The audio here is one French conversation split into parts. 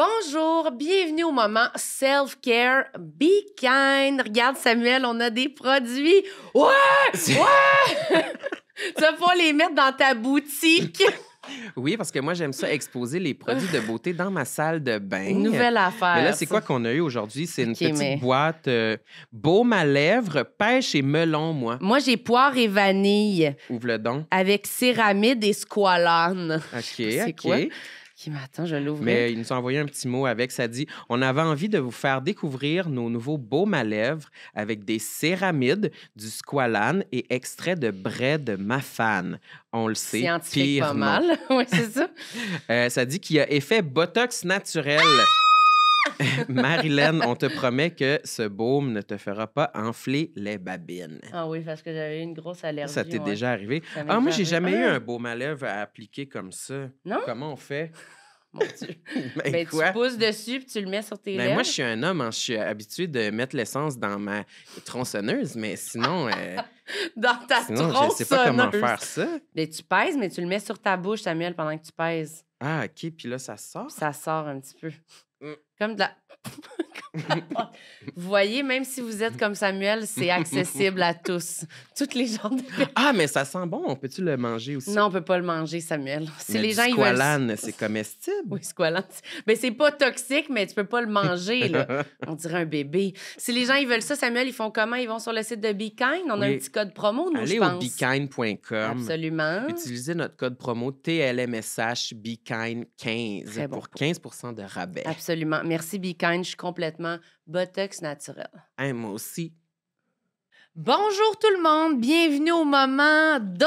Bonjour, bienvenue au moment Self-Care. Be kind. Regarde, Samuel, on a des produits. Ouais! Ouais! Tu vas pouvoir les mettre dans ta boutique. Oui, parce que moi, j'aime ça exposer les produits de beauté dans ma salle de bain. Une nouvelle affaire. Mais là, c'est quoi qu'on a eu aujourd'hui? C'est une petite boîte baume à lèvres, pêche et melon, moi. Moi, j'ai poire et vanille. Ouvre le don. Avec céramide et squalane. OK, c'est quoi? Qui m'attend, je l'ouvre. Mais il nous a envoyé un petit mot avec, ça dit « On avait envie de vous faire découvrir nos nouveaux baumes à lèvres avec des céramides, du squalane et extrait de brai de mafane. » On le sait, scientifique pire pas mal. Oui, c'est ça. Ça dit qu'il y a effet Botox naturel. Marilyn, on te promet que ce baume ne te fera pas enfler les babines. Ah oui, parce que j'avais eu une grosse allergie. Ça t'est déjà arrivé? Moi, j'ai jamais eu un baume à lèvres à appliquer comme ça. Non? Comment on fait? Mon Dieu. Ben, tu pousses dessus puis tu le mets sur tes lèvres. Moi, je suis un homme. Je suis habitué de mettre l'essence dans ma tronçonneuse, mais sinon... dans ta tronçonneuse? Je sais pas comment faire ça. Ben, tu pèses, mais tu le mets sur ta bouche, Samuel, pendant que tu pèses. Ah, OK. Puis là, ça sort? Puis ça sort un petit peu. Comme de la... Vous voyez, même si vous êtes comme Samuel, c'est accessible à tous. Toutes les gens de... Ah, mais ça sent bon. Peux-tu le manger aussi? Non, on peut pas le manger, Samuel. Si mais les gens, squalane, c'est comestible? Oui, squalane. Ben, c'est pas toxique, mais tu peux pas le manger, là. On dirait un bébé. Si les gens, ils veulent ça, Samuel, ils font comment? Ils vont sur le site de Be Kind. On a un petit code promo, nous, je pense. Allez au bekind.com. Absolument. Utilisez notre code promo TLMSH BeKind15 pour 15% de rabais. Absolument. Merci, Be Kind. Je suis complètement Botox naturel. Moi aussi. Bonjour tout le monde, bienvenue au moment d'eau.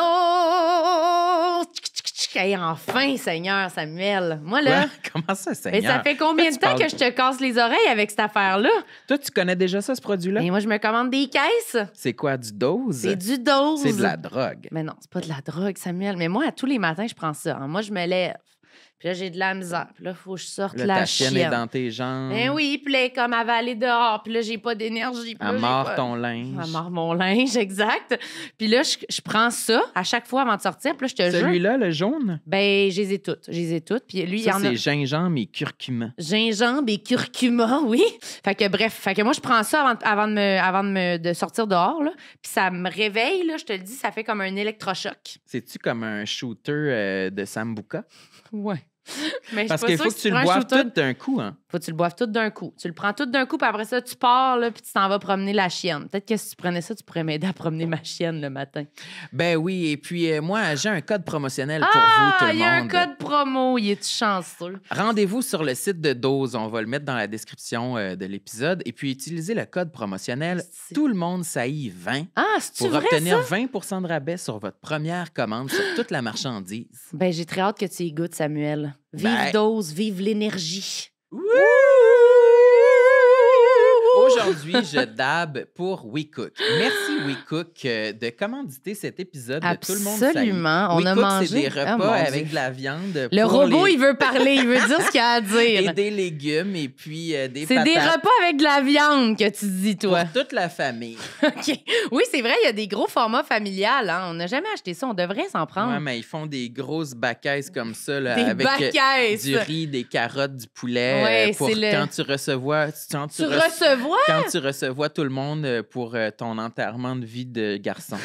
Hey, enfin, Seigneur Samuel. Moi, là... Comment ça, Seigneur? Mais ça fait combien de temps que je te casse les oreilles avec cette affaire-là? Toi, tu connais déjà ça, ce produit-là? Et moi, je me commande des caisses. C'est quoi, du dose? C'est du dose. C'est de la drogue. Mais non, c'est pas de la drogue, Samuel. Mais moi, tous les matins, je prends ça. Moi, je me lève. Puis là, j'ai de la misère. Puis là, il faut que je sorte la chienne. Ta chienne est dans tes jambes. Ben oui, puis là, elle est comme avalée dehors. Puis là, j'ai pas d'énergie. Elle mord ton linge. Elle mord mon linge, exact. Puis là, je prends ça à chaque fois avant de sortir. Puis là, je te jure... Celui-là, le jaune? Ben, je les ai toutes. Puis lui, il y en a... c'est gingembre et curcuma. Gingembre et curcuma, oui. Fait que moi, je prends ça avant de sortir dehors, là. Puis ça me réveille, là, je te le dis, ça fait comme un électrochoc. C'est-tu comme un shooter de Sambuca? Ouais. Mais parce qu'il faut que tu le boives tout d'un coup, hein? Faut que tu le boives tout d'un coup. Tu le prends tout d'un coup, puis après ça, tu pars, là, puis tu t'en vas promener la chienne. Peut-être que si tu prenais ça, tu pourrais m'aider à promener ma chienne le matin. Ben oui, et puis moi, j'ai un code promotionnel pour vous, tout le monde. Il y a un code promo, il est chanceux. Rendez-vous sur le site de Dose, on va le mettre dans la description de l'épisode, et puis utilisez le code promotionnel Tout le monde saillit 20 pour obtenir 20% de rabais sur votre première commande sur toute la marchandise. Ben j'ai très hâte que tu y goûtes, Samuel. Vive Dose, vive l'énergie. Aujourd'hui, je dab pour WeCook. Merci WeCook de commanditer cet épisode de Tout le monde saillit. Absolument. On a mangé... c'est des repas avec de la viande. Le robot, il veut parler, il veut dire ce qu'il a à dire. Et des légumes et puis des patates. C'est des repas avec de la viande que tu dis, toi. Pour toute la famille. OK. Oui, c'est vrai, il y a des gros formats familiales. Hein. On n'a jamais acheté ça, on devrait s'en prendre. Oui, mais ils font des grosses bacaisses comme ça, là, des avec bacaisses. Du riz, des carottes, du poulet. Pour quand tu recevais... Quand tu recevais tout le monde pour ton enterrement de vie de garçon.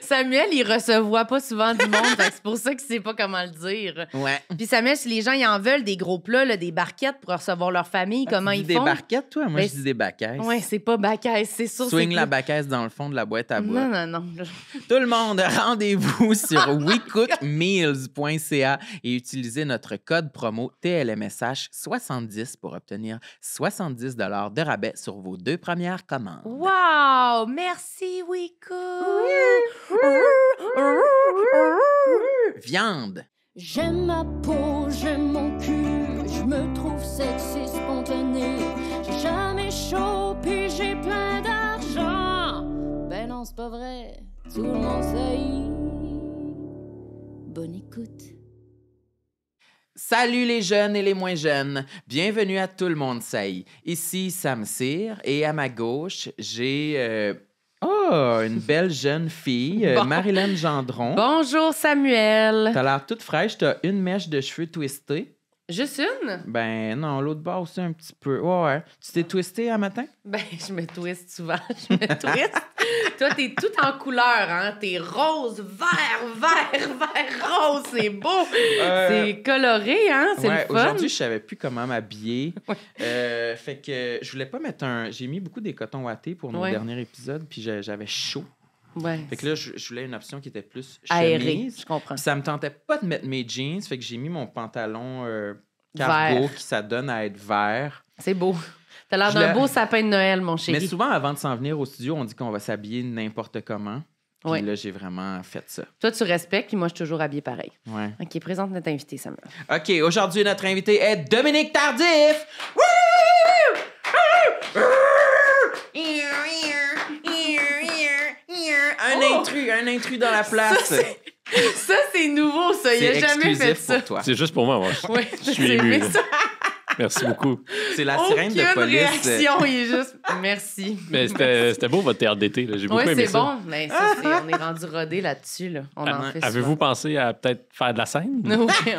Samuel, il recevoit pas souvent du monde, c'est pour ça qu'il sait pas comment le dire. Ouais. Puis Samuel, si les gens ils en veulent des gros plats, là, des barquettes pour recevoir leur famille, comment ils font? Des barquettes, toi? Moi, je dis des bacaisses. Oui, c'est pas bacaisse, c'est sûr. Swing la bacaisse dans le fond de la boîte à bois. Non. Tout le monde, rendez-vous sur wecookmeals.ca et utilisez notre code promo TLMSH70 pour obtenir 70 $ de rabais sur vos 2 premières commandes. Wow! Merci, WeCook! Viande. J'aime ma peau, j'aime mon cul, je me trouve sexy spontané. J'ai jamais chaud, puis j'ai plein d'argent. Ben non, c'est pas vrai, tout le monde sait. Bonne écoute. Salut les jeunes et les moins jeunes. Bienvenue à Tout le monde sait. Ici Sam Cyr et à ma gauche, j'ai... une belle jeune fille, Marilyn Gendron. Bonjour, Samuel. T'as l'air toute fraîche, t'as une mèche de cheveux twistée. Juste une? Ben non, l'autre bord aussi un petit peu. Ouais. Tu t'es twisté un matin? Ben, je me twiste souvent. Je me twiste. Toi, t'es tout en couleur, hein? T'es rose, vert, rose. C'est beau. C'est coloré, hein? C'est le fun. Aujourd'hui, je savais plus comment m'habiller. Fait que je voulais pas mettre J'ai mis beaucoup des cotons ouatés pour nos derniers épisodes, puis j'avais chaud. Ouais. Fait que là, je voulais une option qui était plus aérée. chemise. Je comprends. Puis ça me tentait pas de mettre mes jeans, fait que j'ai mis mon pantalon cargo qui s'adonne à être vert. C'est beau. T'as l'air d'un beau sapin de Noël, mon chéri. Mais souvent, avant de s'en venir au studio, on dit qu'on va s'habiller n'importe comment. Puis là, j'ai vraiment fait ça. Toi, tu respectes, puis moi, je suis toujours habillée pareil. Ouais. OK, présente notre invité, Samuel. OK, aujourd'hui, notre invité est Dominique Tardif! Wouh! Un intrus dans la place. Ça, c'est nouveau, ça. Il a jamais fait ça. Pour toi. C'est juste pour moi. Ouais, je suis ému. Merci beaucoup. C'est la sirène de police. Réaction, il est juste merci. Mais c'était beau votre théâtre d'été. J'ai beaucoup aimé ça. Oui, c'est bon. Mais ça, on est rendu rodé là-dessus. Là. On en fait Avez-vous pensé à peut-être faire de la scène? Oui.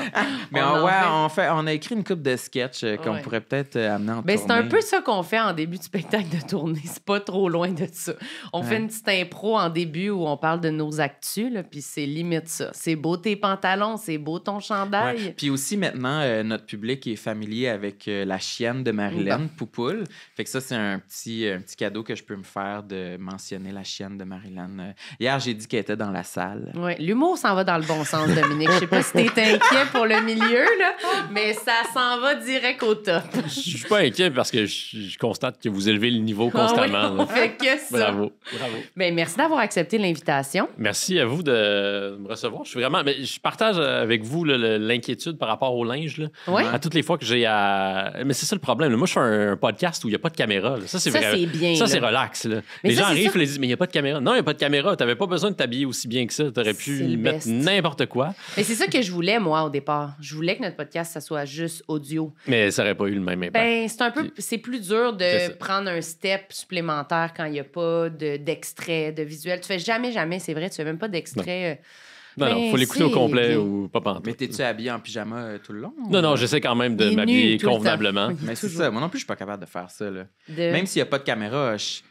Mais on a écrit une couple de sketchs qu'on pourrait peut-être amener en tournée. C'est un peu ça qu'on fait en début de spectacle de tournée. C'est pas trop loin de ça. On fait une petite impro en début où on parle de nos actus, puis c'est limite ça. C'est beau tes pantalons, c'est beau ton chandail. Ouais. Puis aussi, maintenant, notre public est familier avec la chienne de Marilyn, Poupoule. Fait que ça, c'est un petit cadeau que je peux me faire de mentionner la chienne de Marilyn. Hier, j'ai dit qu'elle était dans la salle. Oui, l'humour s'en va dans le bon sens, Dominique. Je sais pas si t'es inquiet pour le milieu, là, mais ça s'en va direct au top. Je suis pas inquiet parce que je constate que vous élevez le niveau constamment. Oui, on fait que ça. Bravo. Ben, merci d'avoir accepté l'invitation. Merci à vous de me recevoir. Je partage avec vous l'inquiétude par rapport au linge. Là. Ouais. À toutes les fois que j'ai à... Mais c'est ça le problème. Moi, je fais un podcast où il n'y a pas de caméra. Là. Ça, c'est bien. Ça, c'est relax. Là. Les gens arrivent et disent, mais il n'y a pas de caméra. Non, il n'y a pas de caméra. Tu n'avais pas besoin de t'habiller aussi bien que ça. Tu aurais pu mettre n'importe quoi. Mais c'est ça que je voulais, moi, au départ. Je voulais que notre podcast, ça soit juste audio. Mais ça n'aurait pas eu le même impact. Ben, c'est plus dur de prendre un step supplémentaire quand il n'y a pas d'extrait, de visuel. Tu fais jamais, c'est vrai, tu fais même pas d'extrait. Non, il faut l'écouter au complet ou pas pantoute. Mais t'es-tu habillé en pyjama tout le long? Non, j'essaie quand même de m'habiller convenablement. Mais c'est ça. Moi non plus, je suis pas capable de faire ça. Là. Même s'il n'y a pas de caméra, je suis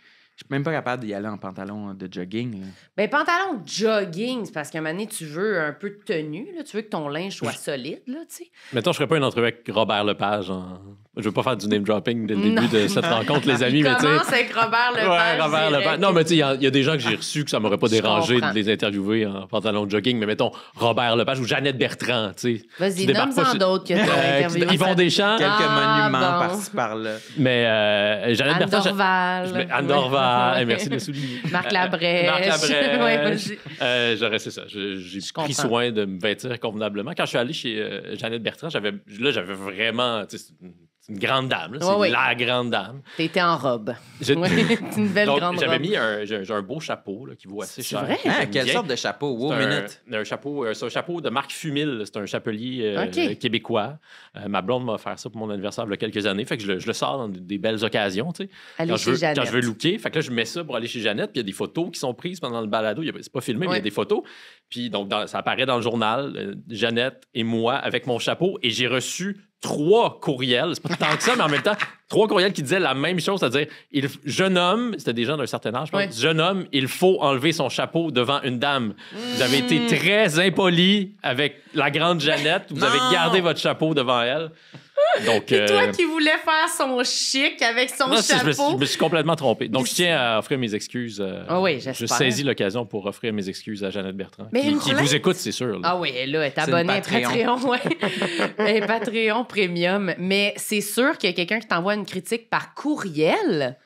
même pas capable d'y aller en pantalon de jogging. Là. Ben, pantalon de jogging, c'est parce qu'à un moment donné, tu veux un peu de tenue. Là. Tu veux que ton linge soit solide. Là, tu sais. Mettons, je ferais pas une entrevue avec Robert Lepage. Je veux pas faire du name dropping dès le début de cette rencontre, les amis. Mais commence avec Robert Lepage. Ouais, Robert Lepage. Non, mais tu sais, il y a des gens que j'ai reçus que ça m'aurait pas dérangé de les interviewer en pantalon de jogging. Mais mettons, Robert Lepage ou Jeannette Bertrand, tu sais. Vas-y, nomme-en d'autres que tu as interviewé. Yvon Deschamps. Quelques monuments par-ci, par-là. Mais Jeannette Bertrand... Anne Dorval. Merci de le souligner. Marc Labrèche. J'aurais, c'est ça. J'ai pris soin de me vêtir convenablement. Quand je suis allé chez Jeannette Bertrand, j'avais vraiment... C'est une grande dame. C'est la grande dame. T'étais en robe. C'est une belle grande robe. J'avais mis un beau chapeau là, qui vaut assez cher. C'est vrai? Quelle sorte de chapeau? Wow, minute. C'est un chapeau de Marc Fumil. C'est un chapelier québécois. Ma blonde m'a offert ça pour mon anniversaire il y a quelques années. Fait que je le sors dans des belles occasions. Aller chez Jeannette. Quand je veux looker. Fait que là, je mets ça pour aller chez Jeannette. Puis il y a des photos qui sont prises pendant le balado. C'est pas filmé, mais il y a des photos. Puis donc, ça apparaît dans le journal. Jeannette et moi avec mon chapeau. Et j'ai reçu 3 courriels, c'est pas tant que ça, mais en même temps, 3 courriels qui disaient la même chose, c'est-à-dire, jeune homme, c'était des gens d'un certain âge, je pense, jeune homme, il faut enlever son chapeau devant une dame. Vous avez été très impoli avec la grande Jeannette, vous avez gardé votre chapeau devant elle. Donc, c'est toi qui voulais faire son chic avec son chapeau. Je me suis complètement trompé. Donc, je tiens à offrir mes excuses. Je saisis l'occasion pour offrir mes excuses à Jeannette Bertrand. Mais qui vous écoute, c'est sûr. Là. Ah oui, elle est abonnée à Patreon. Patreon Premium. Mais c'est sûr qu'il y a quelqu'un qui t'envoie une critique par courriel.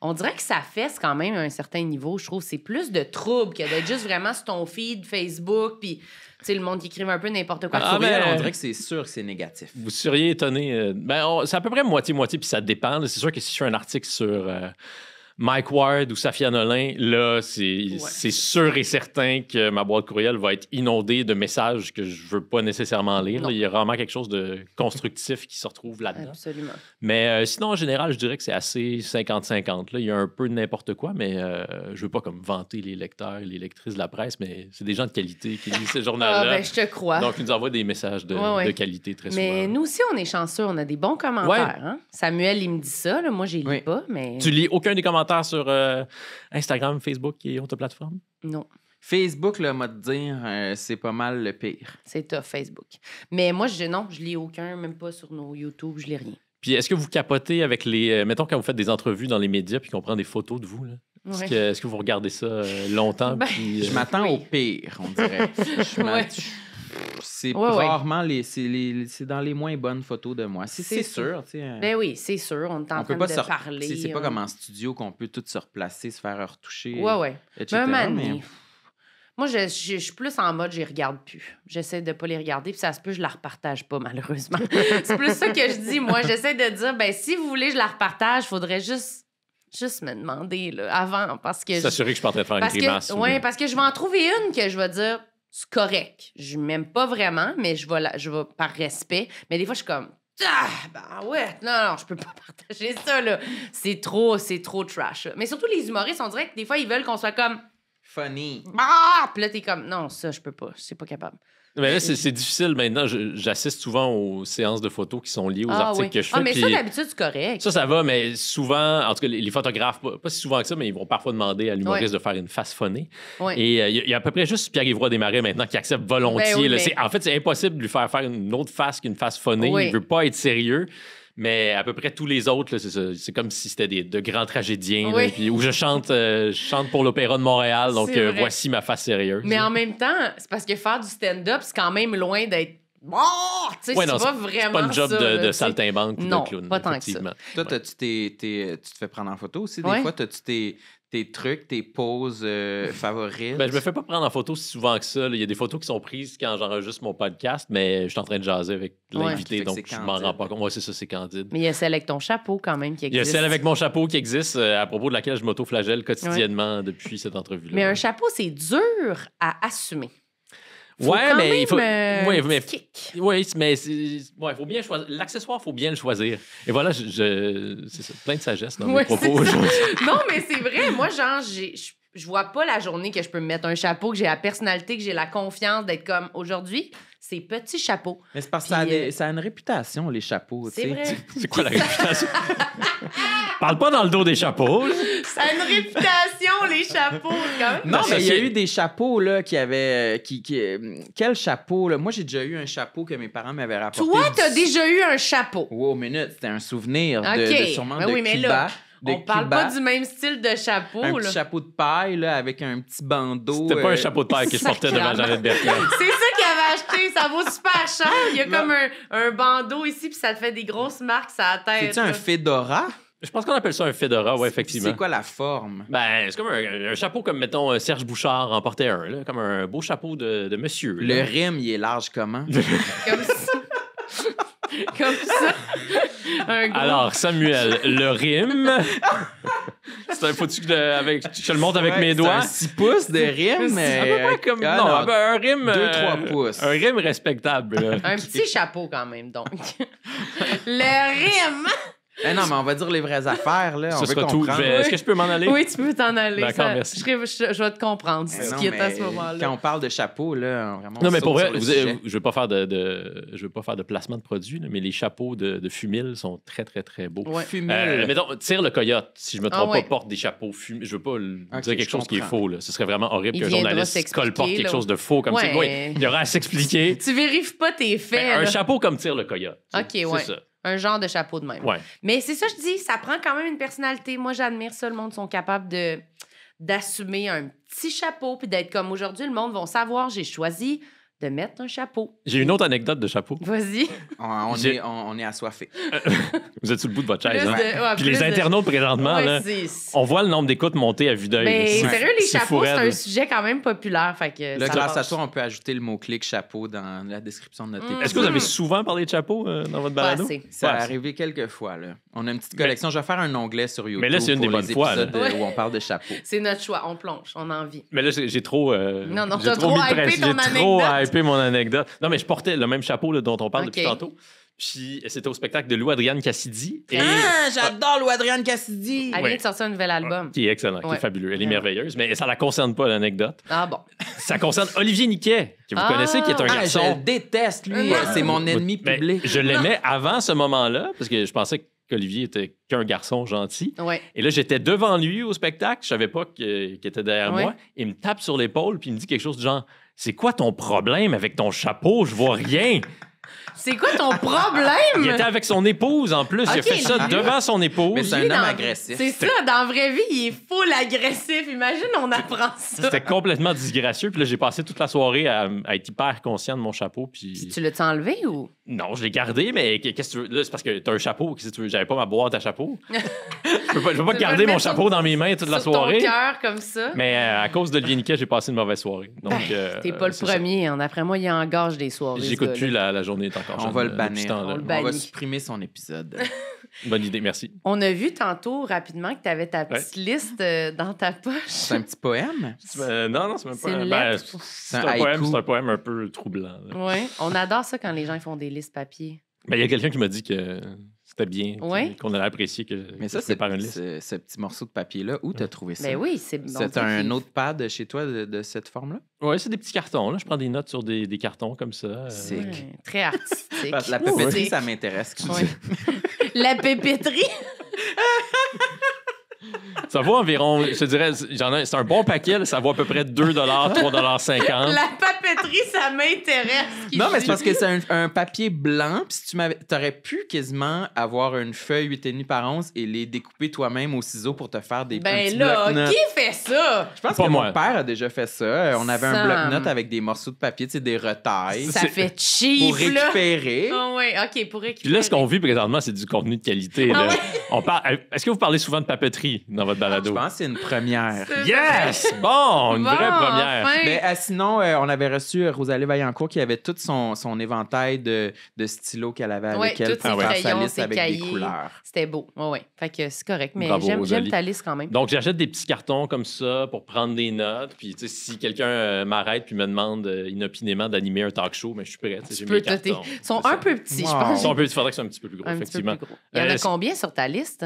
On dirait que ça fesse quand même à un certain niveau. Je trouve que c'est plus de trouble que d'être juste vraiment sur ton feed Facebook puis... Tu sais, le monde qui écrive un peu n'importe quoi. On dirait que c'est sûr que c'est négatif. Vous seriez étonné. C'est à peu près moitié-moitié, puis ça dépend. C'est sûr que si je fais un article sur Mike Ward ou Safia Nolin, là, c'est sûr et certain que ma boîte courriel va être inondée de messages que je veux pas nécessairement lire. Là, il y a vraiment quelque chose de constructif qui se retrouve là-dedans. Absolument. Mais sinon, en général, je dirais que c'est assez 50-50. Là, il y a un peu de n'importe quoi, mais je veux pas comme vanter les lecteurs et les lectrices de la presse, mais c'est des gens de qualité qui lisent ce journal-là. Je te crois. Donc, ils nous envoient des messages de qualité très souvent. Mais nous aussi, on est chanceux. On a des bons commentaires. Hein? Samuel, il me dit ça. Là. Moi, je les lis pas, mais... Tu lis aucun des commentaires sur Instagram, Facebook et autres plateformes? Non. Facebook, là, m'a de dire, c'est pas mal le pire. C'est tough, Facebook. Mais moi, je lis aucun, même pas sur nos YouTube, je lis rien. Puis est-ce que vous capotez avec les... mettons, quand vous faites des entrevues dans les médias puis qu'on prend des photos de vous, là, est-ce que vous regardez ça longtemps? Puis, je m'attends au pire, on dirait. C'est rarement c'est dans les moins bonnes photos de moi. C'est sûr. Ben oui, c'est sûr. On est en train de parler. C'est pas comme en studio qu'on peut tout se replacer, se faire retoucher, etc. Mais moi, je suis plus en mode, je les regarde plus. J'essaie de pas les regarder, puis ça se peut, je la repartage pas, malheureusement. C'est plus ça que je dis, moi. J'essaie de dire, si vous voulez, je la repartage, il faudrait juste me demander là, avant, parce que... S'assurer que je suis pas en train de faire une grimace. Oui, parce que je vais en trouver une que je vais dire... C'est correct. Je m'aime pas vraiment, mais je vais par respect. Mais des fois, je suis comme, non, je peux pas partager ça, là. C'est trop trash. Mais surtout, les humoristes, on dirait que des fois, ils veulent qu'on soit comme... Funny. Puis là, t'es comme, non, ça, je peux pas. Je suis pas capable. Mais là, c'est difficile maintenant. J'assiste souvent aux séances de photos qui sont liées aux articles que je fais. Mais ça, d'habitude, c'est correct. Ça va, mais souvent, en tout cas, les photographes, pas si souvent que ça, mais ils vont parfois demander à l'humoriste de faire une face phonée. Et il y a à peu près juste Pierre-Yves Roy Desmarais maintenant qui accepte volontiers. En fait, c'est impossible de lui faire une autre face qu'une face phonée. Il veut pas être sérieux. Mais à peu près tous les autres, là, c'est ça. C'est comme si c'était de grands tragédiens. Là, puis où je chante pour l'Opéra de Montréal, donc voici ma face sérieuse. Mais en même temps, c'est parce que faire du stand-up, c'est quand même loin d'être... c'est pas vraiment c'est pas un job de saltimbanque ou de clown. Pas tant que ça. Toi, tu te fais prendre en photo aussi? Des fois, t'as-tu tes trucs, tes poses favorites? Je me fais pas prendre en photo si souvent que ça. Il y a des photos qui sont prises quand j'enregistre mon podcast, mais je suis en train de jaser avec l'invité, donc je m'en rends pas compte. Ouais, c'est ça, c'est candide. Mais il y a celle avec ton chapeau quand même qui existe. Il y a celle avec mon chapeau qui existe, à propos de laquelle je m'auto-flagelle quotidiennement depuis cette entrevue-là. Mais un chapeau, c'est dur à assumer. Il faut bien choisir. L'accessoire, il faut bien le choisir. Et voilà, c'est ça, plein de sagesse dans mes propos aujourd'hui. Non, mais c'est vrai. Moi, je vois pas la journée que je peux me mettre un chapeau, que j'ai la personnalité, que j'ai la confiance d'être comme aujourd'hui. C'est petit chapeau. Mais c'est parce que ça a une réputation, les chapeaux. C'est vrai. C'est quoi la réputation? Parle pas dans le dos des chapeaux. Ça a une réputation, les chapeaux, quand même. Non, mais il y a eu des chapeaux là, qui avaient... Quel chapeau? Là? Moi, j'ai déjà eu un chapeau que mes parents m'avaient rapporté. Toi, t'as déjà eu un chapeau? Wow, minute, c'était un souvenir sûrement de Cuba. Là, on parle pas du même style de chapeau. Un petit chapeau de paille là, avec un petit bandeau. C'était pas un chapeau de paille que je portais devant Jeannette Bertrand. C'est ça qu'il avait acheté. Ça vaut super cher. Il y a comme un bandeau ici, puis ça te fait des grosses marques sur la tête. C'est-tu un fedora? Je pense qu'on appelle ça un fedora, oui, effectivement. C'est quoi la forme? C'est comme un chapeau comme, mettons, Serge Bouchard en portait un, là, comme un beau chapeau de monsieur. Le rime, il est large comment? Comme ça. Comme ça. Alors, Samuel, le rime... Faut-tu que je le montre avec mes doigts? C'est un 6 pouces de rime. Un rime... 2-3 pouces. Un rime respectable. Là. Un petit chapeau quand même, donc. Le rime... non, mais on va dire les vraies affaires, là. Ce sera tout. Est-ce que je peux m'en aller? Oui, tu peux t'en aller. D'accord, merci. Je vais te comprendre ce qui est à ce moment-là. Quand on parle de chapeau, là, vraiment. Non, mais pour vrai, je veux pas faire de placement de produit, là, mais les chapeaux de Fumil sont très, très, très beaux. Ouais. Fumil. Mettons, Tire le Coyote, si je me trompe pas, porte des chapeaux Fumil. Je veux pas dire quelque chose qui est faux, là. Ce serait vraiment horrible qu'un journaliste colporte quelque chose de faux comme ça. Oui, il y aura à s'expliquer. Tu vérifies pas tes faits. Un chapeau comme Tire le Coyote. OK, ouais. C'est ça. Un genre de chapeau de même. Ouais. Mais c'est ça, je dis, ça prend quand même une personnalité. Moi, j'admire ça. Le monde sont capables d'assumer un petit chapeau puis d'être comme aujourd'hui, le monde va savoir, j'ai choisi de mettre un chapeau. J'ai une autre anecdote de chapeau. Vas-y. On est assoiffés. Vous êtes sur le bout de votre chaise. Hein? Ouais, puis les internautes, présentement, là, on voit le nombre d'écoutes monter à vue d'œil. Mais sérieux, les chapeaux, c'est un sujet quand même populaire. Fait que là, grâce à toi, on peut ajouter le mot-clic chapeau dans la description de notre épisode. Est-ce que vous avez souvent parlé de chapeau dans votre balado? Ça est arrivé quelques fois. Là. On a une petite collection. Je vais faire un onglet sur YouTube. Mais là, c'est une des bonnes fois où on parle de chapeau. C'est notre choix. On plonge. On a envie. Mais là, j'ai trop... non, t'as trop hypé ton anecdote. J'ai trop hypé mon anecdote. Non, mais je portais le même chapeau là, dont on parle depuis tantôt. Puis c'était au spectacle de Lou-Adrienne Cassidy. J'adore Lou-Adrienne Cassidy! Elle vient de sortir un nouvel album. Qui est excellent, qui est fabuleux. Elle est merveilleuse, mais ça la concerne pas, l'anecdote. Ah bon? Ça concerne Olivier Niquet, que vous connaissez, qui est un garçon... Je déteste, lui. C'est mon ennemi public. Je l'aimais avant ce moment-là, parce que je pensais qu'Olivier était qu'un garçon gentil. Ouais. Et là, j'étais devant lui au spectacle. Je savais pas qu'il était derrière moi. Il me tape sur l'épaule, puis il me dit quelque chose du genre... C'est quoi ton problème avec ton chapeau? Je vois rien. C'est quoi ton problème? Il était avec son épouse, en plus. Il a fait ça devant son épouse. Mais c'est un homme agressif. C'est ça, dans la vraie vie, il est full agressif. Imagine, on apprend ça. C'était complètement disgracieux. Puis là, j'ai passé toute la soirée à être hyper conscient de mon chapeau. Puis... Tu l'as-tu enlevé ou? Non, je l'ai gardé, mais qu'est-ce que tu veux? Là, c'est parce que t'as un chapeau. Qu'est-ce que tu veux? J'avais pas ma boîte à chapeau. Je peux pas garder mon chapeau dans mes mains toute la soirée. Sur ton cœur, comme ça. Mais à cause de Olivier Niquet, j'ai passé une mauvaise soirée. Donc, t'es pas le premier. D'après moi, il engage des soirées. J'écoute plus la journée est encore. On va le bannir. On va supprimer son épisode. Bonne idée, merci. On a vu tantôt rapidement que tu avais ta petite liste dans ta poche. C'est un petit poème? Non, c'est même pas une lettre. C'est un poème un peu troublant. Oui, on adore ça quand les gens font des listes papier. Il y a quelqu'un qui m'a dit que c'était bien, qu'on allait apprécier que mais ça, c'est une liste. Ce petit morceau de papier-là, où tu as trouvé ça? Ben oui, c'est un autre pad chez toi de cette forme-là? Oui, c'est des petits cartons. Là. Je prends des notes sur des cartons comme ça. Très artistique. La papeterie, ça m'intéresse. La papeterie? Ça vaut environ, je te dirais, c'est un bon paquet, là, ça vaut à peu près 2 $, 3,50 $. La papeterie, ça m'intéresse. Non, mais c'est parce que c'est un papier blanc, puis si t'aurais pu quasiment avoir une feuille 8,5 par 11 et les découper toi-même au ciseau pour te faire des petits bloc-notes. Qui fait ça? Je pense que mon père a déjà fait ça. On avait un bloc-notes avec des morceaux de papier, des retailles. Ça fait cheap, pour récupérer. Oh, oui, OK, pour récupérer. Puis là, ce qu'on vit présentement, c'est du contenu de qualité. Là. Est-ce que vous parlez souvent de papeterie dans votre balado? Je pense que c'est une première. Yes! Bon, une vraie première. Enfin. Mais sinon, on avait reçu Rosalie Vaillancourt qui avait tout son éventail de stylos qu'elle avait avec elle pour faire sa liste avec des couleurs. C'était beau. Oui. Fait que c'est correct. Mais j'aime ta liste quand même. Donc, j'achète des petits cartons comme ça pour prendre des notes. Puis, si quelqu'un m'arrête puis me demande inopinément d'animer un talk show, mais je suis prêt. Tu peux noter. Ils sont un peu petits, je pense. Ils sont un peu petits. Il faudrait que ce soit un petit peu plus gros, effectivement. Il y en a combien sur ta liste?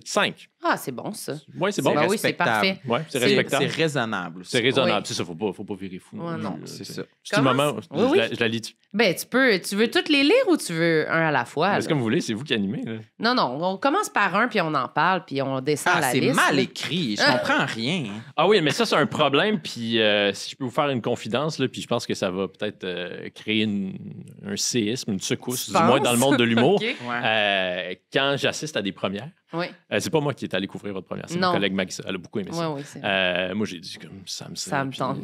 5. Ah, c'est bon, ça. Oui, c'est bon. Oui, c'est parfait. Ouais, c'est respectable. C'est raisonnable. C'est raisonnable. C'est ça, faut pas virer fou. Non, c'est ça. C'est le moment, je la lis. Ben, tu veux toutes les lire ou tu veux un à la fois? C'est comme vous voulez, c'est vous qui animez. Là. Non, on commence par un, puis on en parle, puis on descend la liste. C'est mal écrit, je comprends rien. Ah oui, mais ça, c'est un problème, puis si je peux vous faire une confidence, là, puis je pense que ça va peut-être créer un séisme, une secousse, du moins dans le monde de l'humour. Quand j'assiste à des premières, c'est pas moi qui est allé couvrir votre première, c'est mon collègue Maggie, elle a beaucoup aimé ça. Moi, j'ai dit comme ça me tente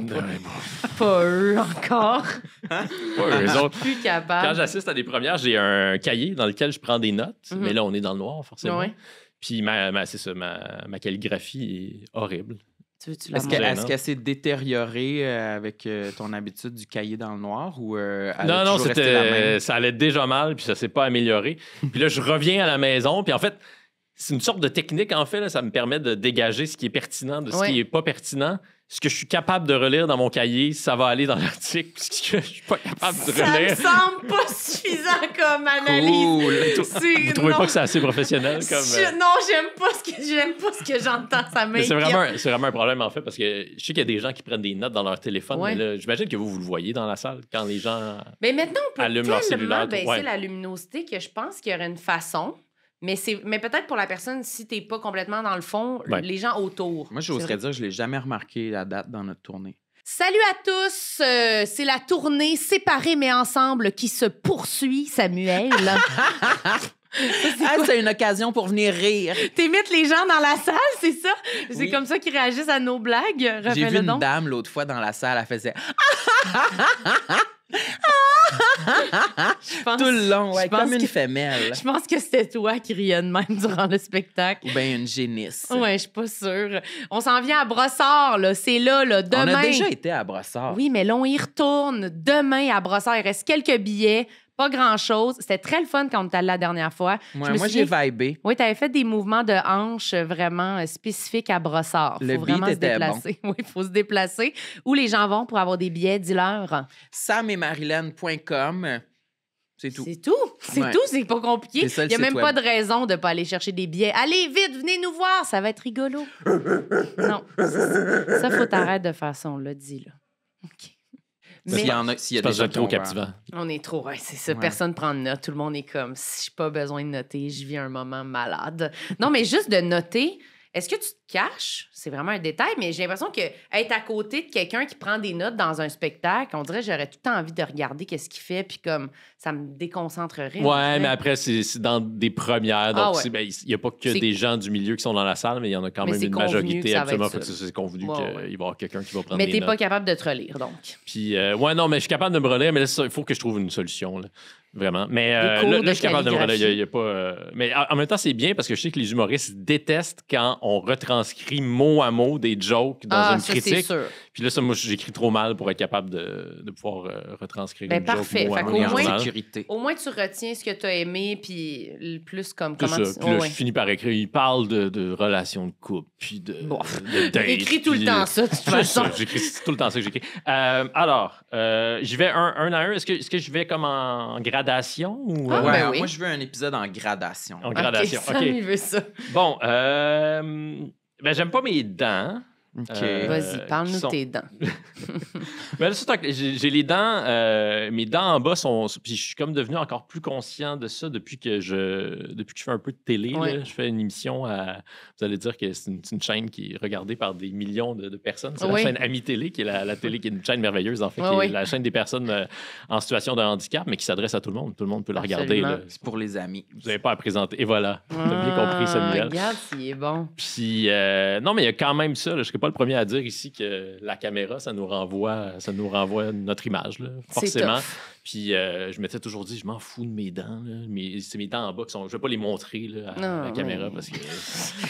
pas eux encore. Pas eux autres. Plus capable. Quand j'assiste à des premières, j'ai un cahier dans lequel je prends des notes, mais là, on est dans le noir, forcément. Puis c'est ça, ma calligraphie est horrible. Est-ce qu'elle s'est détériorée avec ton habitude du cahier dans le noir ou non, ça allait déjà mal puis ça s'est pas amélioré. Puis là, je reviens à la maison puis en fait, c'est une sorte de technique en fait, là, ça me permet de dégager ce qui est pertinent de ce qui est pas pertinent. Ce que je suis capable de relire dans mon cahier, ça va aller dans l'article. Ce que je suis pas capable de relire. Ça me semble pas suffisant comme analyse. Cool. Vous trouvez pas que c'est assez professionnel comme Non, j'aime pas ce que j'entends. Ça m'inquiète. C'est vraiment un problème en fait parce que je sais qu'il y a des gens qui prennent des notes dans leur téléphone, mais là, j'imagine que vous le voyez dans la salle quand les gens maintenant, on peut allument leur cellulaire. Baisser la luminosité que je pense qu'il y aurait une façon. Mais peut-être pour la personne, si t'es pas complètement dans le fond, les gens autour. Moi, j'oserais dire que je l'ai jamais remarqué à date dans notre tournée. Salut à tous! C'est la tournée Séparés mais ensemble qui se poursuit, Samuel. Salut c'était une occasion pour venir rire. T'imites les gens dans la salle, c'est ça? C'est comme ça qu'ils réagissent à nos blagues? J'ai vu une dame l'autre fois dans la salle, elle faisait... tout le long, comme une femelle. Je pense que c'était toi qui riais de même durant le spectacle. Ou bien une génisse. Ouais, je suis pas sûre. On s'en vient à Brossard, là. C'est là, demain. On a déjà été à Brossard. Oui, mais là, on y retourne demain à Brossard. Il reste quelques billets. Pas grand-chose. C'était très le fun quand on était allé la dernière fois. Moi, j'ai vibé. Oui, tu avais fait des mouvements de hanches vraiment spécifiques à Brossard. Il faut vraiment se déplacer. Bon. Oui, il faut se déplacer. Où les gens vont pour avoir des billets? Dis-leur. SamEtMarilyn.com. C'est tout. C'est tout. C'est tout. C'est pas compliqué. Il n'y a même pas de raison de ne pas aller chercher des billets. Allez, vite, venez nous voir. Ça va être rigolo. Non. Ça, faut t'arrêter de faire ça. On l'a dit, là. OK. Mais s'il y a des gens trop captivants. On est trop, c'est ça. Ouais. Personne prend de notes. Tout le monde est comme, si j'ai pas besoin de noter, je vis un moment malade. Non, mais juste de noter, est-ce que tu te caches? C'est vraiment un détail, mais j'ai l'impression que être à côté de quelqu'un qui prend des notes dans un spectacle, on dirait que j'aurais tout le temps envie de regarder qu'est-ce qu'il fait, puis comme ça me déconcentrerait. Ouais, mais après, c'est dans des premières. Donc, il n'y a pas que des gens du milieu qui sont dans la salle, mais il y en a quand même une majorité. Absolument, c'est convenu qu'il va y avoir quelqu'un qui va prendre des notes. Mais t'es pas capable de te relire, donc. Puis, non, mais je suis capable de me relire, mais là, il faut que je trouve une solution, là. Vraiment. Mais là, je suis capable de me relire. Il y a pas, mais en même temps, c'est bien parce que je sais que les humoristes détestent quand on retranscrit mot à mot des jokes dans une critique. C'est sûr. Puis là, ça, moi, j'écris trop mal pour être capable de pouvoir retranscrire une joke mot à mot. Au moins, tu retiens ce que tu as aimé, puis plus comme comment tu... Puis là, je finis par écrire. Il parle de relations de couple, puis de date. Écris tout le temps ça, de toute façon. J'écris tout le temps ça que j'écris. Alors, j'y vais un à un. Est-ce que je vais comme en gradation? Ou, oui. Moi, je veux un épisode en gradation. En gradation, OK. Sam, il veut ça. Bon, j'aime pas mes dents. OK. Vas-y, parle-nous de tes dents. Mais là, j'ai les dents, mes dents en bas sont. Puis je suis comme devenu encore plus conscient de ça depuis que je fais un peu de télé. Là, je fais une émission vous allez dire que c'est une chaîne qui est regardée par des millions de personnes. C'est la chaîne Ami Télé, qui est la télé, qui est une chaîne merveilleuse, en fait, qui est la chaîne des personnes en situation de handicap, mais qui s'adresse à tout le monde. Tout le monde peut la regarder. Là. C'est pour les amis. Vous n'avez pas à présenter. Et voilà. Tu as bien compris, Samuel. Regarde s'il est bon. Puis, non, mais il y a quand même ça. Là, je pas le premier à dire ici que la caméra, ça nous renvoie notre image, là, forcément. Puis je m'étais toujours dit, je m'en fous de mes dents. C'est mes dents en bas qui sont. Je vais pas les montrer là, à la caméra parce que.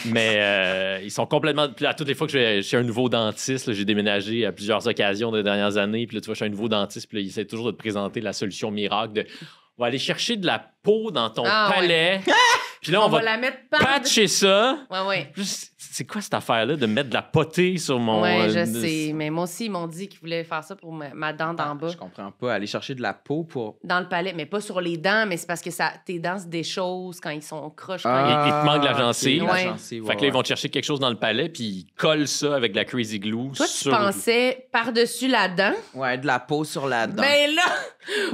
Mais ils sont complètement. Puis à toutes les fois que je suis un nouveau dentiste, là, j'ai déménagé à plusieurs occasions des dernières années. Puis là, tu vois, je suis un nouveau dentiste. Puis là, il essaie toujours de te présenter la solution miracle de. On va aller chercher de la peau dans ton palais. Ouais. Puis là, on va la mettre patcher ça. Ouais. C'est quoi cette affaire-là de mettre de la potée sur mon... Oui, je sais. Mais moi aussi, ils m'ont dit qu'ils voulaient faire ça pour ma dent d'en bas. Je comprends pas. Aller chercher de la peau pour... Dans le palais, mais pas sur les dents, mais c'est parce que tes dents se déchaussent quand ils sont croches. Il te manque la gencive. Ouais. Fait que là, ils vont te chercher quelque chose dans le palais, puis ils collent ça avec de la crazy glue. Toi, tu pensais par-dessus la dent? Ouais, de la peau sur la dent. Mais là...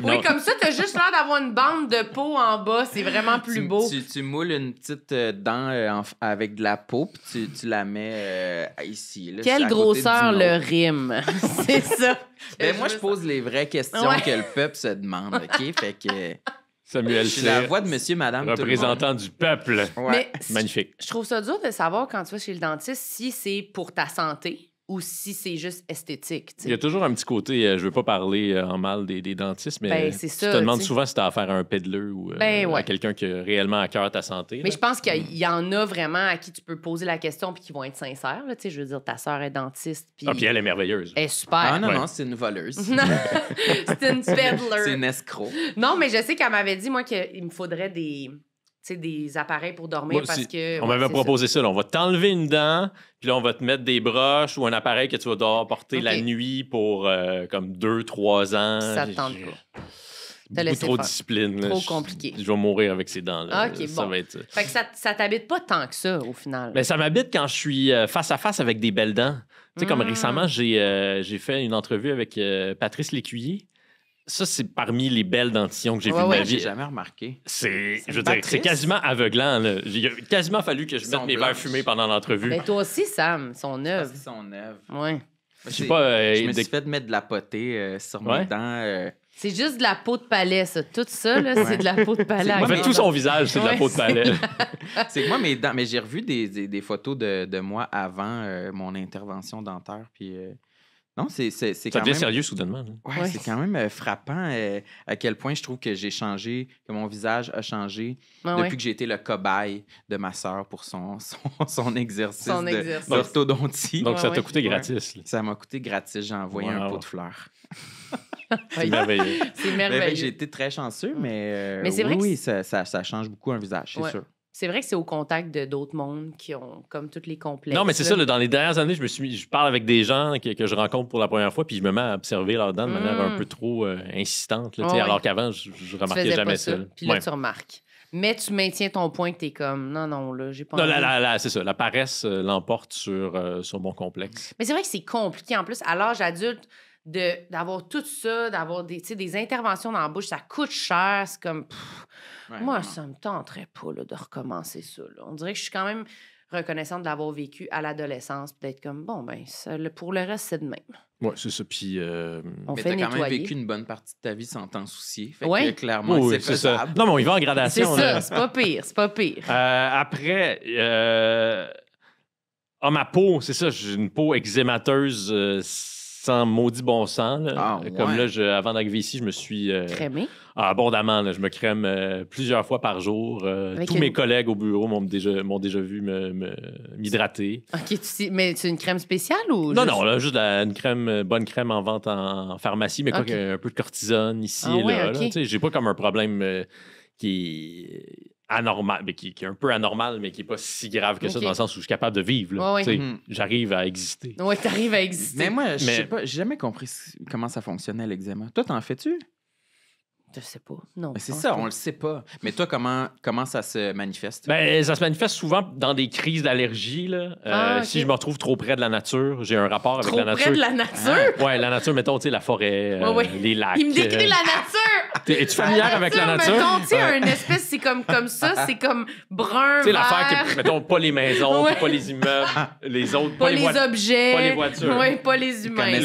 Oui, comme ça, t'as juste l'air d'avoir une bande de peau en bas. C'est vraiment plus beau. Tu moules une petite dent avec de la peau, puis tu la mets ici. Là, quelle grosseur le rime. C'est ça. Mais moi, je pose les vraies questions que le peuple se demande, OK? Fait que... Samuel c'est la voix de monsieur, madame, représentant du peuple. Ouais. Magnifique. Je trouve ça dur de savoir quand tu vas chez le dentiste si c'est pour ta santé ou si c'est juste esthétique. T'sais. Il y a toujours un petit côté, je veux pas parler en mal des dentistes, mais tu te demandes souvent si tu as affaire à un pédaleux ou à quelqu'un qui a réellement à cœur ta santé. Mais je pense qu'il y en a vraiment à qui tu peux poser la question puis qui vont être sincères. Là, je veux dire, ta sœur est dentiste. Puis elle est merveilleuse. Elle est super. Non, c'est une voleuse. C'est une peddler. C'est une escroc. Non, mais je sais qu'elle m'avait dit, moi, qu'il me faudrait des appareils pour dormir parce que... On m'avait proposé ça. Là, on va t'enlever une dent, puis là, on va te mettre des broches ou un appareil que tu vas devoir porter la nuit pour comme 2-3 ans. Ça te tente pas. Beaucoup trop de discipline. Trop compliqué. Je vais mourir avec ces dents-là. OK, ça va être... Fait que ça t'habite pas tant que ça, au final. Mais ça m'habite quand je suis face à face avec des belles dents. Tu sais, comme récemment, j'ai fait une entrevue avec Patrice Lécuyer. Ça, c'est parmi les belles dentitions que j'ai vues de ma vie. J'ai jamais remarqué. C'est quasiment aveuglant. Là. Il a quasiment fallu que je mette mes verres fumés pendant l'entrevue. Mais toi aussi, Sam, son œuvre. C'est son œuvre. Ouais. Je me suis fait mettre de la potée sur mes dents C'est juste de la peau de palais, ça. Tout ça, là, c'est de la peau de palais. En fait, tout son visage, c'est de la peau de palais. C'est que moi, mais j'ai revu des photos de moi avant mon intervention dentaire, puis... Non, c'est quand même... sérieux soudainement. Ouais, c'est quand même frappant à quel point je trouve que j'ai changé, que mon visage a changé depuis que j'ai été le cobaye de ma sœur pour son exercice d'orthodontie. Donc, ça t'a coûté gratis. Ça m'a coûté gratis. J'ai envoyé un pot de fleurs. C'est merveilleux. C'est merveilleux. J'ai été très chanceux, mais c'est vrai oui, ça change beaucoup un visage, c'est sûr. C'est vrai que c'est au contact de d'autres mondes qui ont comme tous les complexes. Non, mais c'est ça. Là, dans les dernières années, je parle avec des gens que je rencontre pour la première fois, puis je me mets à observer leurs dents de manière un peu trop insistante. Là, alors qu'avant, je remarquais jamais ça. Puis là, tu remarques. Mais tu maintiens ton point que t'es comme non, là, j'ai pas envie. Non, c'est ça. La paresse l'emporte sur mon complexe. Mais c'est vrai que c'est compliqué en plus à l'âge adulte d'avoir tout ça, d'avoir des interventions dans la bouche, ça coûte cher. C'est comme. Moi, ça me tenterait pas là, de recommencer ça. Là. On dirait que je suis quand même reconnaissante de l'avoir vécu à l'adolescence, puis d'être comme, bon, ben, ça, pour le reste, c'est de même. Oui, c'est ça. Puis. Mais t'as quand même vécu une bonne partie de ta vie sans t'en soucier. Fait que, clairement, c'est faisable. Ça. Non, mais on y va en gradation. C'est ça, c'est pas pire, c'est pas pire. Après, ma peau, c'est ça, j'ai une peau eczémateuse sans maudit bon sens. Là. Comme là, avant d'arriver ici, je me suis... Crémé? Abondamment. Là, je me crème plusieurs fois par jour. Tous mes collègues au bureau m'ont déjà vu m'hydrater. OK, mais c'est une crème spéciale ou... Non, là, juste une bonne crème en vente en pharmacie, mais quoi qu'un peu de cortisone ici et là. Okay. Là. J'ai pas comme un problème qui est anormal, mais qui est un peu anormal, mais qui n'est pas si grave que ça, dans le sens où je suis capable de vivre. Là. J'arrive à exister. Oui, tu arrives à exister. Mais moi, je sais pas, j'ai jamais compris comment ça fonctionnait, l'eczéma. Toi, t'en fais-tu? Je sais pas. Non. C'est ça, on le sait pas. Mais toi, comment ça se manifeste? Ben, ça se manifeste souvent dans des crises d'allergie. Là. Si je me retrouve trop près de la nature, j'ai un rapport avec la nature. Trop près de la nature? Oui, la nature, mettons, tu sais, la forêt, les lacs. Il me décrit la nature! Es-tu familière avec la nature? Mettons, tu sais, une espèce, c'est comme ça, c'est comme brun, tu sais, l'affaire que, mettons, pas les maisons, pas les immeubles, les autres, pas les objets, pas les voitures. Oui, pas les humains.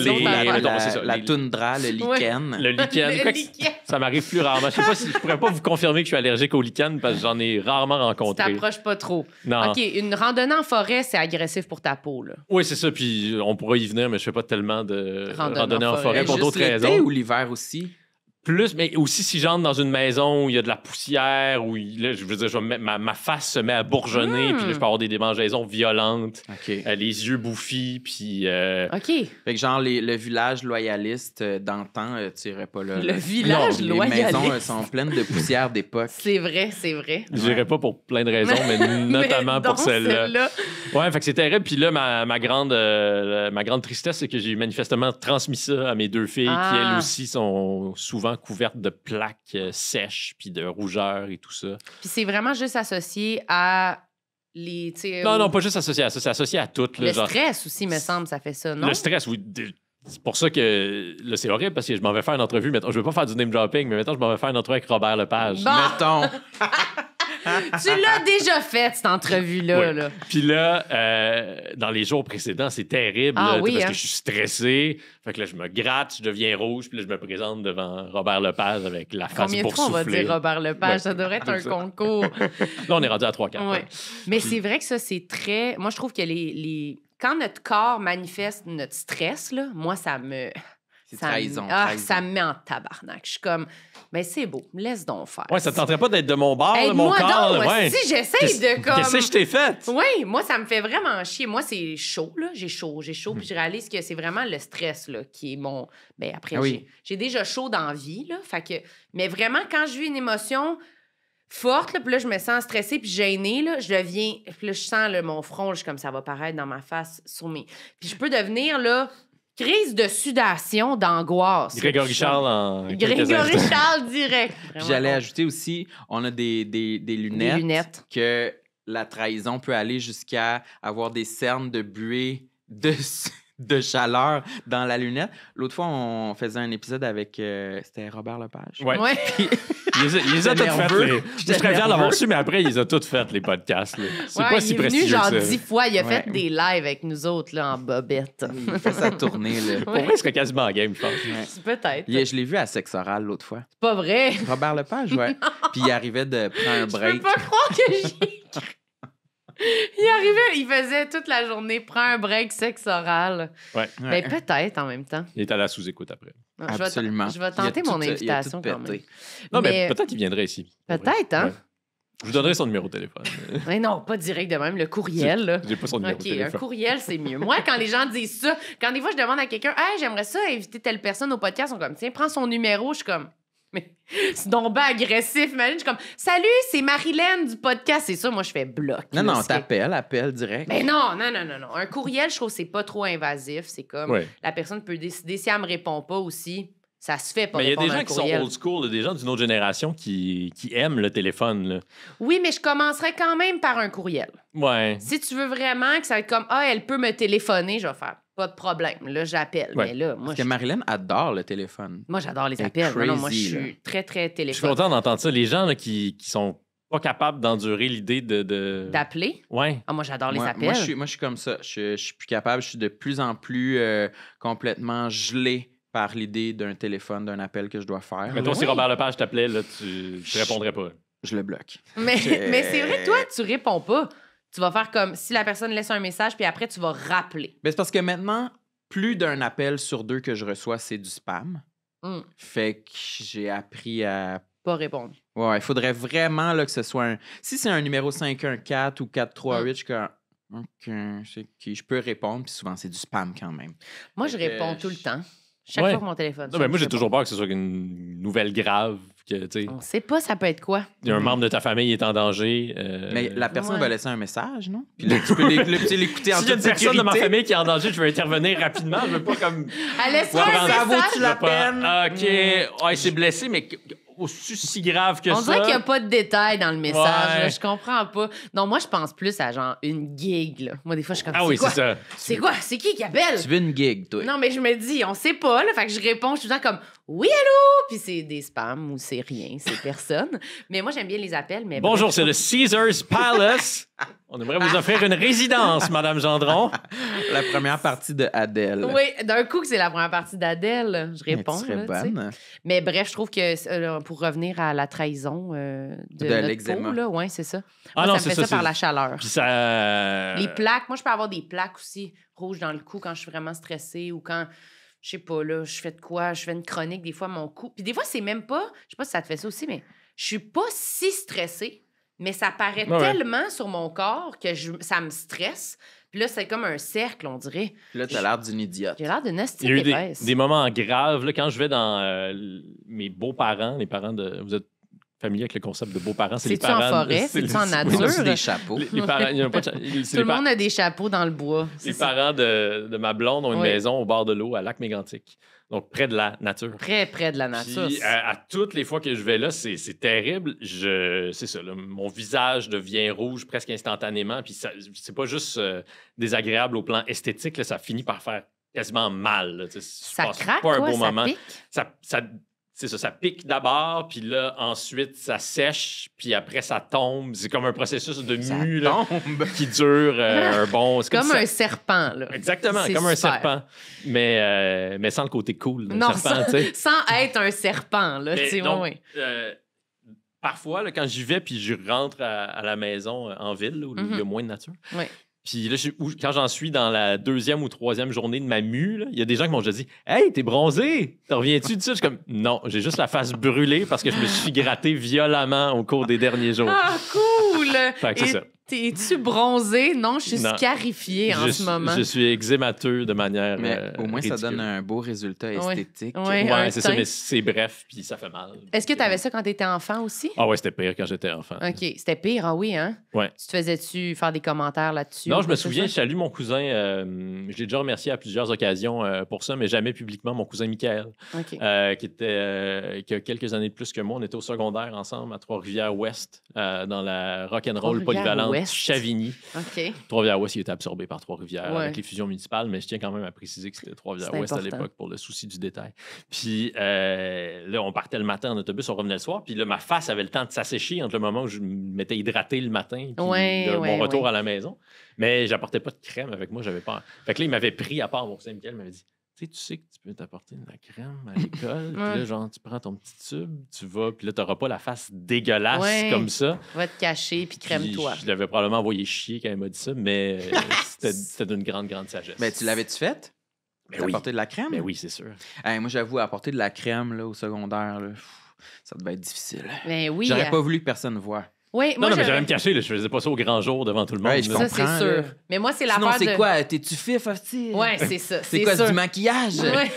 La toundra, le lichen. Le lichen. Ça m'arrive plus rarement. Je pourrais pas vous confirmer que je suis allergique au lichen parce que j'en ai rarement rencontré. Tu t'approches pas trop. Non. OK, une randonnée en forêt, c'est agressif pour ta peau, là. Oui, c'est ça. Puis on pourra y venir, mais je fais pas tellement de randonnée en forêt pour d'autres raisons. L'été ou l'hiver aussi? Plus, mais aussi si j'entre dans une maison où il y a de la poussière, où là, je veux dire, ma face se met à bourgeonner, puis là, je peux avoir des démangeaisons violentes, les yeux bouffis, puis... OK. Fait que genre, le village loyaliste d'antan, tu irais pas là. Le village loyaliste? Les maisons sont pleines de poussière d'époque. C'est vrai, c'est vrai. J'irais pas pour plein de raisons, mais notamment pour celle-là. Ouais, fait que c'est terrible. Puis là, ma grande tristesse, c'est que j'ai manifestement transmis ça à mes deux filles, qui elles aussi sont souvent couverte de plaques sèches puis de rougeurs et tout ça. Puis c'est vraiment juste associé à les... Non, pas juste associé à ça, c'est associé à tout. Le stress aussi, me semble, ça fait ça, non? Le stress, oui. C'est pour ça que là, c'est horrible parce que je m'en vais faire une entrevue. Mettons, je veux pas faire du name dropping, mais mettons, je m'en vais faire une entrevue avec Robert Lepage. Bon. Mettons. Tu l'as déjà faite, cette entrevue-là. Oui. Là. Puis là, dans les jours précédents, c'est terrible parce que je suis stressé. Fait que là, je me gratte, je deviens rouge, puis là, je me présente devant Robert Lepage avec la face boursouflée. Combien de fois on va dire Robert Lepage? Ça devrait être un concours. Là, on est rendu à 3-4. Ouais. Mais c'est vrai que ça, c'est très... Moi, je trouve que quand notre corps manifeste notre stress, là, moi, ça me... C'est trahison. Ça me met en tabarnak. Je suis comme, ben c'est beau, laisse donc faire. Ouais, ça te tenterait pas d'être de mon bord, mon corps? Moi, si j'essaye de comme... Qu'est-ce que je t'ai fait? Oui, moi, ça me fait vraiment chier. Moi, c'est chaud, là. J'ai chaud. Puis je réalise que c'est vraiment le stress, là, qui est mon... Ben après, j'ai déjà chaud dans la vie, là. Fait que... Mais vraiment, quand je vis une émotion forte, là, puis là, je me sens stressée puis gênée, là, je deviens... Puis là, je sens là, mon front, comme ça va paraître dans ma face, sur mes... Puis je peux devenir, là... Crise de sudation, d'angoisse. Grégory Charles direct. J'allais ajouter aussi, on a des lunettes. Des lunettes. Que la trahison peut aller jusqu'à avoir des cernes de buée de chaleur dans la lunette. L'autre fois, on faisait un épisode avec... c'était Robert Lepage. Ouais. Puis, Il les a toutes faites. Je serais fier d'avoir su, mais après, il les a toutes faites, les podcasts. Là. C'est pas si prestigieux. Il est venu genre 10 fois. Il a fait des lives avec nous autres là, en bobette. Il fait sa tournée. Là. Pour vrai, il serait quasiment en game, je pense. Peut-être. Je l'ai vu à Sexe Oral l'autre fois. C'est pas vrai. Robert Lepage, ouais. Puis il arrivait de prendre un break. Je peux pas croire que j'ai... Il arrivait, il faisait toute la journée, prends un break, sexe oral. Ouais. Ben, peut-être en même temps. Il est allé à sous-écoute après. Non, Absolument. Je vais tenter mon invitation quand même. Non, mais peut-être qu'il viendrait ici. Peut-être, hein? Ouais. Je vous donnerai son numéro de téléphone. Mais non, pas direct de même, le courriel. Là. J'ai pas son numéro de téléphone. Un courriel, c'est mieux. Moi, quand les gens disent ça, quand des fois je demande à quelqu'un, hey, j'aimerais ça inviter telle personne au podcast, ils sont comme, tiens, prends son numéro, je suis comme, mais c'est donc ben agressif, imagine, je suis comme, salut, c'est Marilyn du podcast, c'est ça, moi je fais bloc. Non, appelle direct. Mais non. Un courriel, je trouve que c'est pas trop invasif, c'est comme, la personne peut décider, si elle me répond pas aussi, ça se fait pas. Mais il y a des gens qui sont old school, des gens d'une autre génération qui aiment le téléphone. Là. Oui, mais je commencerai quand même par un courriel. Ouais. Si tu veux vraiment que ça va être comme, elle peut me téléphoner, je vais faire. Pas de problème. Là, j'appelle. Ouais. Mais là, moi. Parce que Marilyn adore le téléphone. Moi, j'adore les appels. Crazy, moi, je suis très, très téléphone. Je suis content d'entendre ça. Les gens là, qui sont pas capables d'endurer l'idée de... D'appeler? Ouais. Ah, moi, j'adore les appels. Moi, je suis comme ça. Je suis plus capable. Je suis de plus en plus complètement gelé par l'idée d'un téléphone, d'un appel que je dois faire. Mais toi, si Robert Lepage t'appelait, là, tu répondrais pas. Je le bloque. Mais c'est vrai que toi, tu réponds pas. Tu vas faire comme si la personne laisse un message, puis après, tu vas rappeler. Ben, c'est parce que maintenant, plus d'un appel sur 2 que je reçois, c'est du spam. Fait que j'ai appris à... Pas répondre. Ouais, il faudrait vraiment là, que ce soit un... Si c'est un numéro 514 ou 438, je suis comme... OK, c'est qui je peux répondre, puis souvent, c'est du spam quand même. Moi, je réponds tout le temps. Chaque fois que mon téléphone... Non, mais moi, j'ai toujours peur que ce soit une nouvelle grave. Que, on sait pas, ça peut être quoi. Il y a un membre de ta famille qui est en danger. Mais la personne va laisser un message, non? Puis là, tu peux l'écouter en toute sécurité. S'il y a une personne de ma famille qui est en danger, je vais intervenir rapidement. Je veux pas comme... Elle laisse un message. Ça vaut-tu la peine? OK. Ouais, c'est blessé, mais aussi grave que ça. On dirait qu'il n'y a pas de détails dans le message. Là, je comprends pas. Non, moi, je pense plus à genre une gig. Là. Moi, des fois, je suis comme, oui, c'est ça. C'est quoi? C'est qui appelle? Tu veux une gig, toi? Non, mais je me dis, on sait pas. Là, fait que je réponds, je suis tout le temps comme, oui, allô? Puis c'est des spams ou c'est rien, c'est personne. Mais moi, j'aime bien les appels. Mais bonjour, c'est le Caesars Palace. On aimerait vous offrir une résidence, Madame Gendron. La première partie de Adèle. Oui, d'un coup que c'est la première partie d'Adèle, je réponds. Tu serais bonne. Mais bref, je trouve que pour revenir à la trahison de l'eczéma, là, ouais, c'est ça. Moi, ça me fait ça par la chaleur. Puis ça... Les plaques, moi, je peux avoir des plaques aussi rouges dans le cou quand je suis vraiment stressée ou quand... Je sais pas, là, je fais de quoi? Je fais une chronique, des fois, mon cou. Puis des fois, c'est même pas... Je sais pas si ça te fait ça aussi, mais je suis pas si stressée, mais ça paraît tellement sur mon corps que ça me stresse. Puis là, c'est comme un cercle, on dirait. Puis là, t'as l'air d'une idiote. J'ai l'air d'une hostie épaisse. Il y a eu des moments graves. Là, quand je vais dans mes beaux-parents, les parents de... Vous êtes familier avec le concept de beaux-parents? C'est-tu en forêt? C'est-tu en nature? On a des chapeaux. Les parents, il y a pas de Tout le monde a des chapeaux dans le bois. Les parents de ma blonde ont une maison au bord de l'eau à Lac-Mégantic. Donc, près de la nature. Très près de la nature. Puis, à toutes les fois que je vais là, c'est terrible. C'est ça, là, mon visage devient rouge presque instantanément. Puis, c'est pas juste désagréable au plan esthétique. Là, ça finit par faire quasiment mal. Là, ça craque, pas un quoi, beau ça moment. pique? C'est ça pique d'abord, puis là, ensuite, ça sèche, puis après, ça tombe. C'est comme un processus de mue là, qui dure un bon... C'est comme un serpent, là. Exactement, comme un serpent. Mais sans le côté cool d'un serpent, tu sais. Sans être un serpent, là. Donc, parfois, là, quand j'y vais, puis je rentre à la maison en ville, là, où il y a moins de nature... Puis là, quand j'en suis dans la 2e ou 3e journée de ma mue, il y a des gens qui m'ont déjà dit « Hey, t'es bronzé! T'en reviens-tu de ça? » Je suis comme « Non, j'ai juste la face brûlée parce que je me suis gratté violemment au cours des derniers jours. » Ah, cool! Fait que c'est ça. Es-tu bronzé? Non, je suis scarifiée en ce moment. Je suis eczémateux de manière mais au moins, ridicule. ça donne un beau résultat esthétique. Oui, c'est ça, mais c'est bref, puis ça fait mal. Est-ce que tu avais ça quand tu étais enfant aussi? Ah ouais, c'était pire quand j'étais enfant. OK, c'était pire, ah oui, hein? Ouais. Tu te faisais-tu faire des commentaires là-dessus? Non, je me souviens, je salue mon cousin. Je l'ai déjà remercié à plusieurs occasions pour ça, mais jamais publiquement, mon cousin Michael, qui a quelques années de plus que moi. On était au secondaire ensemble à Trois-Rivières-Ouest, dans la rock'n'roll polyvalente Trois-Rivières-Ouest. Chavigny. OK. Trois-Rivières-Ouest, il était absorbé par Trois-Rivières avec les fusions municipales, mais je tiens quand même à préciser que c'était Trois-Rivières-Ouest à l'époque pour le souci du détail. Puis là, on partait le matin en autobus, on revenait le soir, puis là, ma face avait le temps de s'assécher entre le moment où je m'étais hydraté le matin et mon retour à la maison. Mais j'apportais pas de crème avec moi, j'avais peur. Fait que là, il m'avait pris à part, mon cousin Mickaël m'avait dit tu sais que tu peux t'apporter de la crème à l'école. Puis là, genre, tu prends ton petit tube, tu vas, puis là, tu n'auras pas la face dégueulasse comme ça. Va te cacher, puis crème-toi. Je l'avais probablement envoyé chier quand elle m'a dit ça, mais c'était d'une grande, grande sagesse. Mais tu l'avais-tu fait? Mais oui. Apporter de la crème? Mais oui, c'est sûr. Moi, j'avoue, apporter de la crème là, au secondaire, là, ça devait être difficile. Mais oui. J'aurais pas voulu que personne voie. Oui, non, mais j'allais me cacher. Là, je faisais pas ça au grand jour devant tout le monde. Ouais, je comprends, ça, c'est sûr. Là. Mais moi, c'est la Sinon, peur c'est quoi? T'es-tu fif, hostie? Oui, c'est ça. C'est quoi, du maquillage? Ouais.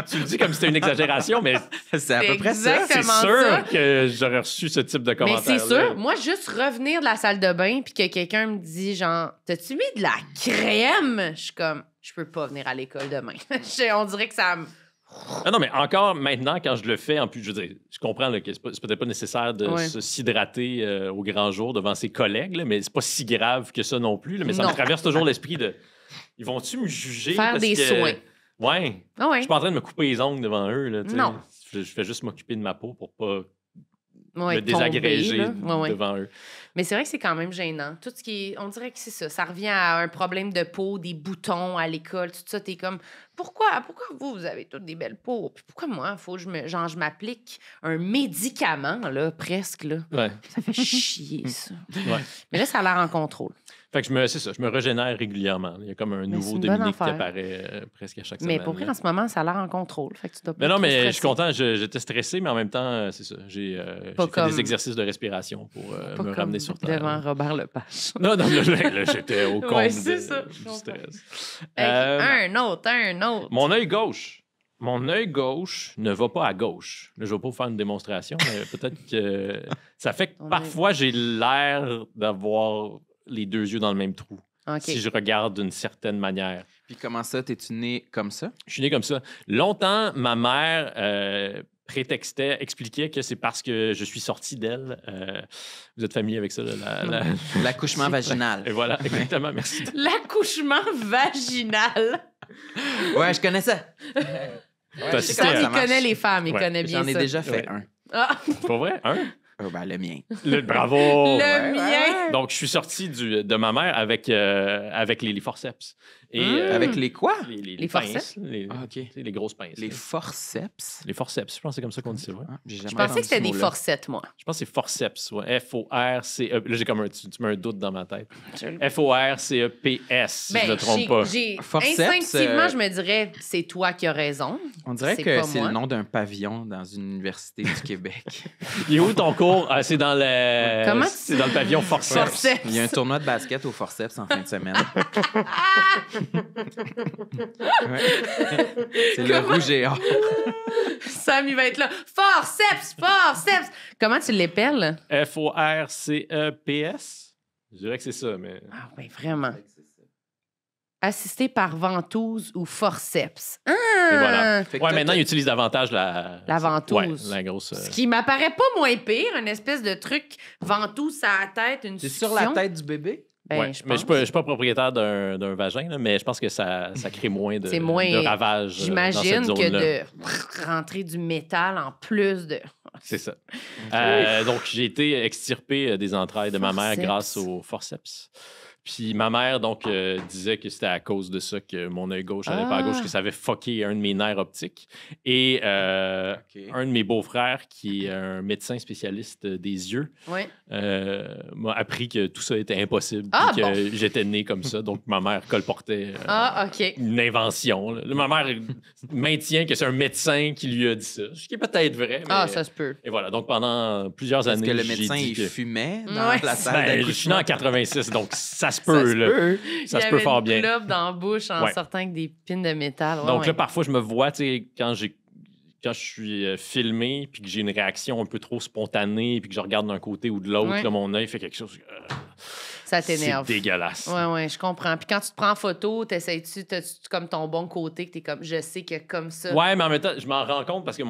Tu le dis comme si c'était une exagération, mais c'est à peu près ça. C'est sûr que j'aurais reçu ce type de commentaire. Mais c'est sûr. Moi, juste revenir de la salle de bain puis que quelqu'un me dit, genre, t'as-tu mis de la crème? Je suis comme, je peux pas venir à l'école demain. On dirait que ça me... Ah non, mais encore maintenant, quand je le fais, en plus, je veux dire, je comprends là, que c'est peut-être pas nécessaire de s'hydrater au grand jour devant ses collègues, là, mais c'est pas si grave que ça non plus. Là, mais ça me traverse toujours l'esprit de ils vont-tu me juger? Faire des soins. Ouais. Je suis pas en train de me couper les ongles devant eux. Là, non. Je fais juste m'occuper de ma peau pour pas me désagréger devant eux. Mais c'est vrai que c'est quand même gênant. Tout ce qui est... On dirait que c'est ça. Ça revient à un problème de peau, des boutons à l'école, tout ça. T'es comme, pourquoi vous avez toutes des belles peaux? Puis pourquoi moi, il faut que je m'applique un médicament, là, presque, là. Ouais. Ça fait chier, ça. Ouais. Mais là, ça a l'air en contrôle. Fait que je me régénère régulièrement. Il y a comme un nouveau Dominique qui apparaît presque à chaque semaine. Mais pour vrai, en ce moment, ça a l'air en contrôle. Fait que tu dois pas mais non, mais je suis content. J'étais stressé, mais en même temps, c'est ça. J'ai fait des exercices de respiration pour me ramener sur terre. Devant Robert Lepage. Non, là, j'étais au comble du stress. Un autre. Mon œil gauche. Mon œil gauche ne va pas à gauche. Là, je ne vais pas vous faire une démonstration, mais peut-être que ça fait que parfois, j'ai l'air d'avoir les deux yeux dans le même trou. Si je regarde d'une certaine manière. Puis comment ça, t'es-tu né comme ça? Je suis né comme ça. Longtemps, ma mère expliquait que c'est parce que je suis sorti d'elle. Vous êtes familier avec ça? L'accouchement vaginal. Et voilà, exactement, merci. L'accouchement vaginal. Ouais, je connais ça. Il connaît les femmes, il connaît bien ça. J'en ai déjà fait un. Ah. Pas vrai? Un? Le mien. Bravo! Le mien! Donc, je suis sorti de ma mère avec les forceps. Et, avec les quoi? Les forceps? Les grosses pinces. Les forceps? Les forceps, je pense que c'est comme ça qu'on dit ça. Ouais. Je pensais que c'était des forceps, moi. Je pense que c'est forceps. Ouais. F-O-R-C-E. Là, j'ai comme tu mets un doute dans ma tête. F-O-R-C-E-P-S, si je ne me trompe pas. Instinctivement, je me dirais c'est toi qui as raison. On dirait que c'est le nom d'un pavillon dans une université du Québec. Il est où ton cours? C'est dans le... C'est dans le pavillon forceps. Il y a un tournoi de basket au forceps en fin de semaine. C'est le rouge et or. Sam, il va être là. Forceps! Comment tu l'épelles? F-O-R-C-E-P-S? Je dirais que c'est ça, mais... Ah oui, vraiment. Assisté par ventouse ou forceps. Ah! Et voilà. Maintenant, ils utilisent davantage la ventouse. Ouais, la grosse... Ce qui m'apparaît pas moins pire, une espèce de truc ventouse à la tête, une succion. C'est sur la tête du bébé? Mais je ne suis pas propriétaire d'un vagin, là, mais je pense que ça crée moins de ravages. J'imagine dans cette que zone-là. de rentrer du métal en plus de... C'est ça. Donc, j'ai été extirpé des entrailles de ma mère grâce au forceps. Puis ma mère, donc, disait que c'était à cause de ça que mon œil gauche n'allait pas à gauche, que ça avait fucké un de mes nerfs optiques. Et un de mes beaux-frères, qui est un médecin spécialiste des yeux, m'a appris que tout ça était impossible et que j'étais né comme ça. Donc, ma mère colportait une invention. Là. Ma mère maintient que c'est un médecin qui lui a dit ça, ce qui est peut-être vrai. Mais... ça se peut. Et voilà. Donc, pendant plusieurs années, est-ce que le médecin, il fumait dans la salle d'accouchement? Je suis né en 86, donc ça se peut. Ça se peut fort bien. Il y avait une clope dans la bouche en sortant avec des pins de métal. Donc là, parfois, je me vois, tu sais, quand je suis filmé puis que j'ai une réaction un peu trop spontanée puis que je regarde d'un côté ou de l'autre, là, mon œil fait quelque chose... Ça t'énerve. C'est dégueulasse. Ouais, je comprends. Puis quand tu te prends en photo, t'essayes-tu comme ton bon côté, que t'es comme, je sais que comme ça. Ouais, mais en même temps, je m'en rends compte parce que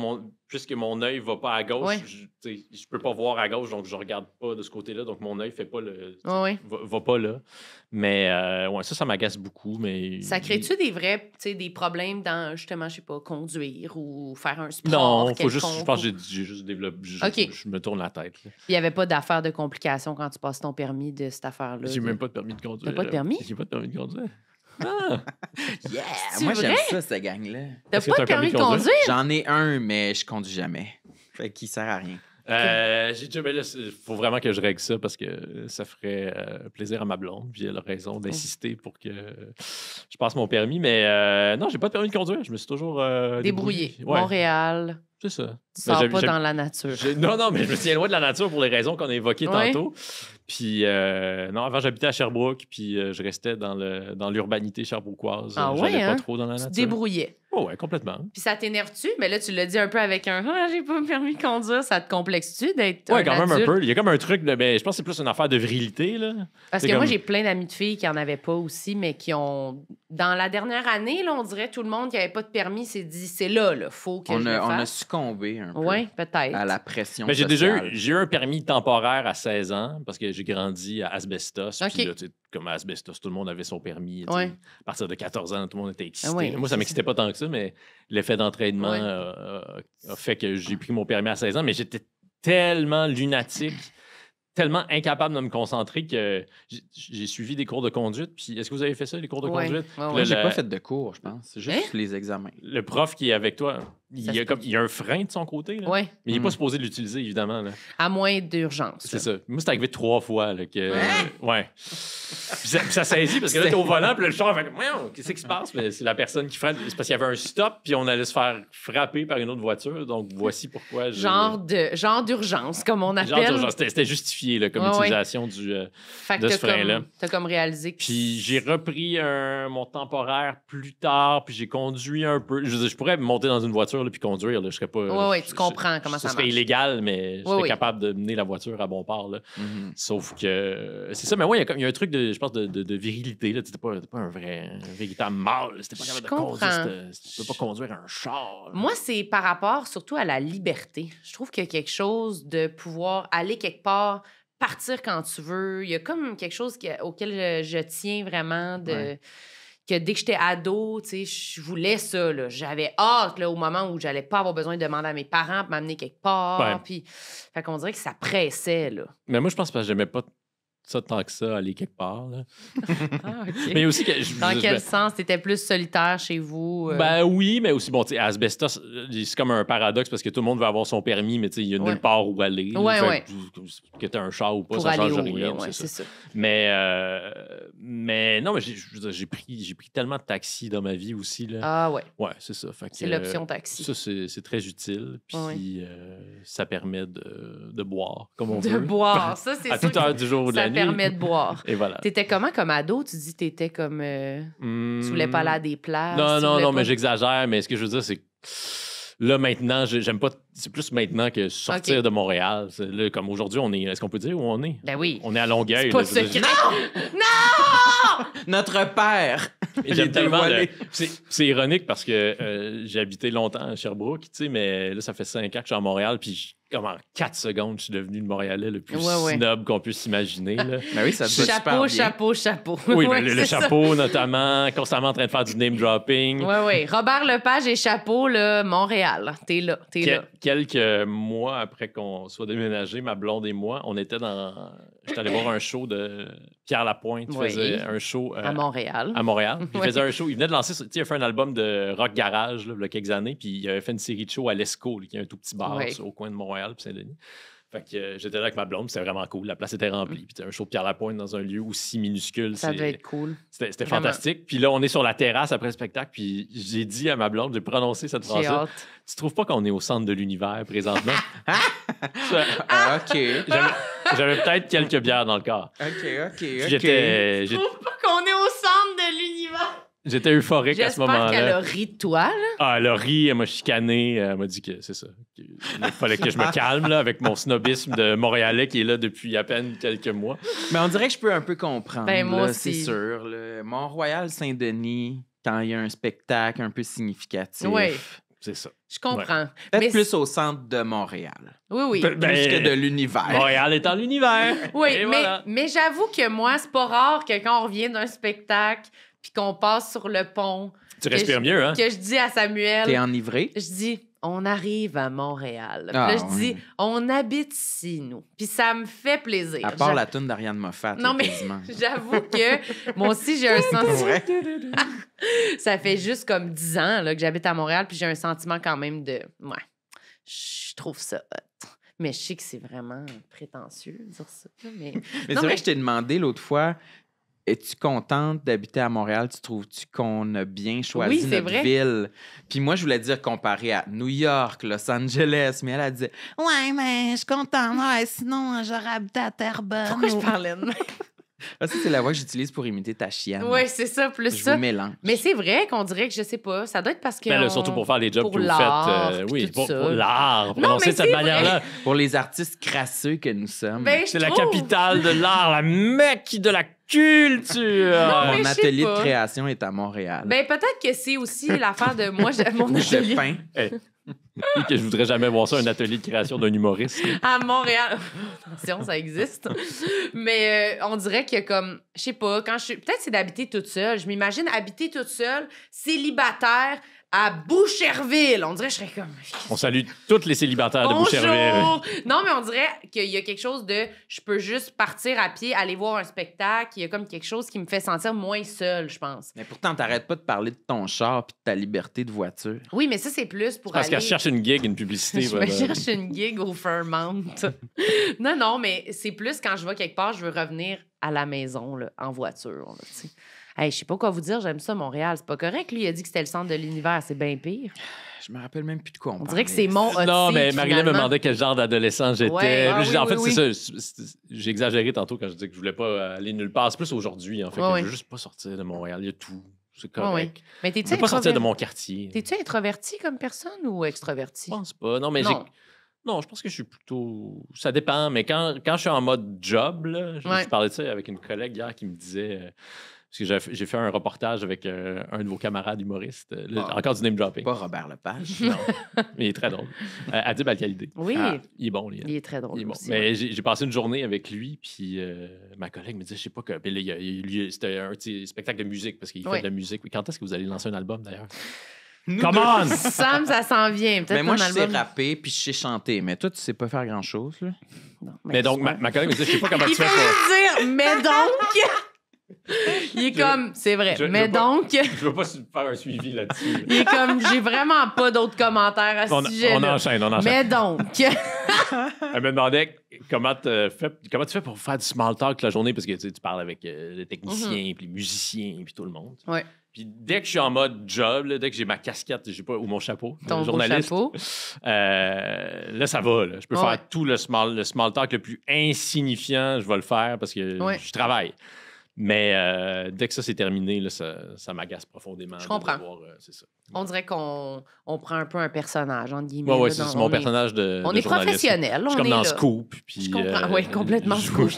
puisque mon œil va pas à gauche, je peux pas voir à gauche, donc je regarde pas de ce côté-là, donc mon œil fait pas va pas là. Mais ça m'agace beaucoup. Mais ça crée-tu des problèmes dans, justement, je sais pas, conduire ou faire un sport? Non, je pense que j'ai juste développé. Je me tourne la tête. Il y avait pas d'affaire de complications quand tu passes ton permis de cette affaire-là? J'ai même pas de permis de conduire. T'as pas de permis? J'ai pas de permis de conduire. Ah! Yeah! Moi, j'aime ça, cette gang-là. T'as pas de permis de conduire? J'en ai un, mais je conduis jamais. Fait qu'il sert à rien. Il faut vraiment que je règle ça parce que ça ferait plaisir à ma blonde. Puis elle a raison d'insister pour que je passe mon permis. Mais non, j'ai pas de permis de conduire. Je me suis toujours débrouillé. Ouais. Montréal. C'est ça. Tu sors pas dans la nature. Non, mais je me tiens loin de la nature pour les raisons qu'on a évoquées tantôt. Puis, avant, j'habitais à Sherbrooke, puis je restais dans l'urbanité sherbrookoise. J'allais pas trop dans la nature. Tu te débrouillais. Oh, ouais, complètement. Puis ça t'énerve-tu? Mais là, tu l'as dit un peu avec un « Ah, j'ai pas permis de conduire ». Ça te complexe-tu d'être quand même un peu. Il y a comme un truc de... je pense que c'est plus une affaire de virilité, là. Parce que moi, j'ai plein d'amis de filles qui en avaient pas aussi, mais qui ont... Dans la dernière année, là, on dirait tout le monde qui avait pas de permis s'est dit « C'est là, faut que je le fasse ». On a succombé un peu. Oui, peut-être. À la pression mais sociale. J'ai eu un permis temporaire à 16 ans parce que j'ai grandi à Asbestos. Puis là, comme à Asbestos, tout le monde avait son permis. À partir de 14 ans, tout le monde était excité. Moi, ça m'excitait pas tant que ça, mais l'effet d'entraînement a fait que j'ai pris mon permis à 16 ans. Mais j'étais tellement lunatique, tellement incapable de me concentrer que j'ai suivi des cours de conduite. Puis est-ce que vous avez fait ça, les cours de conduite? Moi, j'ai pas fait de cours, je pense. C'est juste les examens. Le prof qui est avec toi, il y a un frein de son côté. Là. Ouais. Mais il n'est pas supposé l'utiliser, évidemment. Là. À moins d'urgence. C'est ça. Moi, c'est arrivé 3 fois. Là, que, ouais. Puis ça saisit parce que là, t'es au volant, puis le char fait qu'est-ce qui se passe? Mais c'est la personne qui freine. C'est parce qu'il y avait un stop, puis on allait se faire frapper par une autre voiture. Donc, voici pourquoi. Genre d'urgence, comme on appelle. Genre d'urgence. C'était justifié là, comme utilisation de ce frein-là. T'as comme réalisé que... Puis j'ai repris mon temporaire plus tard, puis j'ai conduit un peu. Je pourrais monter dans une voiture là, puis conduire. Là, je serais pas. Oui, tu comprends comment ça marche. Ce serait illégal, mais je serais capable de mener la voiture à bon port. Là. Sauf que c'est ça. Mais ouais, il y a un truc je pense, de virilité. Là. T'es pas un véritable mâle. C'était pas capable de conduire. Tu peux pas conduire un char. Moi, c'est par rapport surtout à la liberté. Je trouve qu'il y a quelque chose de pouvoir aller quelque part, partir quand tu veux. Il y a comme quelque chose auquel je tiens vraiment que dès que j'étais ado, tu sais, je voulais ça, là. J'avais hâte, là, au moment où j'allais pas avoir besoin de demander à mes parents pour m'amener quelque part. Puis, fait qu'on dirait que ça pressait, là. Mais moi, je pense que j'aimais pas ça tant que ça, aller quelque part, là. Okay. Mais aussi que dans quel sens? T'étais plus solitaire chez vous? Ben oui, mais aussi, bon, tu sais, à Asbestos, c'est comme un paradoxe parce que tout le monde veut avoir son permis, mais tu sais, il y a nulle part où aller. Que t'aies un char ou pas, ça change rien. C'est ça. Mais non, mais j'ai pris tellement de taxis dans ma vie aussi, là. Ah ouais. Ouais, c'est ça. C'est l'option taxi. Ça, c'est très utile. Puis ça permet de boire, comme on veut. De boire, ça, c'est à toute heure du jour ou de la nuit. Ça permet de boire. Et voilà. T'étais comment comme ado? Tu dis que t'étais comme... Tu voulais pas aller à des places? Non, mais j'exagère. Mais ce que je veux dire, c'est que là, maintenant, j'aime pas... C'est plus maintenant que sortir de Montréal. Là, comme aujourd'hui, on est... Est-ce qu'on peut dire où on est? Ben oui. On est à Longueuil. C'est pas secret. Non! Notre père! J'aime tellement... C'est ironique parce que j'ai habité longtemps à Sherbrooke, tu sais, mais là, ça fait 5 ans que je suis à Montréal, puis comme en 4 secondes, je suis devenu le Montréalais le plus snob qu'on puisse imaginer. Ben oui, ça te va super bien. Chapeau. Oui, le chapeau, notamment, constamment en train de faire du name dropping. Oui. Robert Lepage et chapeau, là, Montréal. T'es là. Quelques mois après qu'on soit déménagé, ma blonde et moi, on était j'étais allé voir un show de Pierre Lapointe. Il faisait un show... à Montréal. Il faisait un show. Il venait de lancer... Il a fait un album de rock garage, là, il y a quelques années, puis il avait fait une série de shows à l'Esco, qui est un tout petit bar au coin de Montréal puis Saint-Denis. Fait que j'étais là avec ma blonde, c'était vraiment cool. La place était remplie. Puis un show de Pierre Lapointe dans un lieu aussi minuscule. Ça devait être cool. C'était fantastique. Puis là, on est sur la terrasse après le spectacle. Puis j'ai dit à ma blonde, j'ai prononcé cette phrase-là. Tu trouves pas qu'on est au centre de l'univers présentement? OK. J'avais peut-être quelques bières dans le corps. OK. Je trouve pas qu'on est au centre de l'univers. J'étais euphorique à ce moment-là. J'espère qu'elle a ri de toi, là. Ah, elle a ri, elle m'a chicané, elle m'a dit que c'est ça. Il fallait que je me calme là, avec mon snobisme de Montréalais qui est là depuis à peine quelques mois. Mais on dirait que je peux un peu comprendre. Ben, moi là, aussi. c'est sûr. Là. Mont-Royal-Saint-Denis, quand il y a un spectacle un peu significatif. Oui. C'est ça. Je comprends. Peut-être Mais plus au centre de Montréal. Oui. Plus que de l'univers. Montréal est dans l'univers. Oui, Et mais, voilà. mais j'avoue que moi, c'est pas rare que quand on revient d'un spectacle puis qu'on passe sur le pont... Tu respires mieux, hein? Que je dis à Samuel... T'es enivré? Je dis, on arrive à Montréal. Puis Ah, là, je dis, on habite ici, nous. Puis ça me fait plaisir. À part la toune d'Ariane Moffat. Non, là, mais quasiment. j'avoue que moi aussi, j'ai un sentiment... Ça fait juste comme 10 ans là, que j'habite à Montréal, puis j'ai un sentiment quand même de... Ouais, je trouve ça hot. Mais je sais que c'est vraiment prétentieux de dire ça. Là, mais Mais Non, c'est vrai que je t'ai demandé l'autre fois, es-tu contente d'habiter à Montréal? Tu trouves-tu qu'on a bien choisi Oui, c'est notre vrai. ville? Puis moi, je voulais dire comparé à New York, Los Angeles, mais elle disait « Ouais, mais je suis contente. Ouais, sinon, j'aurais habité à Terrebonne. » pourquoi je parlais de même? Ah, ça, c'est la voix que j'utilise pour imiter ta chienne. Oui, c'est ça, plus Je ça. vous mélange. Mais c'est vrai qu'on dirait que je sais pas. Ça doit être parce que. Ben là, surtout pour faire les jobs pour que vous l'art, faites. puis Oui, tout pour ça. l'art. Non, Prononcer mais de cette c'est manière-là. Pour les artistes crasseux que nous sommes. Ben, je C'est la trouve. capitale de l'art, la mecque de la culture. Non, mais Mon je sais atelier pas. de création est à Montréal. Ben, peut-être que c'est aussi l'affaire de moi, mon atelier Je peins. Et que je voudrais jamais voir ça, un atelier de création d'un humoriste. à Montréal. Attention, ça existe. Mais on dirait que comme, je sais pas, quand je suis. Peut-être c'est d'habiter toute seule. Je m'imagine habiter toute seule, célibataire, à Boucherville. On dirait que je serais comme. On salue tous les célibataires de Boucherville. Bonjour! Non, mais on dirait qu'il y a quelque chose de... Je peux juste partir à pied, aller voir un spectacle. Il y a comme quelque chose qui me fait sentir moins seule, je pense. Mais pourtant, t'arrêtes pas de parler de ton char puis de ta liberté de voiture. Oui, mais ça, c'est plus pour Parce aller... qu'elle cherche une gig, une publicité. Je me voilà. cherche une gig au Fairmount. Non, mais c'est plus quand je vais quelque part, je veux revenir à la maison, là, en voiture. Là, tu sais. Hey, je sais pas quoi vous dire, j'aime ça, Montréal. C'est pas correct. Lui, il a dit que c'était le centre de l'univers. C'est bien pire. Je me rappelle même plus de quoi on On parlait. dirait que c'est mon hot Non, seat, mais Marilyn me finalement. demandait quel genre d'adolescent j'étais. Ouais, ah Puis je dis, oui, en fait, oui, c'est ça. J'ai exagéré tantôt quand je disais que je voulais pas aller nulle part. C'est plus aujourd'hui, en fait. Ouais, que ouais. Je veux juste pas sortir de Montréal. Il y a tout. C'est Ouais, correct. ouais. Mais Je t'es-tu veux pas sortir de introverti? mon quartier. T'es-tu introverti comme personne ou extroverti? Je pense pas. Non, mais Non. Non, je pense que je suis plutôt. Ça dépend, mais quand je suis en mode job, là, Ouais. je parlais de ça avec une collègue hier qui me disait. Parce que j'ai fait un reportage avec un de vos camarades humoristes. Là, Ah. encore du name dropping. Pas Robert Lepage. Non. Mais il est très drôle. Adib Al-Khalidi. Oui, Ah. Il est bon, lui. il est très drôle Il est bon. aussi. Mais j'ai passé une journée avec lui, puis ma collègue me disait, je sais pas que. Puis là, c'était un petit spectacle de musique, parce qu'il fait Ouais. de la musique. Quand est-ce que vous allez lancer un album, d'ailleurs? Nous Come deux. on! Sam, ça s'en vient. Peut-être Mais moi, ton je sais album... rapper puis je sais chanter. Mais toi, tu sais pas faire grand-chose, là. Non, Mais donc, ouais. ma collègue me disait, je sais pas comment Il tu fait fais pour. juste dire, mais donc... Il est comme, c'est vrai, je mais veux pas- donc... Je veux pas faire un suivi là-dessus. Il est comme, j'ai vraiment pas d'autres commentaires à ce sujet-là. On enchaîne. Mais donc... Elle me demandait comment tu fais pour faire du small talk toute la journée, parce que tu parles avec les techniciens, puis les musiciens, puis tout le monde. Ouais. Puis dès que je suis en mode job, là, dès que j'ai ma casquette, ou mon chapeau, Ton beau journaliste, chapeau. là, ça va. Là. Je peux Ouais. faire tout le small talk le plus insignifiant, je vais le faire parce que Ouais. je travaille. Mais dès que ça c'est terminé, là, ça m'agace profondément. Je de comprends. devoir, c'est ça. On dirait qu'on prend un peu un personnage, entre guillemets. Ouais, là, c'est dans- mon on est- personnage de On de est journaliste. professionnel, Je on suis comme est dans là. Scoop. Puis, Je comprends, oui, complètement Scoop.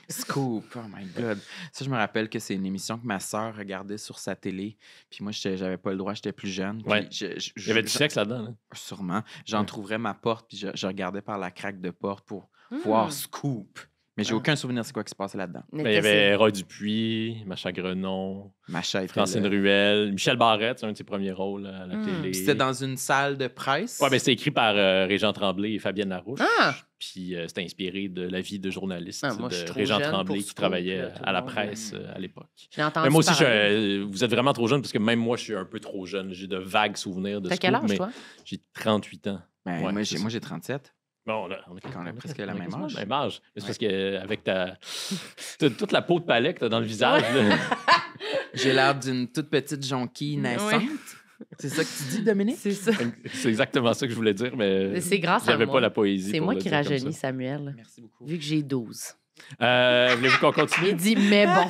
Scoop, oh my God. Ça, je me rappelle que c'est une émission que ma sœur regardait sur sa télé. Puis moi, j'avais pas le droit, j'étais plus jeune. Puis Ouais. Il y avait du sexe là-dedans. Là. Sûrement. J'entrouvrais ma porte, puis je regardais par la craque de porte pour Hmm. voir Scoop. Mais j'ai Ah. aucun souvenir de ce quoi qui se passait là-dedans. Ben, il y avait Roy Dupuis, Macha Grenon, Ma chaise. Francine Ruel, Michel Barrette, c'est un de ses premiers rôles à la télé. C'était dans une salle de presse. Ouais, ben, c'était écrit par Régent Tremblay et Fabienne Larouche. Ah! Puis c'était inspiré de la vie de journaliste Ah, moi, je suis de trop Régent jeune Tremblay pour qui Scoop, travaillait là, tout à le la monde, presse à l'époque. J'ai entendu Mais moi aussi, parler. vous êtes vraiment trop jeune parce que même moi, je suis un peu trop jeune. J'ai de vagues souvenirs de T'as Scoop, quel âge, mais toi? j'ai 38 ans. Ben, Ouais, moi, c'est j'ai 37. Bon, là, on a presque la même quasiment âge. le même âge. Mais c'est Ouais. parce qu'avec t'as toute la peau de palais que t'as dans le visage. là. J'ai l'air d'une toute petite jonquille naissante. C'est ça que tu dis, Dominique? C'est ça. C'est exactement ça que je voulais dire, mais C'est grâce à j'avais moi. pas la poésie. C'est pour moi le qui dire comme rajeunis ça. Samuel, Merci beaucoup. vu que j'ai 12. Voulez-vous qu'on continue? Il dit, mais bon.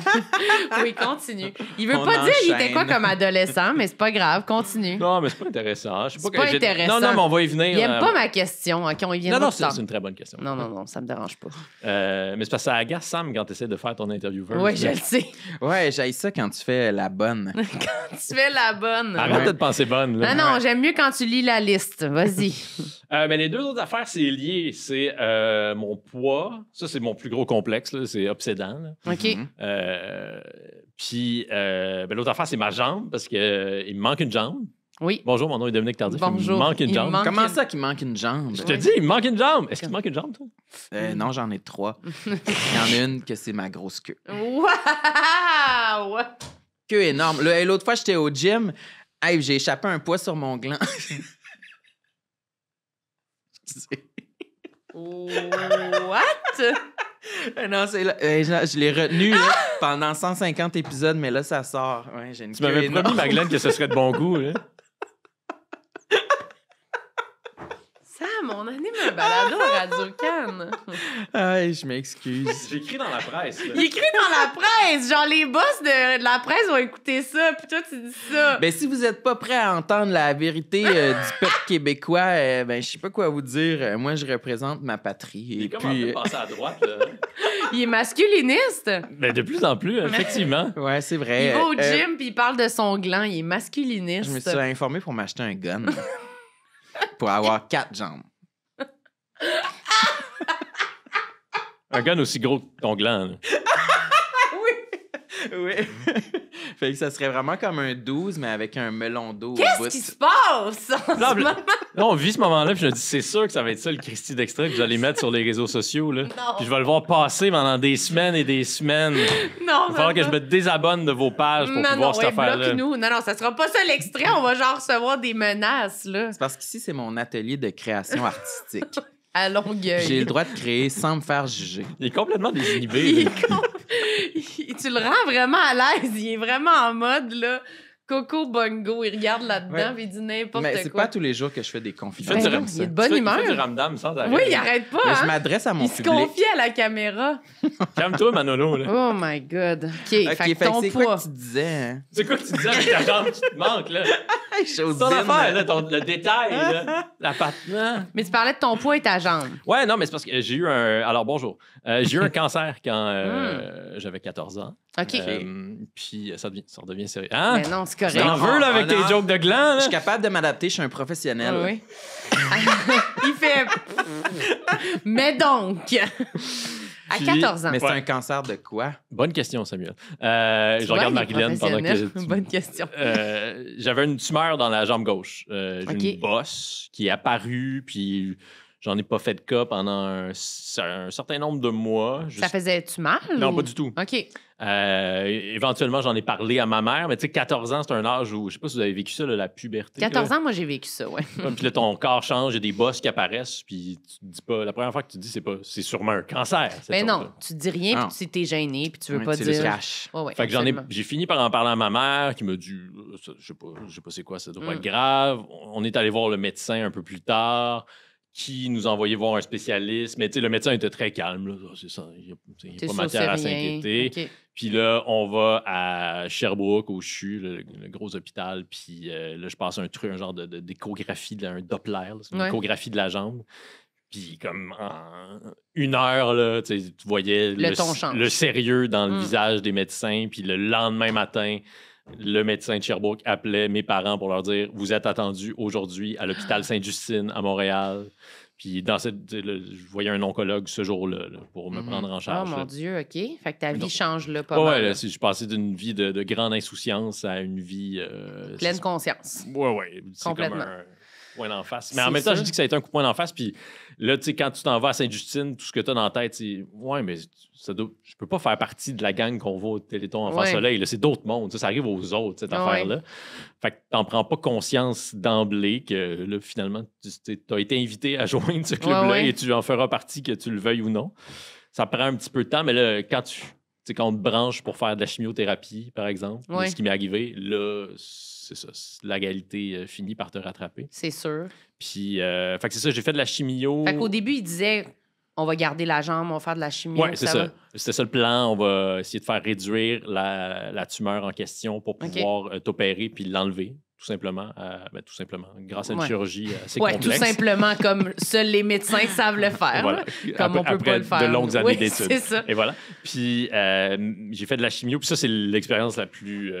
Oui, continue. Il veut pas dire il était quoi comme adolescent, mais c'est pas grave, continue. Non, mais c'est pas intéressant. C'est pas intéressant. Non, mais on va y venir. Il aime pas ma question. OK, on y vient. Non, c'est une très bonne question. Non, ça me dérange pas. Mais c'est parce que ça agace Sam quand tu essaies de faire ton intervieweur. Oui, je le sais. Ouais, j'aille ça quand tu fais la bonne. Quand tu fais la bonne. Arrête de te penser bonne. Là. Non, j'aime mieux quand tu lis la liste. Vas-y. Mais les deux autres affaires, c'est lié. C'est mon poids. Ça, c'est mon plus gros complexe. Là. C'est obsédant. Là. OK. Puis l'autre affaire, c'est ma jambe parce qu'il me manque une jambe. Oui. Bonjour, mon nom est Dominique Tardif. Bonjour. Il me manque une jambe. Comment ça qu'il manque une jambe? Je te dis, il me manque une jambe. Est-ce qu'il te manque une jambe, toi? Non, j'en ai 3. Il y en a une que c'est ma grosse queue. Wow! Queue énorme. Là, l'autre fois, j'étais au gym. Hey, j'ai échappé un poids sur mon gland. What? Non, c'est là. Je l'ai retenu là, pendant 150 épisodes, mais là, ça sort. Ouais, j'ai une Tu m'avais promis, Magdeleine, que ce serait de bon goût. Là. Sam, on anime un balado à Radio-Can. Ay, je m'excuse. J'ai écrit dans la presse. Là. Il écrit dans la presse. Genre, les boss de la presse vont écouter ça. Puis toi, tu dis ça. Ben, si vous êtes pas prêt à entendre la vérité du peuple québécois, ben, je sais pas quoi vous dire. Moi, je représente ma patrie. Il est Et comme en train de passer à droite. Là. Il est masculiniste. Ben, de plus en plus, effectivement. Ouais, c'est vrai. Il va au gym puis il parle de son gland. Il est masculiniste. Je me suis informé pour m'acheter un gun. Pour avoir 4 jambes. Un gun aussi gros que ton gland. Là. Oui. Fait que ça serait vraiment comme un 12, mais avec un melon d'eau au bout. Qu'est-ce qui se passe en ce moment? Là, on vit ce moment-là, puis je me dis, c'est sûr que ça va être ça, le Christy d'extrait que vous allez mettre sur les réseaux sociaux. Là. Non. Puis je vais le voir passer pendant des semaines et des semaines. Non, Il va falloir que je me désabonne de vos pages pour pouvoir cette affaire-là. bloque-nous. Non, ça sera pas ça l'extrait. On va genre recevoir des menaces, là. C'est parce qu'ici, c'est mon atelier de création artistique. À Longueuil. J'ai le droit de créer sans me faire juger. Il est complètement désinhibé. Il là. tu le rends vraiment à l'aise. Il est vraiment en mode, là, Coco Bongo. Il regarde là-dedans Ouais. et il dit n'importe quoi. Mais c'est pas tous les jours que je fais des confidences. Ben comme non, ça. il est de bonne humeur. Il fait du ramdam sans arrêt. Oui, il arrête pas, Mais hein? je m'adresse à mon Il se public. confie à la caméra. Calme-toi, Manolo. Là. Oh my God. OK, OK, fait que ton c'est poids. quoi que tu disais? Hein? C'est quoi que tu disais avec ta jambe qui te manque, là? Chose Ton affaire, bine. là, le détail, là, la patte. Mais tu parlais de ton poids et ta jambe. Ouais, non, mais c'est parce que j'ai eu un... Alors, bonjour. J'ai eu un cancer quand j'avais 14 ans. OK. Puis ça redevient sérieux. Hein? Mais non, c'est correct. T'en veux, là, avec Oh, non. tes jokes de gland, Je là? suis capable de m'adapter, je suis un professionnel. Ah oui. Il fait... Mais donc... À Puis- 14 ans. Mais c'est Ouais. un cancer de quoi? Bonne question, Samuel. Tu Je vois, regarde il est Marie-Hélène pendant que... professionnel. Bonne question. J'avais une tumeur dans la jambe gauche. J'ai OK. une bosse qui est apparue, puis j'en ai pas fait de cas pendant un certain nombre de mois. Ça faisait-tu mal? Non, ou- pas du tout. OK. Éventuellement, j'en ai parlé à ma mère, mais tu sais, 14 ans, c'est un âge où, je sais pas si vous avez vécu ça, là, la puberté. 14 là. ans, moi, j'ai vécu ça, ouais. Puis là, ton corps change, il y a des bosses qui apparaissent, puis tu te dis pas... La première fois que tu te dis, c'est sûrement un cancer. cette Mais chose-là. non, tu dis rien, Non. puis tu t'es gêné, puis tu veux Ouais, pas tu dire... le caches. Ouais, ouais, Fait que absolument. j'ai fini par en parler à ma mère qui m'a dit, je sais pas c'est quoi, ça doit pas être grave. On est allé voir le médecin un peu plus tard, qui nous a envoyé voir un spécialiste. Mais tu sais, le médecin était très calme. Là. C'est ça, il n'y a T'es pas sûr, matière à c'est rien. s'inquiéter. OK. Puis là, on va à Sherbrooke, au CHU, le gros hôpital. Puis là, je passe un genre d'échographie, un Doppler. Là, c'est une Ouais. échographie de la jambe. Puis comme en 1 heure, là, tu voyais Le ton change. le sérieux dans le Mm. visage des médecins. Puis le lendemain matin, le médecin de Sherbrooke appelait mes parents pour leur dire « Vous êtes attendus aujourd'hui à l'hôpital Sainte-Justine à Montréal. » Puis je voyais un oncologue ce jour-là là, pour me prendre en Oh charge. mon là. Dieu, OK. Fait que ta vie Donc, change là pas Ouais, mal. ouais, là. là, je passais d'une vie de grande insouciance à une vie... Pleine conscience. Ouais, c'est comme Complètement. un point d'en face. Mais en C'est même temps, sûr. je dis que ça a été un coup de poing d'en face. Puis là, tu sais, quand tu t'en vas à Sainte-Justine, tout ce que tu as dans la tête, c'est ouais, mais je peux pas faire partie de la gang qu'on va au Téléthon Enfant Ouais. Soleil. Là, c'est d'autres mondes. Ça arrive aux autres, cette Ouais. affaire-là. Fait que t'en prends pas conscience d'emblée que là, finalement, tu as été invité à joindre ce club-là Ouais. et tu en feras partie, que tu le veuilles ou non. Ça prend un petit peu de temps, mais là, quand on te branche pour faire de la chimiothérapie, par exemple, Ouais. ce qui m'est arrivé, là, c'est ça. La réalité finit par te rattraper. C'est sûr. Puis, fait que c'est ça, j'ai fait de la chimio. Fait qu'au début, il disait on va garder la jambe, on va faire de la chimio. Oui, c'est ça. C'était ça le plan. On va essayer de faire réduire la tumeur en question pour pouvoir t'opérer puis l'enlever. Tout simplement, grâce à une chirurgie assez complexe. Oui, tout simplement, comme seuls les médecins savent le faire. Voilà. Comme on peut pas le faire. De longues années d'études. C'est ça. Et voilà. Puis j'ai fait de la chimio. Puis ça, c'est l'expérience la plus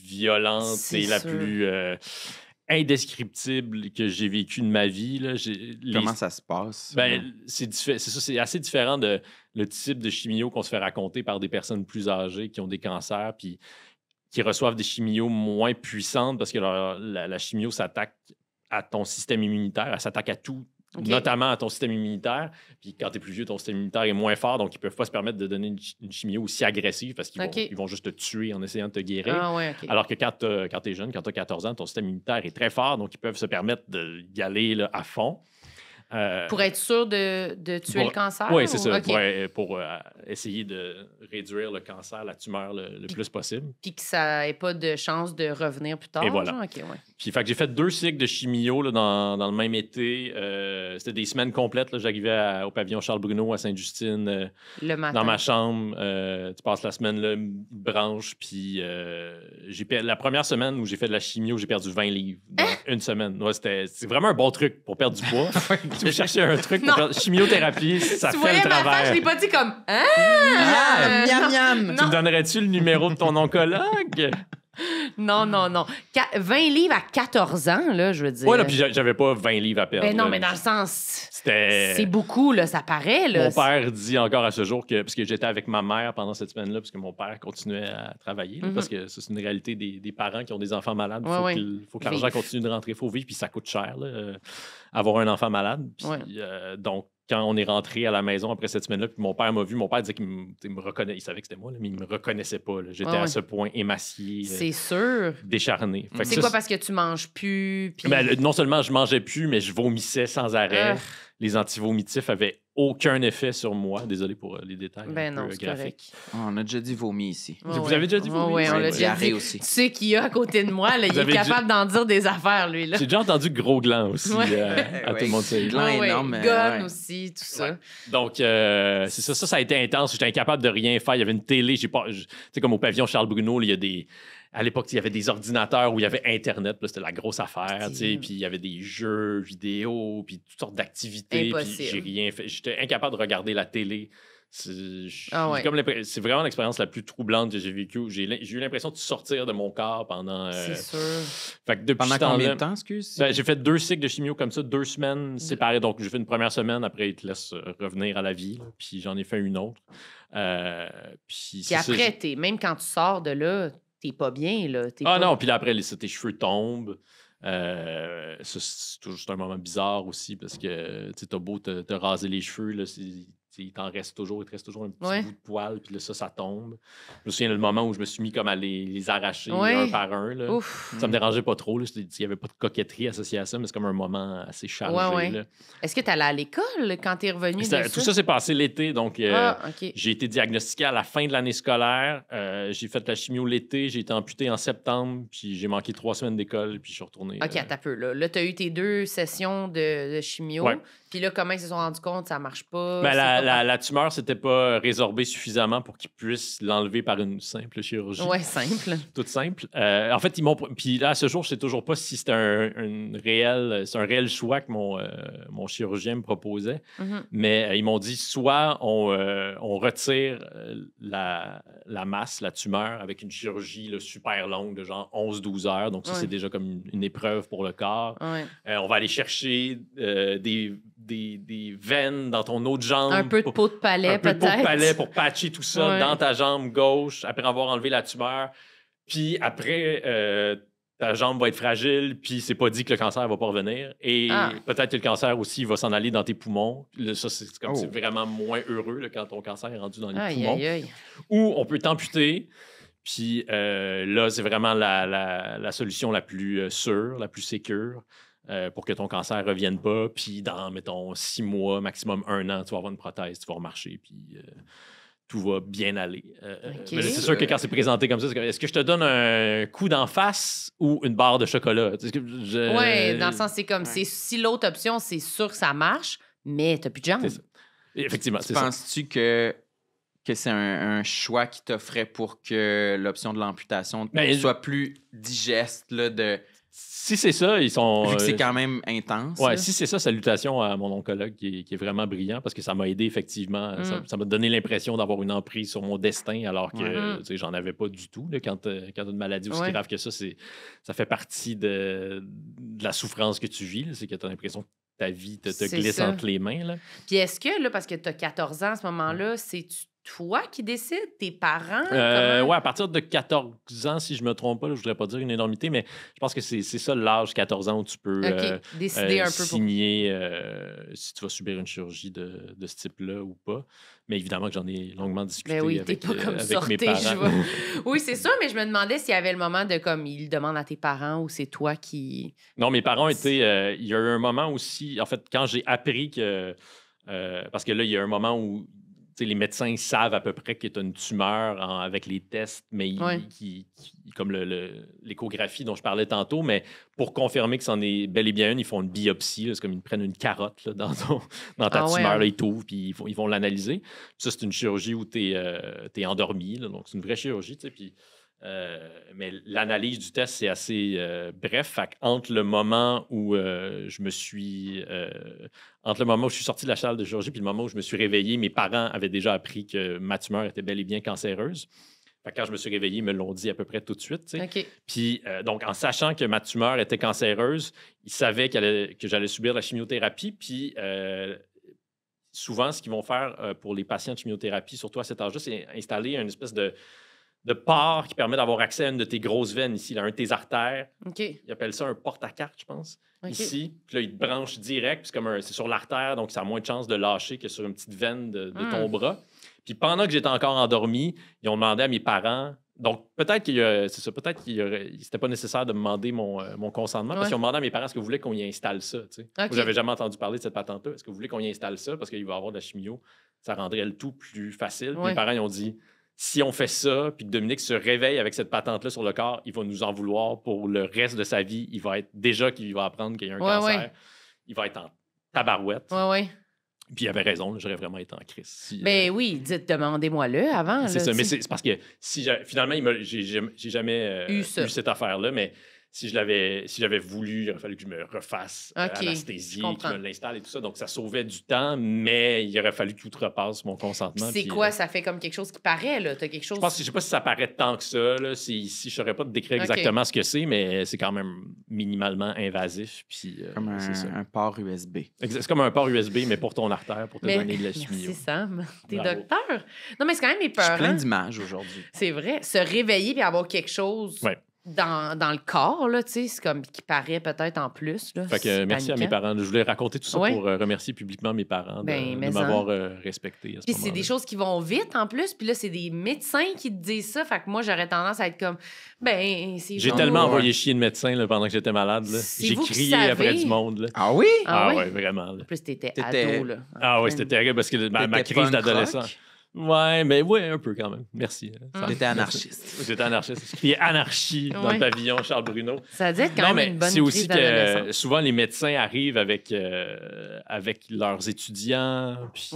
violente et la plus indescriptible que j'ai vécue de ma vie. Là. Comment ça se passe? C'est assez différent de le type de chimio qu'on se fait raconter par des personnes plus âgées qui ont des cancers. Puis qui reçoivent des chimios moins puissantes parce que la chimio s'attaque à ton système immunitaire, elle s'attaque à tout, notamment à ton système immunitaire. Puis quand tu es plus vieux, ton système immunitaire est moins fort, donc ils ne peuvent pas se permettre de donner une chimio aussi agressive parce qu'ils vont juste te tuer en essayant de te guérir. Alors que quand tu es jeune, quand tu as 14 ans, ton système immunitaire est très fort, donc ils peuvent se permettre d'y aller là, à fond. Pour être sûr de tuer le cancer? Oui, c'est ça. Pour essayer de réduire le cancer, la tumeur le plus possible. Puis que ça n'ait pas de chance de revenir plus tard. Et voilà. Puis fait que j'ai fait 2 cycles de chimio là, dans le même été. C'était des semaines complètes. J'arrivais au pavillon Charles-Bruno à Sainte-Justine. Le matin. Dans ma chambre. Tu passes la semaine là, branche. Puis la première semaine où j'ai fait de la chimio, j'ai perdu 20 livres dans une semaine. Ouais, c'est vraiment un bon truc pour perdre du poids. Tu veux chercher un truc pour faire chimiothérapie, ça fait le travail. Je l'ai pas dit comme miam miam. Tu me donnerais-tu le numéro de ton oncologue? Non. 20 livres à 14 ans, là, je veux dire. Oui, là, puis j'avais pas 20 livres à perdre. Ben non, mais dans le sens... C'était... C'est beaucoup, là, ça paraît, là. Mon père dit encore à ce jour que... Parce que j'étais avec ma mère pendant cette semaine-là, parce que mon père continuait à travailler, là, parce que ça, c'est une réalité des parents qui ont des enfants malades. Il faut que l'argent continue de rentrer, il faut vivre, puis ça coûte cher, là, avoir un enfant malade. Puis, donc, quand on est rentré à la maison après cette semaine-là, puis mon père m'a vu, mon père disait qu'il me reconnaissait. Il savait que c'était moi, là, mais il me reconnaissait pas. Là. J'étais à ce point émacié. C'est sûr. Décharné. C'est quoi, parce que tu manges plus? Puis... non seulement je mangeais plus, mais je vomissais sans arrêt. Les antivomitifs avaient aucun effet sur moi. Désolé pour les détails un peu graphiques. On a déjà dit vomi ici. Vous avez déjà dit vomi? Oui, on l'a déjà dit. Aussi. Tu sais qu'il y a à côté de moi, là, il est capable d'en dire des affaires, lui. Là. J'ai déjà entendu gros gland aussi. À tout le monde sait. Gland énorme. Gun aussi, tout ça. Donc, c'est ça. Ça a été intense. J'étais incapable de rien faire. Il y avait une télé. Tu sais, comme au pavillon Charles-Bruno, il y a des... À l'époque, il y avait des ordinateurs où il y avait Internet. Là, c'était la grosse affaire. Puis il y avait des jeux vidéo, puis toutes sortes d'activités. Puis j'ai rien fait. J'étais incapable de regarder la télé. C'est vraiment l'expérience la plus troublante que j'ai vécue. J'ai eu l'impression de sortir de mon corps pendant... C'est sûr. Fait que depuis pendant combien de temps, excuse? J'ai fait 2 cycles de chimio comme ça, 2 semaines séparées. Donc, j'ai fait une première semaine. Après, ils te laissent revenir à la vie. Là, puis j'en ai fait une autre. Puis après, même quand tu sors de là... T'es pas bien, là. Non, puis là, après, tes cheveux tombent. C'est juste un moment bizarre aussi parce que tu as beau te raser les cheveux, là, il te reste toujours un petit bout de poil, puis là, ça tombe. Je me souviens le moment où je me suis mis comme à les arracher un par un. Là. Ça me dérangeait pas trop. Il n'y avait pas de coquetterie associée à ça, mais c'est comme un moment assez chargé. Là. Est-ce que tu allais à l'école quand tu es revenu? Tout ça s'est passé l'été, donc j'ai été diagnostiqué à la fin de l'année scolaire. J'ai fait la chimio l'été, j'ai été amputé en septembre, puis j'ai manqué 3 semaines d'école, puis je suis retourné. OK, attends un peu. Là, tu as eu tes 2 sessions de chimio. Ouais. Puis là, comment ils se sont rendus compte ça marche pas? La tumeur s'était pas résorbée suffisamment pour qu'ils puissent l'enlever par une simple chirurgie. Oui, simple. Toute simple. En fait, ils m'ont... Puis là, à ce jour, je sais toujours pas si c'était un réel choix que mon chirurgien me proposait. Mais ils m'ont dit, soit on retire la masse, la tumeur, avec une chirurgie là, super longue de genre 11-12 heures. Donc ça, c'est déjà comme une épreuve pour le corps. On va aller chercher des veines dans ton autre jambe. Un peu de peau de palais, peut-être. Un peu de peau de palais pour patcher tout ça dans ta jambe gauche après avoir enlevé la tumeur. Puis après, ta jambe va être fragile, puis c'est pas dit que le cancer va pas revenir. Et peut-être que le cancer aussi va s'en aller dans tes poumons. Là, ça, c'est vraiment moins heureux là, quand ton cancer est rendu dans les poumons. Ou on peut t'amputer. Puis là, c'est vraiment la solution la plus sûre, la plus sécure. Pour que ton cancer ne revienne pas. Puis dans, mettons, 6 mois, maximum 1 an, tu vas avoir une prothèse, tu vas remarcher, puis tout va bien aller. Mais c'est sûr que quand c'est présenté comme ça, c'est comme, est-ce que je te donne un coup d'en face ou une barre de chocolat? Oui, dans le sens, c'est comme, si l'autre option, c'est sûr que ça marche, mais t'as plus de jambes. Effectivement, c'est ça. Penses-tu que c'est un choix qui t'offrait pour que l'option de l'amputation soit plus digeste, là, Si c'est ça, ils sont... Vu que c'est quand même intense. Ouais, si c'est ça, salutations à mon oncologue qui est vraiment brillant parce que ça m'a aidé effectivement. Ça m'a donné l'impression d'avoir une emprise sur mon destin alors que j'en avais pas du tout. Là, quand tu as une maladie aussi grave que ça fait partie de la souffrance que tu vis. Là, c'est que tu as l'impression que ta vie te glisse entre les mains. Là. Puis est-ce que, là, parce que tu as 14 ans à ce moment-là, c'est-tu toi qui décides? Tes parents? Oui, à partir de 14 ans, si je ne me trompe pas, là, je ne voudrais pas dire une énormité, mais je pense que c'est ça l'âge, 14 ans, où tu peux décider un peu signer si tu vas subir une chirurgie de ce type-là ou pas. Mais évidemment que j'en ai longuement discuté avec mes parents. Oui, c'est ça, mais je me demandais s'il y avait le moment de, comme, ils demandent à tes parents ou c'est toi qui... Non, mes parents étaient... il y a eu un moment aussi, en fait, quand j'ai appris que... parce que là, il y a un moment où les médecins savent à peu près qu'il y a une tumeur avec les tests, mais comme l'échographie dont je parlais tantôt, mais pour confirmer que c'en est bel et bien une, ils font une biopsie. Là, c'est comme ils prennent une carotte là, dans ta tumeur, là, ils t'ouvrent, puis ils vont l'analyser. Puis ça, c'est une chirurgie où tu es endormi, là, donc c'est une vraie chirurgie. Puis, mais l'analyse du test, c'est assez bref. Fait entre le moment où je me suis... entre le moment où je suis sorti de la salle de chirurgie puis le moment où je me suis réveillé, mes parents avaient déjà appris que ma tumeur était bel et bien cancéreuse. Fait quand je me suis réveillé, ils me l'ont dit à peu près tout de suite. Okay. Puis, donc, en sachant que ma tumeur était cancéreuse, ils savaient que j'allais subir la chimiothérapie. Puis, souvent, ce qu'ils vont faire pour les patients de chimiothérapie, surtout à cet âge-là, c'est installer une espèce de port qui permet d'avoir accès à une de tes grosses veines ici, là, un de tes artères. Okay. Ils appellent ça un porte-à-carte, je pense. Ici. Puis là, ils te branchent direct, puis c'est sur l'artère, donc ça a moins de chances de lâcher que sur une petite veine de ton bras. Puis pendant que j'étais encore endormi, ils ont demandé à mes parents... Donc, peut-être qu'il c'était pas nécessaire de me demander mon consentement, parce qu'ils ont demandé à mes parents est-ce que vous voulez qu'on y installe ça. Moi, j'avais jamais entendu parler de cette patente-là. Est-ce que vous voulez qu'on y installe ça? Parce qu'il va y avoir de la chimio. Ça rendrait le tout plus facile. Puis mes parents, ils ont dit... Si on fait ça, puis que Dominique se réveille avec cette patente-là sur le corps, il va nous en vouloir pour le reste de sa vie. Il va être déjà qu'il va apprendre qu'il y a un cancer. Il va être en tabarouette. Puis il avait raison, j'aurais vraiment été en crise. Oui, demandez-moi-le avant. C'est ça, mais c'est parce que finalement, j'ai jamais eu cette affaire-là, mais si j'avais voulu, il aurait fallu que je me refasse anesthésie, que je me l'installe et tout ça. Donc, ça sauvait du temps, mais il aurait fallu que tout repasse mon consentement. C'est quoi? Ça fait comme quelque chose qui paraît, là? T'as quelque chose... Je sais pas si ça paraît tant que ça, là. Je ne saurais pas te décrire exactement ce que c'est, mais c'est quand même minimalement invasif. Puis, comme un port USB. C'est comme un port USB, mais pour ton artère, pour te donner de la chimio. Merci, Sam. T'es docteur. Non, mais c'est quand même épeurant. J'ai plein d'images aujourd'hui. C'est vrai. Se réveiller et avoir quelque chose... Dans le corps, là, tu sais, c'est comme qui paraît peut-être en plus. Là, fait que merci à mes parents. Je voulais raconter tout ça pour remercier publiquement mes parents de m'avoir respecté. Puis c'est des choses qui vont vite en plus. Puis là, c'est des médecins qui te disent ça. Fait que moi, j'aurais tendance à être comme, j'ai tellement envoyé chier de médecins là, pendant que j'étais malade. Là. J'ai crié après du monde. Là. Ah oui? Ouais, vraiment. Là. En plus, t'étais ado. Là, ah oui, c'était terrible parce que ma crise d'adolescent. Ouais, mais un peu quand même. Merci. J'étais anarchiste. J'étais anarchiste. Je criais anarchie dans le pavillon Charles Bruno. Ça veut dire quand même une bonne c'est aussi crise d'adolescence. que souvent les médecins arrivent avec leurs étudiants. Puis,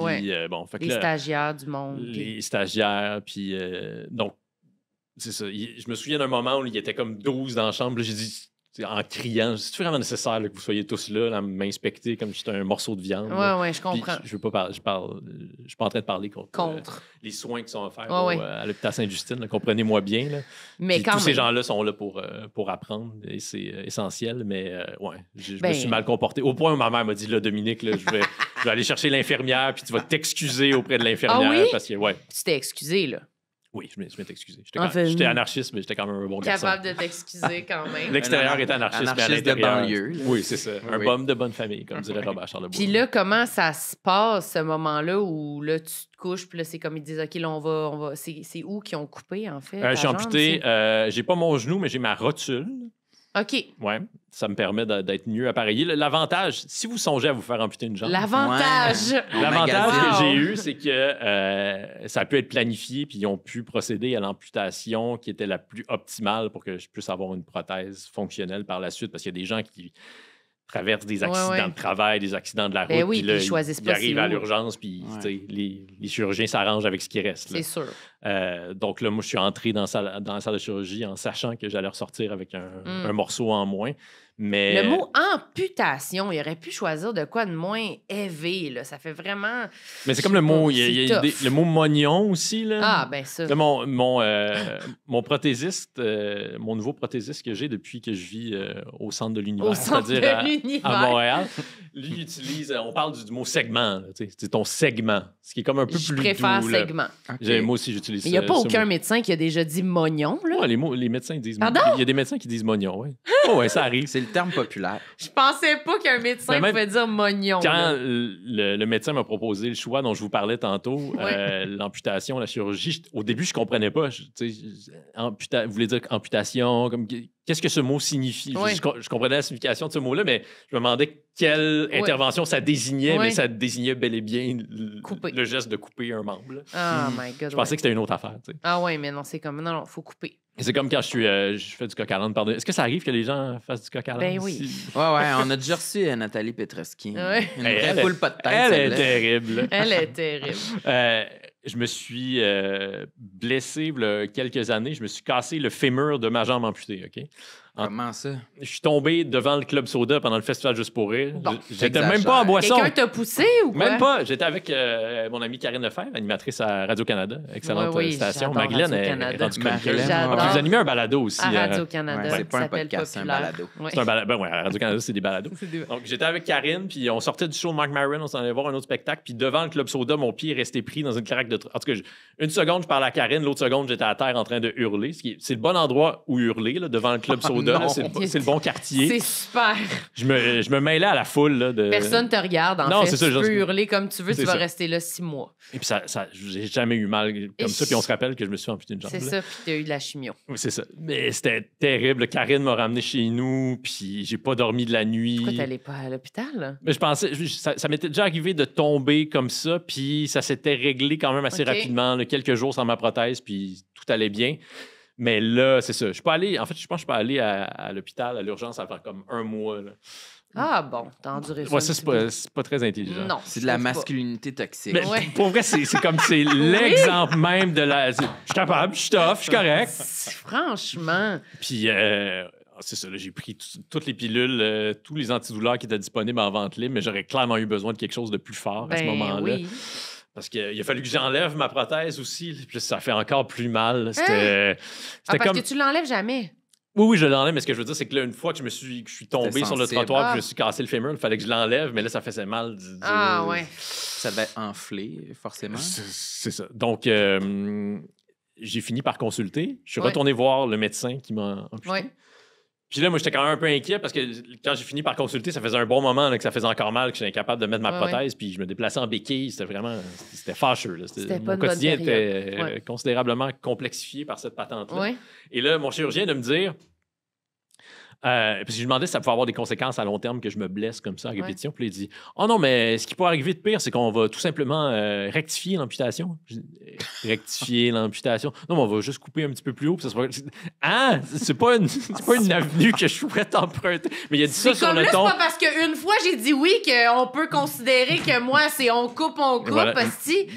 les stagiaires du monde. Les stagiaires. Puis, donc, c'est ça. Je me souviens d'un moment où il y était comme 12 dans la chambre. J'ai dit... en criant, c'est vraiment nécessaire là, que vous soyez tous là, à m'inspecter comme si j'étais un morceau de viande. Oui, je comprends. Je veux pas parler, je suis pas en train de parler contre. Les soins qui sont offerts à l'hôpital Sainte-Justine. Comprenez-moi bien. Là. Mais tous ces gens-là sont là pour apprendre et c'est essentiel. Mais je me suis mal comporté. Au point où ma mère m'a dit, là, Dominique, là, je vais aller chercher l'infirmière puis tu vas t'excuser auprès de l'infirmière. Ah oui? Parce que, tu t'es excusé, là. Oui, je m'étais excusé. J'étais anarchiste, mais j'étais quand même un bon garçon. Capable de t'excuser quand même. L'extérieur est anarchiste, mais à l'intérieur... de banlieue. Là. Oui, c'est ça. Un bum de bonne famille, comme dirait Robert Charlebois. Puis là, comment ça se passe, ce moment-là où là, tu te couches, puis là, c'est comme ils disent, OK, là, on va... C'est où qu'ils ont coupé, en fait? Je suis amputé. J'ai pas mon genou, mais j'ai ma rotule. OK. Oui, ça me permet d'être mieux appareillé. L'avantage, si vous songez à vous faire amputer une jambe... L'avantage que j'ai eu, c'est que ça a pu être planifié, puis ils ont pu procéder à l'amputation qui était la plus optimale pour que je puisse avoir une prothèse fonctionnelle par la suite, parce qu'il y a des gens qui traversent des accidents de travail, des accidents de la route. Ben oui, puis là, ils choisissent ils pas arrivent à l'urgence, puis les chirurgiens s'arrangent avec ce qui reste. C'est sûr. Donc là, moi, je suis entré dans la salle de chirurgie en sachant que j'allais ressortir avec un morceau en moins. Mais... Le mot amputation, il aurait pu choisir de quoi de moins élevé. Là. Ça fait vraiment... Mais c'est comme le mot... Il y a le mot mognon aussi. Là. Ah, ben ça. Là, mon prothésiste, mon nouveau prothésiste que j'ai depuis que je vis au centre de l'univers, c'est-à-dire à Montréal, lui, il utilise... On parle du mot segment. C'est ton segment, ce qui est comme un peu plus doux. Je préfère segment. Okay. Moi aussi, j'utilise ça. Il n'y a pas aucun médecin qui a déjà dit mognon. Là. Ouais, les médecins disent... Pardon? Il y a des médecins qui disent mognon, oui. Oh, ouais, ça arrive. C'est le terme populaire. Je pensais pas qu'un médecin pouvait dire mognon. Quand le médecin m'a proposé le choix dont je vous parlais tantôt, l'amputation, la chirurgie, au début, je comprenais pas. Vous voulez dire amputation, comme qu'est-ce que ce mot signifie? Oui. Je comprenais la signification de ce mot-là, mais je me demandais quelle intervention ça désignait, mais ça désignait bel et bien le geste de couper un membre. Oh my God. Je pensais que c'était une autre affaire. T'sais. Ah ouais, mais non, c'est comme... Non, faut couper. Et c'est comme quand je fais du coq à l'âne. Est-ce que ça arrive que les gens fassent du coq à l'âne? Ben oui. Ouais, on a déjà reçu Nathalie Petrescu. Ouais. Une vraie poule pas de tête. Elle est terrible. Elle est terrible. Je me suis blessé il y a quelques années. Je me suis cassé le fémur de ma jambe amputée, OK? Comment ça? Je suis tombé devant le Club Soda pendant le festival Juste pour rire. Bon, j'étais même pas en boisson. Quelqu'un t'a poussé ou quoi? Même pas. J'étais avec mon amie Karine Lefebvre, animatrice à Radio-Canada. Excellente station. Marilyn est rendue chroniqueuse. Vous animez un balado aussi. À Radio-Canada. C'est pas un podcast, c'est un balado. C'est un balado. Ben, à Radio-Canada, c'est des balados. Donc, j'étais avec Karine, puis on sortait du show de Marc Maron, on s'en allait voir un autre spectacle, puis devant le Club Soda, mon pied est resté pris dans une claque de... En tout cas, une seconde, je parlais à Karine, l'autre seconde, j'étais à terre en train de hurler. C'est le bon endroit où hurler, là, devant le Club Soda. C'est le bon quartier. C'est super. Je me mêlais à la foule. Là, de... Personne te regarde, en fait. C'est ça, tu peux hurler comme tu veux, tu vas rester là 6 mois. Et puis, j'ai jamais eu mal comme ça. Puis on se rappelle que je me suis amputé une jambe. C'est ça, puis tu as eu de la chimio. Oui, c'est ça. Mais c'était terrible. Karine m'a ramené chez nous, puis j'ai pas dormi de la nuit. Pourquoi t'allais pas à l'hôpital? Mais je pensais... Ça m'était déjà arrivé de tomber comme ça, puis ça s'était réglé quand même assez rapidement. Là, quelques jours sans ma prothèse, puis tout allait bien. Mais là, c'est ça. Je suis pas allé... En fait, je pense que je suis pas allé à l'hôpital, à l'urgence, avant comme 1 mois. Là. Ah bon, t'as enduré ça. Ouais, ça, c'est pas très intelligent. Non. C'est de la masculinité toxique. Mais pour vrai, c'est comme c'est l'exemple même de la... Je suis capable, je suis tough, je suis correct. Franchement. Puis... c'est ça, là, j'ai pris toutes les pilules, tous les antidouleurs qui étaient disponibles en vente libre, mais j'aurais clairement eu besoin de quelque chose de plus fort à ce moment-là. Oui. Parce qu'il a fallu que j'enlève ma prothèse aussi, puis ça fait encore plus mal. C'était parce que tu l'enlèves jamais. Oui, je l'enlève, mais ce que je veux dire, c'est que là, une fois que je suis tombé sur le trottoir et que je me suis cassé le fémur, il fallait que je l'enlève, mais là, ça faisait mal. Ouais. Ça devait enfler, forcément. C'est ça. Donc, j'ai fini par consulter. Je suis retourné voir le médecin qui m'a amputé. Ouais. Puis là, moi, j'étais quand même un peu inquiet parce que quand j'ai fini par consulter, ça faisait un bon moment là, que ça faisait encore mal, que j'étais incapable de mettre ma prothèse, puis je me déplaçais en béquille. C'était fâcheux. Là. Mon quotidien était considérablement complexifié par cette patente-là. Ouais. Et là, mon chirurgien de me dire... Puis je lui demandais si ça pouvait avoir des conséquences à long terme que je me blesse comme ça à répétition. Puis il dit « Oh non, mais ce qui peut arriver de pire, c'est qu'on va tout simplement rectifier l'amputation. » Rectifier l'amputation. Non, mais on va juste couper un petit peu plus haut. Puis ça sera... Ah! C'est pas une avenue que je souhaite emprunter. Mais il a dit ça sur le ton. C'est pas parce qu'une fois, j'ai dit oui qu'on peut considérer que moi, c'est on coupe. Voilà.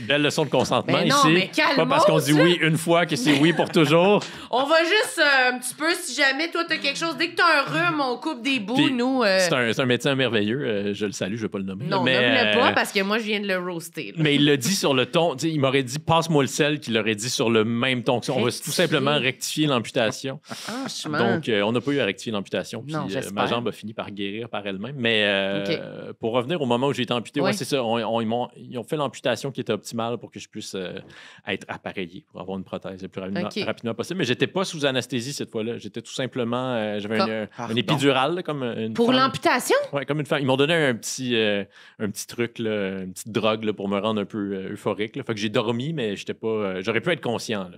Belle leçon de consentement mais non, ici. Mais calme, pas parce qu'on dit oui une fois que c'est oui pour toujours. On va juste un petit peu, si jamais toi, t'as quelque chose, dès que t'as un rhume, on coupe des bouts, puis, nous. C'est un médecin merveilleux. Je le salue, je vais pas le nommer. Non, nomme-le pas parce que moi, je viens de le roaster. Là. Mais il l'a dit sur le ton. Il m'aurait dit passe-moi le sel, qu'il l'aurait dit sur le même ton. On va tout simplement rectifier l'amputation. Donc, on n'a pas eu à rectifier l'amputation. Puis ma jambe a fini par guérir par elle-même. Mais pour revenir au moment où j'ai été amputé, c'est ça. Ils ont fait l'amputation qui était optimale pour que je puisse être appareillé pour avoir une prothèse le plus rapidement possible. Mais j'étais pas sous anesthésie cette fois-là. J'étais tout simplement... j'avais un épidural, là, comme une pour l'amputation? Oui, comme une femme. Ils m'ont donné un petit truc, là, une petite drogue là, pour me rendre un peu euphorique. Là. Fait que j'ai dormi, mais j'étais pas... j'aurais pu être conscient. Là.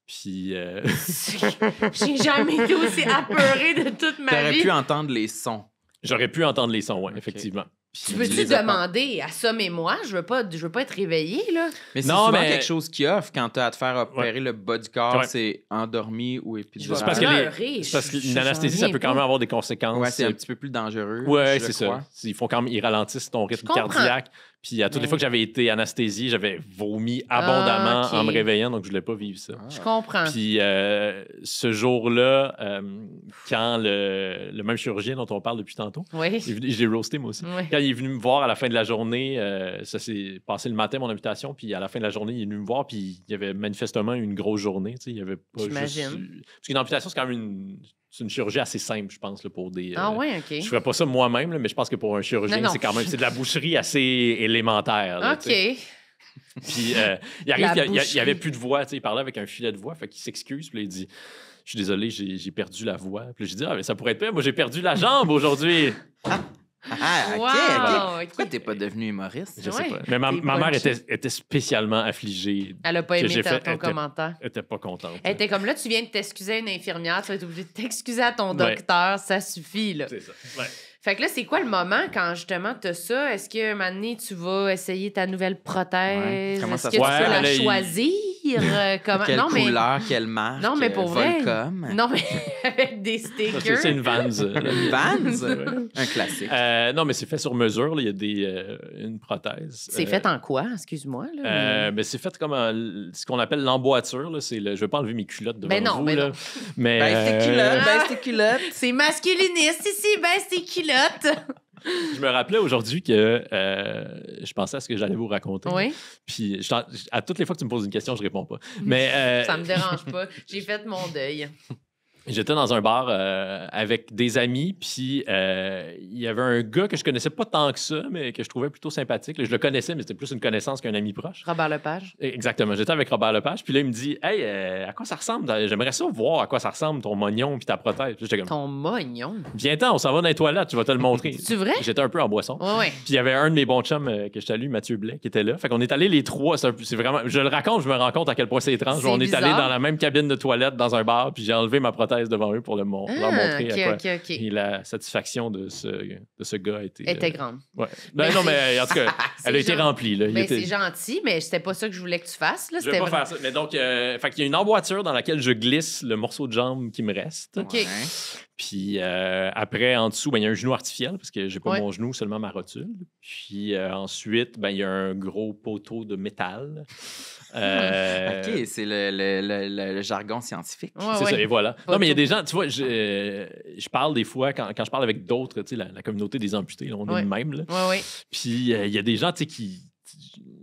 Puis... J'ai jamais été aussi apeuré de toute ma vie. T'aurais pu entendre les sons. J'aurais pu entendre les sons, oui, effectivement. Tu veux-tu demander, assommez-moi, je veux pas être réveillée, là. Mais c'est souvent quelque chose qui offre quand tu as à te faire opérer le bas du corps, c'est endormi ou épidural. C'est parce qu'une anesthésie, ça peut quand même avoir des conséquences. Ouais, c'est un petit peu plus dangereux. Ouais, c'est ça. Ils ralentissent ton rythme cardiaque. Puis à toutes les fois que j'avais été anesthésié, j'avais vomi abondamment en me réveillant, donc je voulais pas vivre ça. Je comprends. Puis ce jour-là, quand le même chirurgien dont on parle depuis tantôt, je l'ai roasté moi aussi. Quand il est venu me voir à la fin de la journée, ça s'est passé le matin, mon amputation, puis à la fin de la journée, il est venu me voir, puis il y avait manifestement une grosse journée. Il y avait pas J'imagine. Parce qu'une amputation, c'est quand même une chirurgie assez simple, je pense, là, pour des... OK. Je ferais pas ça moi-même, là, mais je pense que pour un chirurgien, c'est quand même... C'est de la boucherie assez élémentaire. Là, OK. Puis il arrive, il y avait plus de voix. Il parlait avec un filet de voix, fait qu'il s'excuse, puis là, il dit... Je suis désolé, j'ai perdu la voix. Puis j'ai dit, mais ça pourrait être pire. Moi, j'ai perdu la jambe aujourd'hui. OK. Pourquoi t'es pas devenu humoriste? Je sais pas. Mais ma mère était spécialement affligée. Elle a pas aimé ton commentaire. Elle était pas contente. Elle était comme là, tu viens de t'excuser à une infirmière, tu vas être obligé de t'excuser à ton docteur, ça suffit, là. C'est ça. Ouais. Fait que là, c'est quoi le moment quand justement t'as ça? Est-ce que un moment donné, tu vas essayer ta nouvelle prothèse? Comment ça Est-ce que tu peux la choisir? Comment... Quelle couleur, quelle marque? Non, mais pour vrai. Volcom. Non, mais avec des stickers. C'est une Vans. Une Vans? Un classique. Non, mais c'est fait sur mesure. Là. Il y a une prothèse. C'est fait en quoi? Excuse-moi. Là, mais c'est fait comme ce qu'on appelle l'emboîture. Là. Je ne vais pas enlever mes culottes devant vous. Mais là. non. Mais, baisse tes culottes. C'est masculiniste ici, baisse tes culottes. Je me rappelais aujourd'hui que je pensais à ce que j'allais vous raconter. Oui. Puis à toutes les fois que tu me poses une question, je réponds pas. Mais ça me dérange pas. J'ai fait mon deuil. J'étais dans un bar avec des amis, puis il y avait un gars que je connaissais pas tant que ça, mais que je trouvais plutôt sympathique. Je le connaissais, mais c'était plus une connaissance qu'un ami proche. Robert Lepage. Exactement. J'étais avec Robert Lepage, puis là, il me dit « Hey, à quoi ça ressemble? J'aimerais ça voir à quoi ça ressemble, ton mognon puis ta prothèse. » J'étais comme « Ton mognon? » Viens-t'en, on s'en va dans les toilettes, tu vas te le montrer. C'est vrai? J'étais un peu en boisson. Oui. Puis il y avait un de mes bons chums que je salue, Mathieu Blais, qui était là. Fait qu'on est allés les trois. C'est vraiment... Je le raconte, je me rends compte à quel point c'est étrange. On est allés dans la même cabine de toilette dans un bar, puis j'ai enlevé ma prothèse devant eux pour leur montrer à quoi. Et la satisfaction de ce gars était grande. Ouais. Non, mais en tout cas, elle a été remplie. Là. C'est gentil, mais c'était pas ça que je voulais que tu fasses. Là. Je vais pas faire ça. Mais donc, fait qu'il y a une emboîture dans laquelle je glisse le morceau de jambe qui me reste. OK. Puis après, en dessous, il y a un genou artificiel parce que j'ai pas mon genou, seulement ma rotule. Puis ensuite, il y a un gros poteau de métal. OK, c'est le jargon scientifique. C'est ça, et voilà. Non, mais il y a des gens, tu vois, je parle des fois, quand je parle avec d'autres, tu sais, la communauté des amputés, là, on est le même. Là. Puis il y a des gens, tu sais, qui...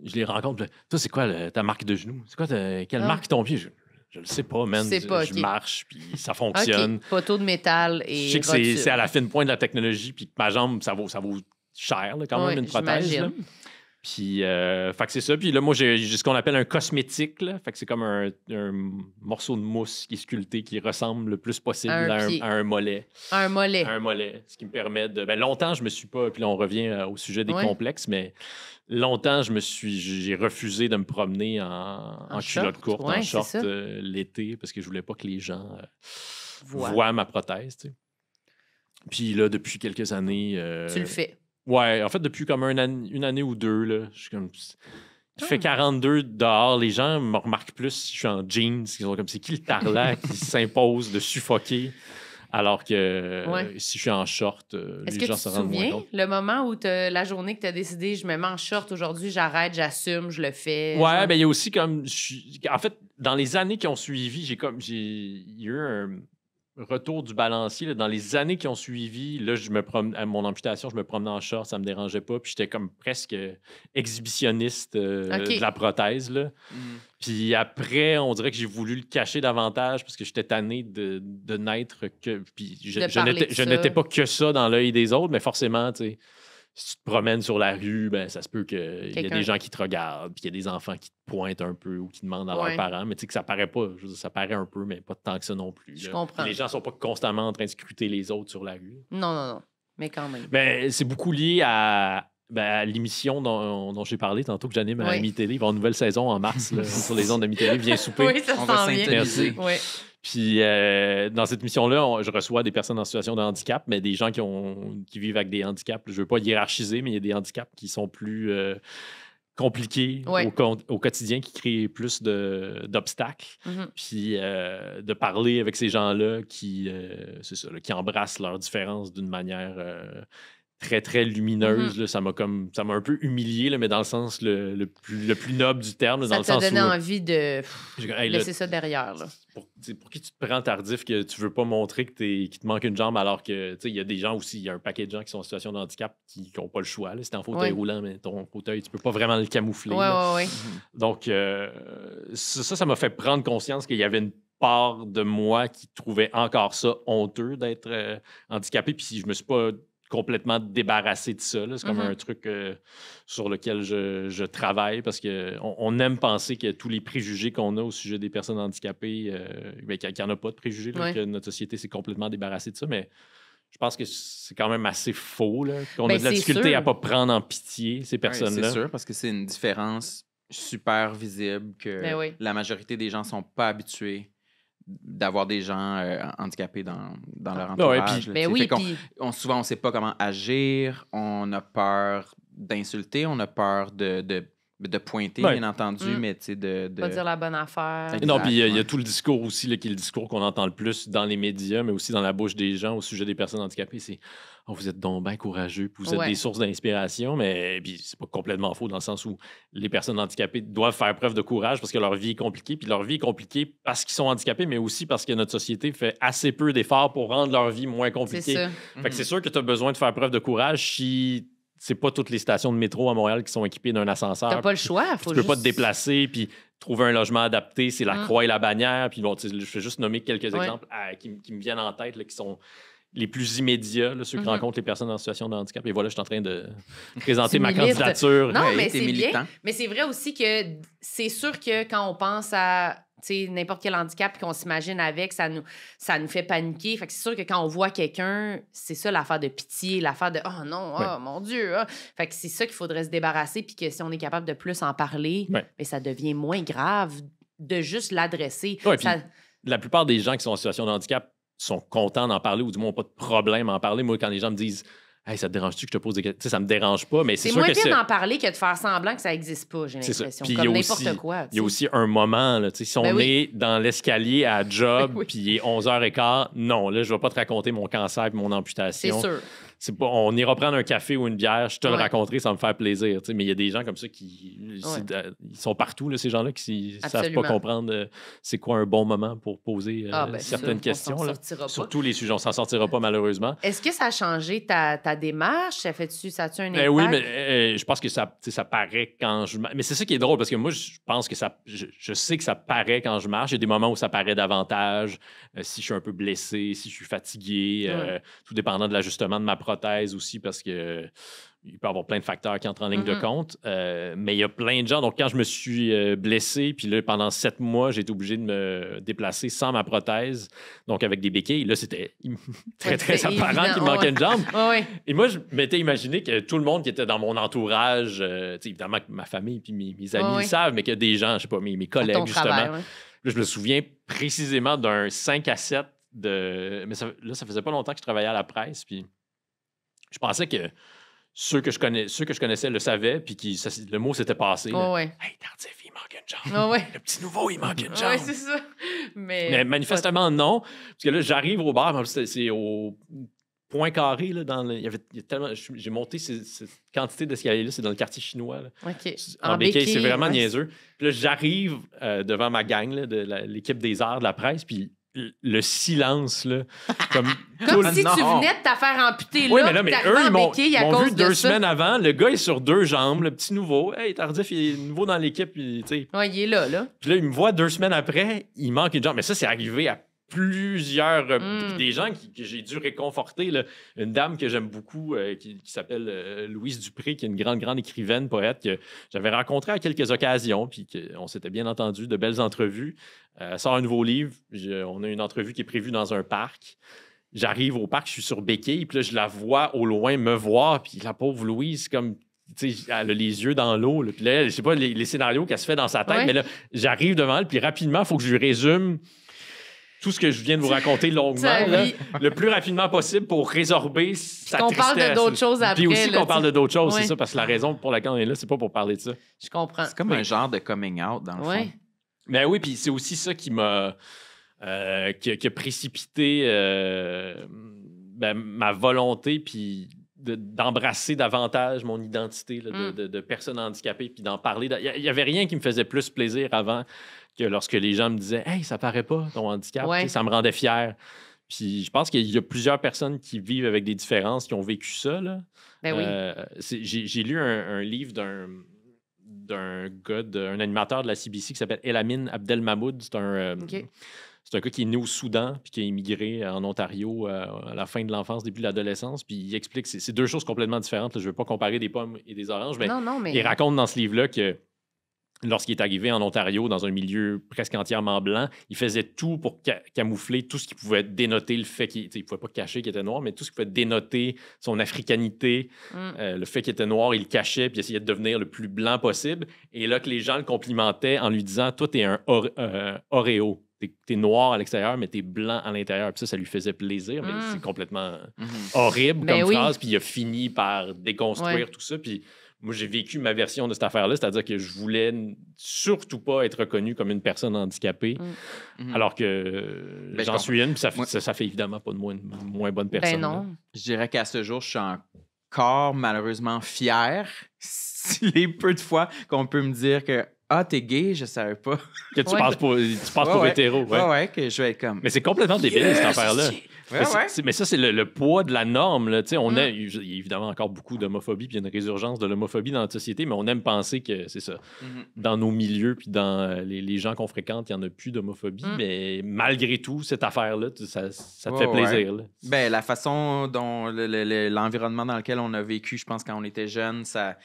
Je les rencontre. Là, toi, c'est quoi ta marque de genou? C'est quoi quelle marque ton pied? Je le sais pas, man. Je marche, puis ça fonctionne. OK, poteau de métal et je sais que c'est à la fine pointe de la technologie, puis que ma jambe, ça vaut cher, là, quand même, une prothèse. Là. Puis, fait que c'est ça. Puis là, moi, j'ai ce qu'on appelle un cosmétique. Là. Fait que c'est comme un morceau de mousse qui est sculpté, qui ressemble le plus possible à un mollet. Un mollet. Un mollet. Ce qui me permet de... longtemps, je me suis pas... Puis là, on revient au sujet des complexes, mais longtemps, j'ai refusé de me promener en culotte courte, en short l'été, parce que je voulais pas que les gens voient ma prothèse. Tu sais. Puis là, depuis quelques années... Tu le fais. Ouais, en fait, depuis comme une année ou deux, là, je suis comme... Il fait 42 dehors, les gens me remarquent plus si je suis en jeans. Ils sont comme, c'est qui le tarlac qui s'impose de suffoquer alors que si je suis en short, les gens se rendent moins compte. Est-ce que tu te souviens le moment où la journée que tu as décidé, je me mets en short aujourd'hui, j'arrête, j'assume, je le fais? Ouais, il y a aussi comme... En fait, dans les années qui ont suivi, il y a eu un retour du balancier. Là, dans les années qui ont suivi, là, à mon amputation, je me promenais en short, ça me dérangeait pas. Puis j'étais comme presque exhibitionniste de la prothèse. Là. Puis après, on dirait que j'ai voulu le cacher davantage parce que j'étais tanné de n'être que... Puis je n'étais pas que ça dans l'œil des autres, mais forcément, tu sais, si tu te promènes sur la rue, ça se peut qu'il y a des gens qui te regardent, puis il y a des enfants qui te pointent un peu ou qui demandent à leurs parents, mais tu sais que ça paraît pas. Je veux dire, ça paraît un peu, mais pas tant que ça non plus. Je comprends. Les gens sont pas constamment en train de scruter les autres sur la rue. Non. Mais quand même. C'est beaucoup lié à l'émission dont j'ai parlé tantôt, que j'anime à Ami Télé. Il va y avoir une nouvelle saison en mars là, sur les ondes d'Ami Télé. Viens souper. Oui, ça on va s'en vient. Merci. Oui. Puis dans cette mission-là, je reçois des personnes en situation de handicap, mais des gens qui vivent avec des handicaps. Je ne veux pas hiérarchiser, mais il y a des handicaps qui sont plus compliqués au quotidien, qui créent plus d'obstacles. Puis de parler avec ces gens-là qui embrassent leurs différences d'une manière très, très lumineuse. Là, ça m'a un peu humilié, là, mais dans le sens le plus noble du terme. Là, ça dans t'a le sens donné où, envie de laisser ça derrière. Là. Pour qui tu te prends tardif que tu veux pas montrer qu'il te manque une jambe alors que il y a des gens aussi, il y a un paquet de gens qui sont en situation de handicap qui n'ont pas le choix. Là. Si t'es en fauteuil roulant, mais ton fauteuil, tu peux pas vraiment le camoufler. Donc, ça m'a fait prendre conscience qu'il y avait une part de moi qui trouvait encore ça honteux d'être handicapé. Puis si je me suis pas complètement débarrassé de ça. C'est comme un truc sur lequel je travaille parce qu'on aime penser que tous les préjugés qu'on a au sujet des personnes handicapées, qu'il n'y en a pas de préjugés, là, que notre société s'est complètement débarrassée de ça, mais je pense que c'est quand même assez faux, là, qu'on a de la difficulté à ne pas prendre en pitié ces personnes-là. C'est sûr, parce que c'est une différence super visible que la majorité des gens ne sont pas habitués d'avoir des gens handicapés dans leur entourage. Souvent, on ne sait pas comment agir, on a peur d'insulter, on a peur de pointer, bien entendu, mais tu sais, pas dire la bonne affaire. Exact, non, puis il y a tout le discours aussi, là, qui est le discours qu'on entend le plus dans les médias, mais aussi dans la bouche des gens au sujet des personnes handicapées, c'est « Oh, vous êtes donc bien courageux, puis vous êtes des sources d'inspiration », mais puis c'est pas complètement faux dans le sens où les personnes handicapées doivent faire preuve de courage parce que leur vie est compliquée, puis leur vie est compliquée parce qu'ils sont handicapés, mais aussi parce que notre société fait assez peu d'efforts pour rendre leur vie moins compliquée. C'est ça. Fait que c'est sûr que tu as besoin de faire preuve de courage si c'est pas toutes les stations de métro à Montréal qui sont équipées d'un ascenseur. T'as pas le choix. Tu peux pas te déplacer, puis trouver un logement adapté, c'est la croix et la bannière. Puis bon, je vais juste nommer quelques exemples qui me viennent en tête, là, qui sont les plus immédiats, là, ceux qui rencontrent les personnes en situation de handicap. Et voilà, je suis en train de présenter ma candidature. Non, mais c'est bien. Mais c'est vrai aussi que c'est sûr que quand on pense à n'importe quel handicap qu'on s'imagine avec, ça nous fait paniquer. Fait que c'est sûr que quand on voit quelqu'un, c'est ça l'affaire de pitié, l'affaire de « Oh non, oh mon Dieu! Oh. » Fait que c'est ça qu'il faudrait se débarrasser, puis que si on est capable de plus en parler, mais ça devient moins grave de juste l'adresser. La plupart des gens qui sont en situation de handicap sont contents d'en parler, ou du moins n'ont pas de problème à en parler. Moi, quand les gens me disent « Hey, ça te dérange-tu que je te pose des questions? » Ça me dérange pas, mais c'est sûr que c'est moins pire d'en parler que de faire semblant que ça n'existe pas, j'ai l'impression. Comme n'importe quoi. Il y a aussi un moment, là, si on est dans l'escalier à job, puis il est 11h15, non, là, je vais pas te raconter mon cancer et mon amputation. C'est sûr. On ira prendre un café ou une bière, je te le raconterai, ça va me faire plaisir. Mais il y a des gens comme ça qui ils sont partout, là, ces gens-là, qui ne savent pas comprendre c'est quoi un bon moment pour poser certaines questions. Là. Surtout les sujets, on s'en sortira pas malheureusement. Est-ce que ça a changé ta démarche? Ça a-tu un impact? Oui, mais je pense que ça paraît quand je marche. Mais c'est ça qui est drôle, parce que moi, je pense que je sais que ça paraît quand je marche. Il y a des moments où ça paraît davantage, si je suis un peu blessé, si je suis fatigué, tout dépendant de l'ajustement de ma prothèse aussi, parce que il peut y avoir plein de facteurs qui entrent en ligne de compte. Mais il y a plein de gens. Donc, quand je me suis blessé, puis là, pendant 7 mois, j'ai été obligé de me déplacer sans ma prothèse, donc avec des béquilles. Là, c'était très, très apparent qu'il me manquait une jambe. Et moi, je m'étais imaginé que tout le monde qui était dans mon entourage, évidemment que ma famille puis mes amis le savent, mais qu'il y a des gens, je sais pas, mes collègues, justement. Là, je me souviens précisément d'un 5 à 7 de... Mais ça faisait pas longtemps que je travaillais à la presse, puis je pensais que ceux que je connaissais le savaient, puis le mot s'était passé. Hey, Tardif, il manque une jambe. Le petit nouveau, il manque une jambe. Oui, c'est ça. Mais manifestement, non. Parce que là, j'arrive au bar, c'est au Point Carré. Là, il y a tellement, j'ai monté cette quantité d'escaliers-là, c'est dans le quartier chinois. Là. En béquille, c'est vraiment niaiseux. Puis là, j'arrive devant ma gang là, de l'équipe des arts de la presse, puis le silence, là. Comme si tu venais de te faire amputer là. Oui, mais eux, ils m'ont vu 2 semaines avant. Le gars est sur 2 jambes, le petit nouveau. Hey, Tardif, il est nouveau dans l'équipe. Il est là. Puis là, il me voit 2 semaines après, il manque une jambe. Mais ça, c'est arrivé à plusieurs... des gens que j'ai dû réconforter. Là. Une dame que j'aime beaucoup, qui s'appelle Louise Dupré, qui est une grande écrivaine, poète, que j'avais rencontrée à quelques occasions, puis on s'était bien entendu, de belles entrevues. Elle sort un nouveau livre. On a une entrevue qui est prévue dans un parc. J'arrive au parc, je suis sur béquille, puis là, je la vois au loin me voir, puis la pauvre Louise, comme... elle a les yeux dans l'eau. Puis là, je sais pas les scénarios qu'elle se fait dans sa tête, mais là, j'arrive devant elle, puis rapidement, il faut que je lui résume tout ce que je viens de vous raconter longuement, là, le plus rapidement possible pour résorber sa tristesse. Qu'on parle de d'autres choses après. Puis aussi qu'on parle de d'autres choses, c'est ça, parce que la raison pour laquelle on est là, c'est pas pour parler de ça. Je comprends. C'est comme un genre de coming out, dans le fond. Ben oui, puis c'est aussi ça qui m'a... qui a précipité ma volonté, puis d'embrasser davantage mon identité là, de personne handicapée, puis d'en parler. Il n'y avait rien qui me faisait plus plaisir avant que lorsque les gens me disaient « Hey, ça paraît pas, ton handicap. » Ça me rendait fier. Puis je pense qu'il y a plusieurs personnes qui vivent avec des différences, qui ont vécu ça. Là. Ben oui. J'ai lu un livre d'un gars, un animateur de la CBC qui s'appelle Elamine Abdelmahmoud. C'est un gars qui est né au Soudan puis qui a immigré en Ontario à la fin de l'enfance, début de l'adolescence. Puis il explique que c'est deux choses complètement différentes. Là. Je ne veux pas comparer des pommes et des oranges, mais il raconte dans ce livre-là que lorsqu'il est arrivé en Ontario, dans un milieu presque entièrement blanc, il faisait tout pour camoufler tout ce qui pouvait dénoter le fait qu'il ne pouvait pas cacher qu'il était noir, mais tout ce qui pouvait dénoter son africanité, le fait qu'il était noir, il le cachait puis essayait de devenir le plus blanc possible. Et là, que les gens le complimentaient en lui disant « Toi, t'es un Oreo. T'es noir à l'extérieur, mais t'es blanc à l'intérieur. » Puis ça lui faisait plaisir, mais c'est complètement horrible comme phrase. Puis il a fini par déconstruire tout ça. Puis moi, j'ai vécu ma version de cette affaire-là, c'est-à-dire que je voulais surtout pas être reconnu comme une personne handicapée, alors que j'en suis une, puis ça fait évidemment pas de moi une moins bonne personne. Ben non. Je dirais qu'à ce jour, je suis encore malheureusement fier, les peu de fois qu'on peut me dire que t'es gay, je savais pas. Que tu passes pour hétéro. Ouais, que je vais être comme... Mais c'est complètement débile, cette affaire-là. Mais ça, c'est le poids de la norme. Là. Il y a évidemment encore beaucoup d'homophobie, puis il y a une résurgence de l'homophobie dans notre société, mais on aime penser que c'est ça. Dans nos milieux, puis dans les gens qu'on fréquente, il n'y en a plus d'homophobie, mais malgré tout, cette affaire-là, ça te fait plaisir. Là. Ben, la façon dont l'environnement dans lequel on a vécu, je pense, quand on était jeunes, ça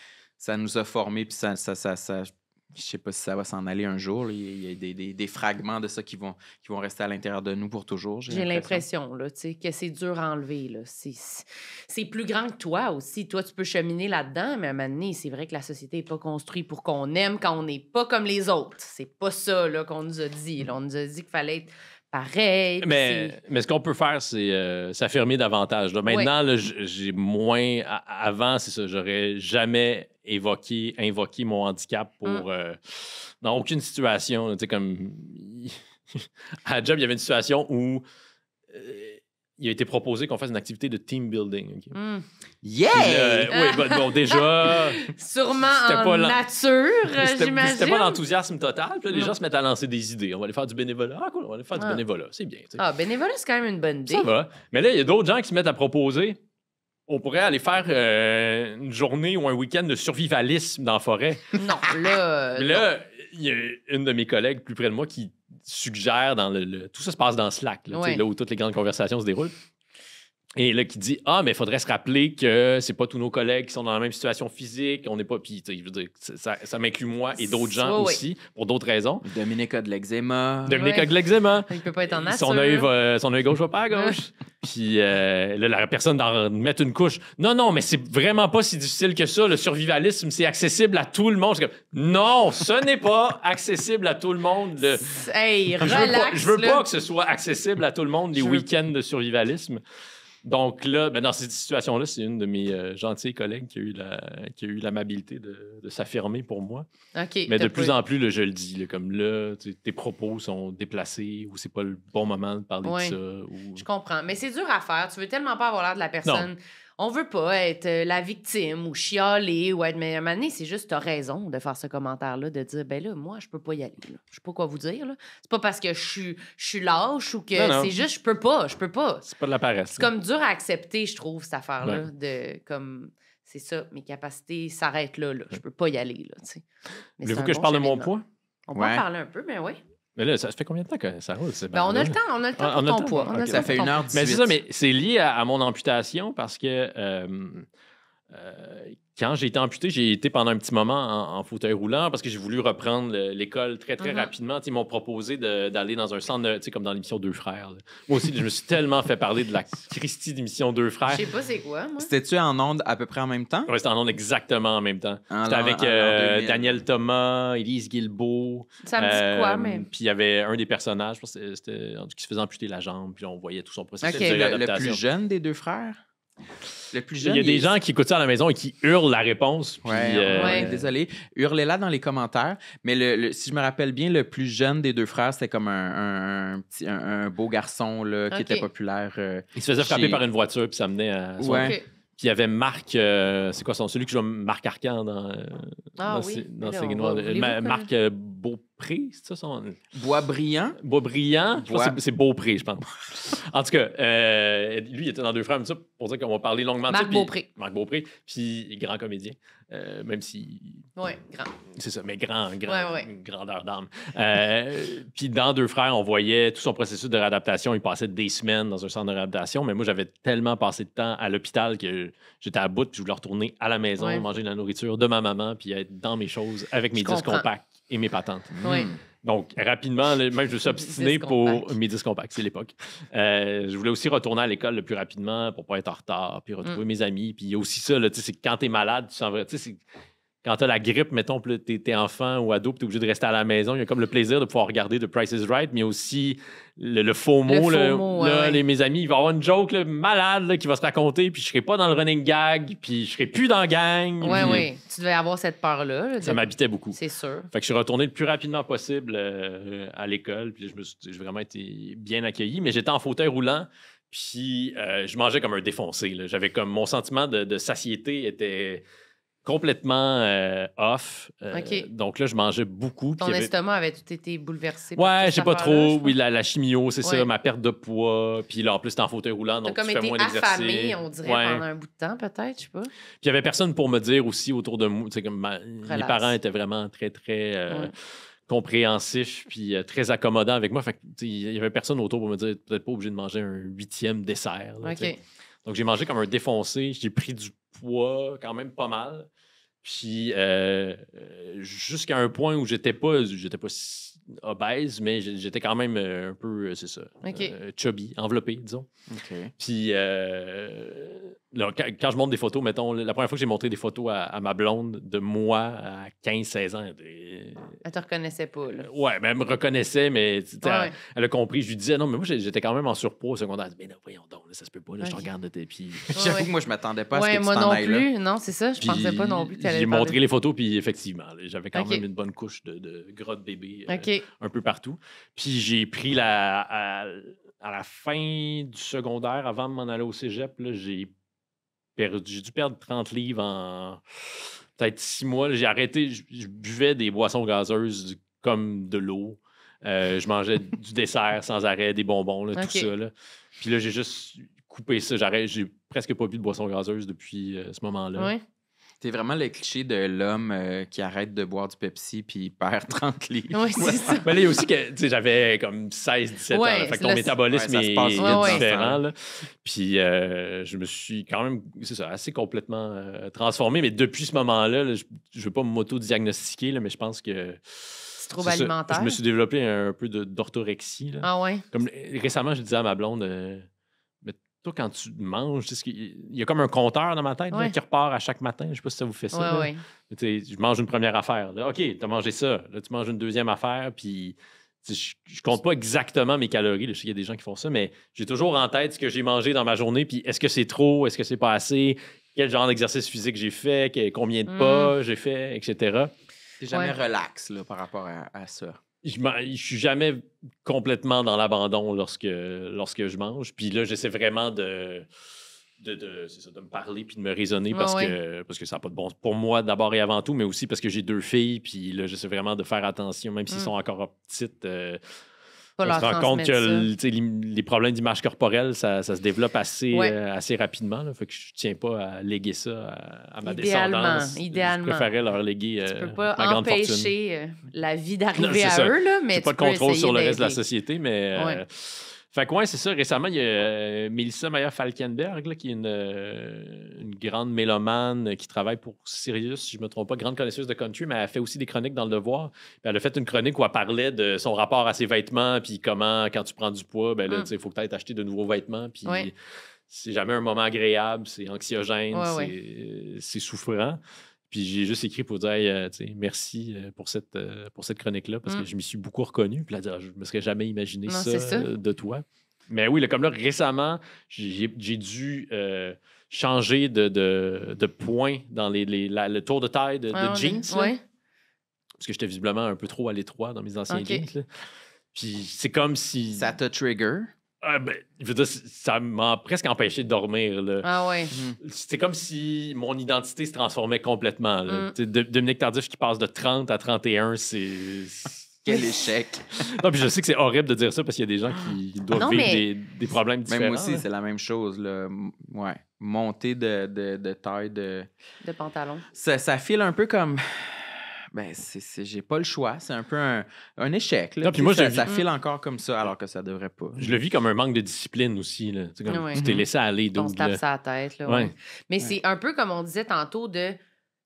nous a formés, puis ça je sais pas si ça va s'en aller un jour. Là. Il y a des fragments de ça qui vont rester à l'intérieur de nous pour toujours. J'ai l'impression là, que c'est dur à enlever. Là. C'est plus grand que toi aussi. Toi, tu peux cheminer là-dedans, mais à un moment donné, c'est vrai que la société n'est pas construite pour qu'on aime quand on n'est pas comme les autres. C'est pas ça là, qu'on nous a dit. Là. On nous a dit qu'il fallait être pareil. Mais ce qu'on peut faire, c'est s'affirmer davantage. Là. Maintenant, là, j'ai moins... Avant, c'est ça, j'aurais jamais invoqué mon handicap pour... dans aucune situation. Tu sais, comme... à la job, il y avait une situation où... il a été proposé qu'on fasse une activité de team building. Okay? Yeah! Oui, bon, déjà... Sûrement en nature, j'imagine. C'était pas l'enthousiasme total. Puis là, les gens se mettent à lancer des idées. On va aller faire du bénévolat. Ah, cool, on va aller faire du bénévolat. C'est bien. T'sais. Bénévolat, c'est quand même une bonne idée. Ça va. Mais là, il y a d'autres gens qui se mettent à proposer. On pourrait aller faire une journée ou un week-end de survivalisme dans la forêt. Non, là... Là, il y a une de mes collègues plus près de moi qui suggère dans tout ça se passe dans Slack, là où toutes les grandes conversations se déroulent. Et là, qui dit mais il faudrait se rappeler que c'est pas tous nos collègues qui sont dans la même situation physique. On n'est pas. Puis, je veux dire, ça m'inclut moi et d'autres gens aussi, pour d'autres raisons. Dominique a de l'eczéma. Dominique a de l'eczéma. Il peut pas être en nature. Son œil gauche va pas à gauche. Puis là, la personne d'en mettre une couche. Non, mais c'est vraiment pas si difficile que ça. Le survivalisme, c'est accessible à tout le monde. Non, ce n'est pas accessible à tout le monde. Hey, relax. Je veux pas que ce soit accessible à tout le monde, les week-ends de survivalisme. Donc là, dans cette situation-là, c'est une de mes gentilles collègues qui a eu l'amabilité de s'affirmer pour moi. Okay, mais de plus en plus, là, je le dis, là, comme là, tes propos sont déplacés ou c'est pas le bon moment de parler de ça. Ou... Je comprends. Mais c'est dur à faire. Tu veux tellement pas avoir l'air de la personne... Non. On veut pas être la victime ou chialer ou être... Mais à un moment donné, c'est juste, t'as raison de faire ce commentaire-là, de dire, ben là, moi, je peux pas y aller. Là. Je sais pas quoi vous dire. Là. C'est pas parce que je suis lâche ou que c'est juste, je peux pas. C'est pas de la paresse. C'est comme dur à accepter, je trouve, cette affaire-là. De comme... C'est ça, mes capacités s'arrêtent là. Je peux pas y aller. Là, voulez-vous que je parle de mon poids? On peut en parler un peu, mais oui. Mais là, ça fait combien de temps que ça roule? On a le temps pour ton poids. Okay. Ça fait 1h18. Mais c'est ça, mais c'est lié à mon amputation parce que quand j'ai été amputé, j'ai été pendant un petit moment en fauteuil roulant parce que j'ai voulu reprendre l'école très, très rapidement. Ils m'ont proposé d'aller dans un centre, comme dans l'émission Deux Frères. Là. Moi aussi, je me suis tellement fait parler de la Christie d'émission Deux Frères. Je sais pas c'est quoi, moi. C'était-tu en ondes à peu près en même temps? Oui, c'était en ondes exactement en même temps. C'était avec Daniel Thomas, Élise Guilbeault. Ça me dit quoi, mais... Puis il y avait un des personnages, je pense que c'était qui se faisait amputer la jambe, puis on voyait tout son processus de réadaptation. Le plus jeune des deux frères? Le plus jeune, il y a des gens qui écoutent ça à la maison et qui hurlent la réponse. Puis, désolé. Hurlez-la dans les commentaires. Mais si je me rappelle bien, le plus jeune des deux frères, c'était comme un beau garçon là, qui était populaire. Il se faisait frapper par une voiture, puis ça menait à son... Puis il y avait Marc, c'est quoi son celui qui joue Marc Arcan dans Marc Beaupré, c'est ça son Boisbriand. Je pense que c'est Beaupré, je pense. En tout cas, lui il était dans Deux Frères, mais ça pour dire qu'on va parler longuement de ça. Marc Beaupré, puis grand comédien, même si grand. C'est ça, mais grandeur d'âme. Puis dans Deux Frères, on voyait tout son processus de réadaptation. Il passait des semaines dans un centre de réadaptation, mais moi j'avais tellement passé de temps à l'hôpital que j'étais à bout, puis je voulais retourner à la maison, manger de la nourriture de ma maman, puis être dans mes choses avec mes disques compacts et mes patentes. Donc, rapidement, même je me suis obstiné pour mes disques compacts, c'est l'époque. Je voulais aussi retourner à l'école le plus rapidement pour pas être en retard, puis retrouver mes amis. Puis il y a aussi ça, c'est que quand t'es malade, tu sens vrai, quand t'as la grippe, mettons, t'es enfant ou ado, puis t'es obligé de rester à la maison, il y a comme le plaisir de pouvoir regarder The Price is Right, mais il y a aussi le FOMO. Mes amis, il va y avoir une joke malade là, qui va se raconter, puis je serai pas dans le running gag, puis je serai plus dans la gang. Tu devais avoir cette peur-là. Ça m'habitait beaucoup. C'est sûr. Fait que je suis retourné le plus rapidement possible à l'école, puis j'ai vraiment été bien accueilli, mais j'étais en fauteuil roulant, puis je mangeais comme un défoncé. Là. J'avais comme mon sentiment de satiété était complètement off. Donc là, je mangeais beaucoup. Ton estomac avait tout été bouleversé. Ouais, je sais pas trop. Oui, la chimio, c'est ça, ma perte de poids. Puis là, en plus, c'était en fauteuil roulant, donc tu fais moins d'exercice. T'as comme été affamé, on dirait, pendant un bout de temps, peut-être, je sais pas. Puis il y avait personne pour me dire aussi autour de moi. Comme mes parents étaient vraiment très, très compréhensifs puis très accommodants avec moi. Fait que, il y avait personne autour pour me dire peut-être pas obligé de manger un 8e dessert. Là, donc, j'ai mangé comme un défoncé. J'ai pris du poids quand même pas mal. Puis jusqu'à un point où j'étais pas obèse, mais j'étais quand même un peu, c'est ça, chubby, enveloppé, disons. Puis là, quand je montre des photos, mettons, la première fois que j'ai montré des photos à ma blonde de moi à 15-16 ans, elle te reconnaissait pas, là. Ouais, mais elle me reconnaissait, mais elle a compris. Je lui disais, non, mais moi, j'étais quand même en surpoids au secondaire. Elle dit, mais non, voyons donc, là, ça se peut pas, là, je te regarde de tes pieds. J'avoue que moi, je m'attendais pas à ce que tu moi t'en non ailles plus. là. Non, c'est ça, je pensais pas non plus que tu allais J'ai montré les photos, puis effectivement, j'avais quand même une bonne couche de gras de bébé un peu partout. Puis j'ai pris à la fin du secondaire, avant de m'en aller au cégep, là, j'ai dû perdre 30 livres en peut-être 6 mois. Là, j'ai arrêté, je buvais des boissons gazeuses comme de l'eau. Je mangeais du dessert sans arrêt, des bonbons, là, tout ça. Là. Puis là, j'ai juste coupé ça. J'ai presque pas bu de boissons gazeuses depuis ce moment-là. T'es vraiment le cliché de l'homme qui arrête de boire du Pepsi puis il perd 30 livres. Oui, c'est ça. Mais là, il y a aussi que j'avais comme 16-17 ans. Là, fait que ton métabolisme est différent. Là. Puis je me suis quand même, assez complètement transformé. Mais depuis ce moment-là, là, je ne veux pas m'auto-diagnostiquer, là, mais je pense que... C'est trop alimentaire. Je me suis développé un peu d'orthorexie. Là. Ah ouais? Comme récemment, je disais à ma blonde... Toi, quand tu manges, il y a comme un compteur dans ma tête là, qui repart à chaque matin. Je ne sais pas si ça vous fait ça. Je mange une première affaire. Là. OK, tu as mangé ça. Là, tu manges une deuxième affaire. Puis je ne compte pas exactement mes calories. Là. Je sais qu'il y a des gens qui font ça, mais j'ai toujours en tête ce que j'ai mangé dans ma journée. Puis est-ce que c'est trop? Est-ce que c'est pas assez? Quel genre d'exercice physique j'ai fait? Combien de pas j'ai fait? Etc. Tu n'es jamais relax là, par rapport à ça. Je suis jamais complètement dans l'abandon lorsque je mange. Puis là, j'essaie vraiment de me parler puis de me raisonner parce que ça n'a pas de bon sens pour moi d'abord et avant tout, mais aussi parce que j'ai 2 filles. Puis là, j'essaie vraiment de faire attention, même s'ils sont encore petites. On se rend compte que les problèmes d'image corporelle, ça se développe assez rapidement. Là. Fait que je ne tiens pas à léguer ça à ma descendance. Idéalement. Je préférais leur léguer tu peux pas ma grande fortune. empêcher la vie d'arriver à eux, là, mais tu pas de contrôle sur le reste de la société, mais... Fait que ouais, c'est ça. Récemment, il y a Mélissa Mayer-Falkenberg, là, qui est une grande mélomane qui travaille pour Sirius, si je ne me trompe pas, grande connaisseuse de country, mais elle fait aussi des chroniques dans Le Devoir. Puis elle a fait une chronique où elle parlait de son rapport à ses vêtements, puis comment, quand tu prends du poids, ben là, il faut que tu ailles t'acheter de nouveaux vêtements, puis c'est jamais un moment agréable, c'est anxiogène, c'est souffrant. Puis j'ai juste écrit pour dire merci pour cette chronique-là, parce que je m'y suis beaucoup reconnu. Puis là, je me serais jamais imaginé ça de toi. Mais oui, comme là, récemment, j'ai dû changer de point dans le tour de taille de jeans. Parce que j'étais visiblement un peu trop à l'étroit dans mes anciens jeans. Là. Puis c'est comme si... Ça t'a trigger? Je veux dire, ça m'a presque empêché de dormir. Là. Ah ouais. C'était comme si mon identité se transformait complètement. Là. Dominique Tardif qui passe de 30 à 31, c'est... Quel échec! Non, puis je sais que c'est horrible de dire ça parce qu'il y a des gens qui doivent vivre des problèmes différents. Même moi aussi, c'est la même chose. Là. Ouais. Monter de taille de pantalon. Ça file un peu comme... Ben, j'ai pas le choix. C'est un peu un échec. Là. Non, puis moi, ça file encore comme ça, alors que ça devrait pas. Je le vis comme un manque de discipline aussi. Là. Tu t'es laissé aller. On se tape sa tête. Là, Mais c'est un peu comme on disait tantôt de...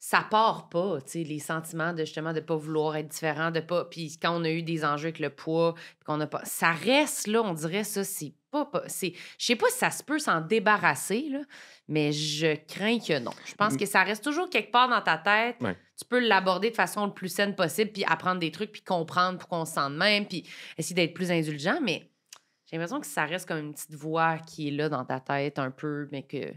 Ça part pas, les sentiments de justement de pas vouloir être différent, de pas... Puis quand on a eu des enjeux avec le poids, qu'on a pas... Ça reste, là, on dirait ça, c'est pas... Je sais pas si ça se peut s'en débarrasser, là, mais je crains que non. Je pense que ça reste toujours quelque part dans ta tête. Ouais. Tu peux l'aborder de façon le plus saine possible, puis apprendre des trucs, puis comprendre pour qu'on se sente même, puis essayer d'être plus indulgent, mais j'ai l'impression que ça reste comme une petite voix qui est là dans ta tête un peu, mais que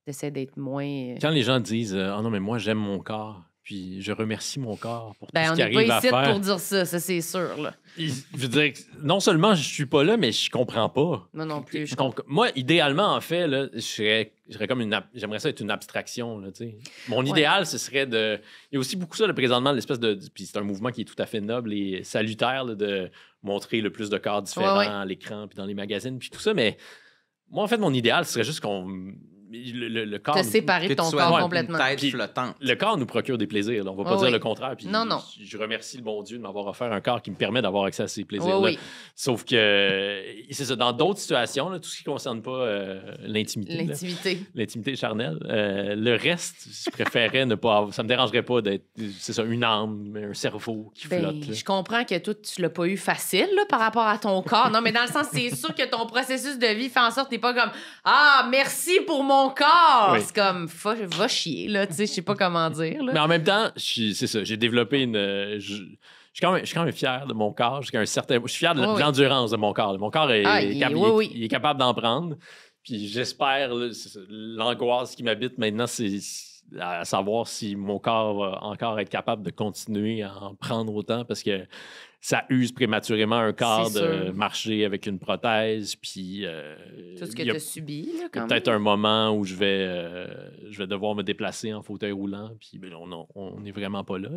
t'essaies d'être moins... Quand les gens disent « Oh non, mais moi, j'aime mon corps », puis je remercie mon corps pour tout ce qu'il arrive à faire. On n'est pas ici pour dire ça c'est sûr. Là. Je veux dire, non seulement je suis pas là, mais je comprends pas. Moi non plus. Moi, idéalement, en fait, là, j'aimerais ça être une abstraction. Là, mon idéal, ce serait de... Il y a aussi beaucoup ça, là, présentement, l'espèce de... Puis c'est un mouvement qui est tout à fait noble et salutaire, là, de montrer le plus de corps différents à l'écran, puis dans les magazines, puis tout ça. Mais moi, en fait, mon idéal, ce serait juste qu'on... Le corps... Te séparer de ton corps complètement. Une tête flottante. Le corps nous procure des plaisirs. Là. On ne va pas dire le contraire. Puis non. Je remercie le bon Dieu de m'avoir offert un corps qui me permet d'avoir accès à ces plaisirs-là. Sauf que, c'est ça, dans d'autres situations, là, tout ce qui ne concerne pas l'intimité charnelle, le reste, je préférais ne pas avoir... Ça ne me dérangerait pas d'être, c'est ça, une âme, un cerveau qui flotte. Là. Je comprends que toi, tu ne l'as pas eu facile là, par rapport à ton corps. Non, mais dans le sens, c'est sûr que ton processus de vie fait en sorte que tu n'es pas comme « Ah, merci pour mon corps! » C'est comme « Va chier, là. » Tu sais, je sais pas comment dire. Là. Mais en même temps, c'est ça, j'ai développé une... Je suis quand même fier de mon corps. Je suis fier de l'endurance de mon corps. Mon corps il est capable d'en prendre. Puis j'espère, là, l'angoisse qui m'habite maintenant, c'est à savoir si mon corps va encore être capable de continuer à en prendre autant parce que ça use prématurément un corps de marcher avec une prothèse. Puis, tout ce que tu as subi. Là, peut-être un moment où je vais devoir me déplacer en fauteuil roulant. Puis on n'est vraiment pas là.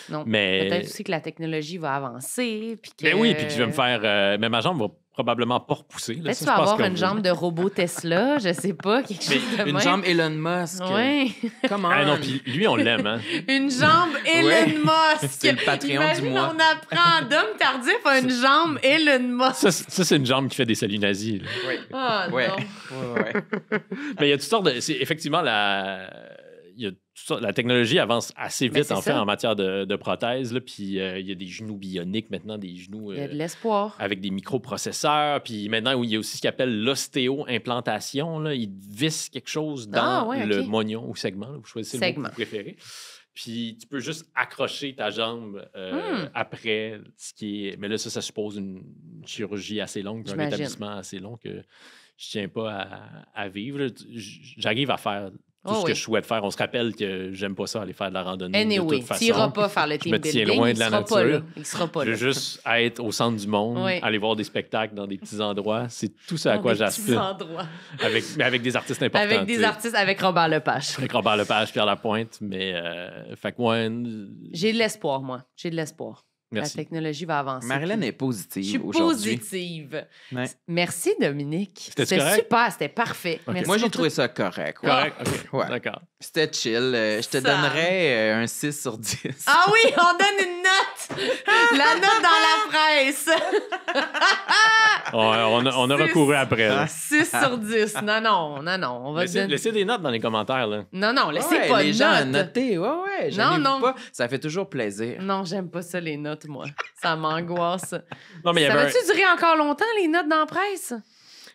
Non. Mais peut-être aussi que la technologie va avancer. Puis que... oui, puis que je vais me faire... mais ma jambe va probablement pas repousser. Peut-être que tu vas avoir une jambe de robot Tesla, je sais pas, quelque chose de même. Une jambe Elon Musk. Oui. Comment? Ah non, puis lui, on l'aime, hein? Une jambe Elon Musk. C'est le Patreon du mois. On apprend Dom Tardif a une jambe Elon Musk. Ça, c'est une jambe qui fait des saluts nazis. Là. Oui. Ah, non. Mais il y a toutes sortes de... C'est effectivement la technologie avance assez vite, en fait, en matière de prothèses. Là, puis il y a des genoux bioniques maintenant, des genoux... Il y a de l'espoir. Avec des microprocesseurs. Puis maintenant, il y a aussi ce qu'on appelle l'ostéo-implantation. Là. Ils vissent quelque chose dans le moignon ou segment. Là. Vous choisissez le mot que vous préférez. Puis tu peux juste accrocher ta jambe après ce qui est... Mais là, ça suppose une chirurgie assez longue, un rétablissement assez long que je tiens pas à vivre. Là. J'arrive à faire... tout ce que je souhaite faire. On se rappelle que j'aime pas ça, aller faire de la randonnée. Anyway, tu n'iras pas faire le team building. Je me tiens loin de la nature. Il sera pas là. Je veux juste être au centre du monde, aller voir des spectacles dans des petits endroits. C'est tout ça à quoi j'aspire. Endroits. Avec des artistes importants. Avec des artistes, avec Robert Lepage. Avec Robert Lepage, Pierre Lapointe. Mais, fait que moi... J'ai de l'espoir, moi. J'ai de l'espoir. Merci. La technologie va avancer. Marilyn est positive aujourd'hui. Je suis positive. Ouais. Merci, Dominique. C'était super, c'était parfait. Okay. Merci moi, j'ai trouvé ça correct. Correct? OK. Ouais. D'accord. C'était chill. Je te donnerais un 6 sur 10. Ah oui, on donne une note! La note dans la presse! On a recouru après. Là. 6 sur 10. Non. On va Laissez des notes dans les commentaires. Là. Non, laissez pas de les gens notes. noter. Ouais, Non. pas. Ça fait toujours plaisir. Non, j'aime pas ça, les notes, moi. Ça m'angoisse. Non, mais ça va-tu durer encore longtemps, les notes dans la presse?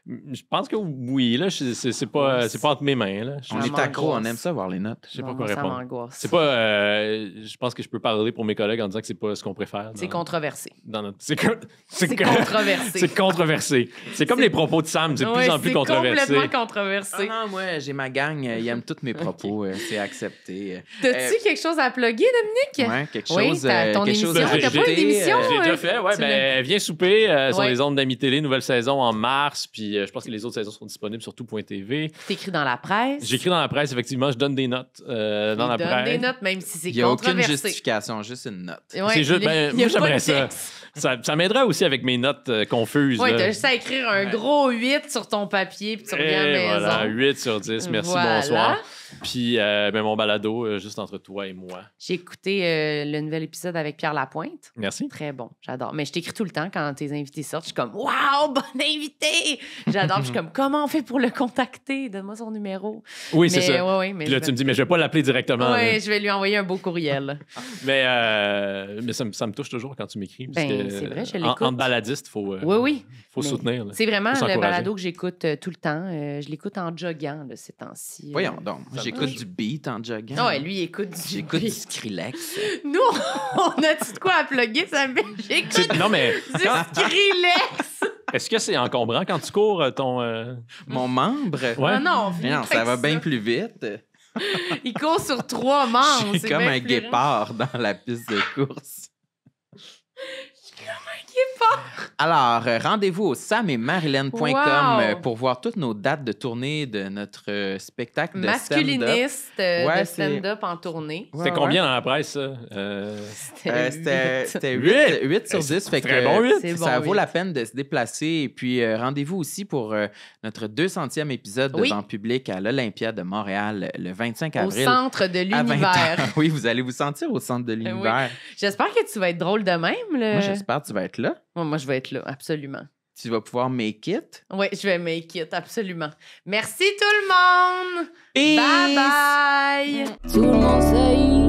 Je pense que oui, là, c'est pas entre mes mains. Là. On est accro, on aime ça voir les notes. Je sais pas quoi répondre. Ça m'angoisse. C'est pas. Je pense que je peux parler pour mes collègues en disant que c'est pas ce qu'on préfère. C'est controversé. C'est controversé. C'est controversé. C'est comme les propos de Sam, c'est de plus en plus controversé. C'est complètement controversé. Non, moi, j'ai ma gang, ils aiment tous mes propos, c'est accepté. T'as-tu quelque chose à plugger, Dominique? Ouais, quelque chose. Ton émission. T'as pas une émission? J'ai déjà fait. Viens souper sur les ondes d'Ami Télé, nouvelle saison en mars. Puis je pense que les autres saisons sont disponibles sur tout.tv. T'écris dans la presse. J'écris dans la presse, effectivement. Je donne des notes dans la presse. Des notes, même si c'est controversé. Il n'y a aucune justification, juste une note. Ouais, c'est juste, moi, j'aimerais ça. Ça m'aiderait aussi avec mes notes confuses. Oui, t'as juste à écrire un gros 8 sur ton papier, puis tu reviens à la maison. Voilà, 8 sur 10. Merci, bonsoir. Puis mon balado, juste entre toi et moi. J'ai écouté le nouvel épisode avec Pierre Lapointe. Merci. Très bon, j'adore. Mais je t'écris tout le temps quand tes invités sortent. Je suis comme, waouh, bon invité! J'adore. Je suis comme, comment on fait pour le contacter? Donne-moi son numéro. Oui, c'est ça. Ouais, mais puis là, tu me dis, mais je vais pas l'appeler directement. Oui, je vais lui envoyer un beau courriel. mais ça me touche toujours quand tu m'écris. C'est vrai, je l'écoute. En baladiste, il faut, faut soutenir. C'est vraiment le balado que j'écoute tout le temps. Je l'écoute en joguant ces temps-ci. Voyons donc. J'écoute du beat en jogging. Ah ouais, lui, il écoute du J'écoute du Skrillex. Nous, on a-tu de quoi à plugger, ça? J'écoute non, mais du Skrillex! Est-ce que c'est encombrant quand tu cours Mon membre? Ouais. Non, ça va bien plus vite. Il court sur 3 membres. Je suis comme un guépard dans la piste de course. Alors, rendez-vous au sametmarilyn.com pour voir toutes nos dates de tournée de notre spectacle de stand-up. Masculiniste de stand-up en tournée. C'était combien dans la presse, ça? C'était 8 sur 10. Fait très bon 8. Ça vaut la peine de se déplacer. Et puis, rendez-vous aussi pour notre 200e épisode devant public à l'Olympia de Montréal le 25 avril. Au centre de l'univers. Oui, vous allez vous sentir au centre de l'univers. Oui. J'espère que tu vas être drôle de même. Moi, j'espère que tu vas être là. Moi, je vais être là, absolument. Tu vas pouvoir make it? Oui, je vais make it, absolument. Merci tout le monde! Peace! Bye bye! Tout le monde sait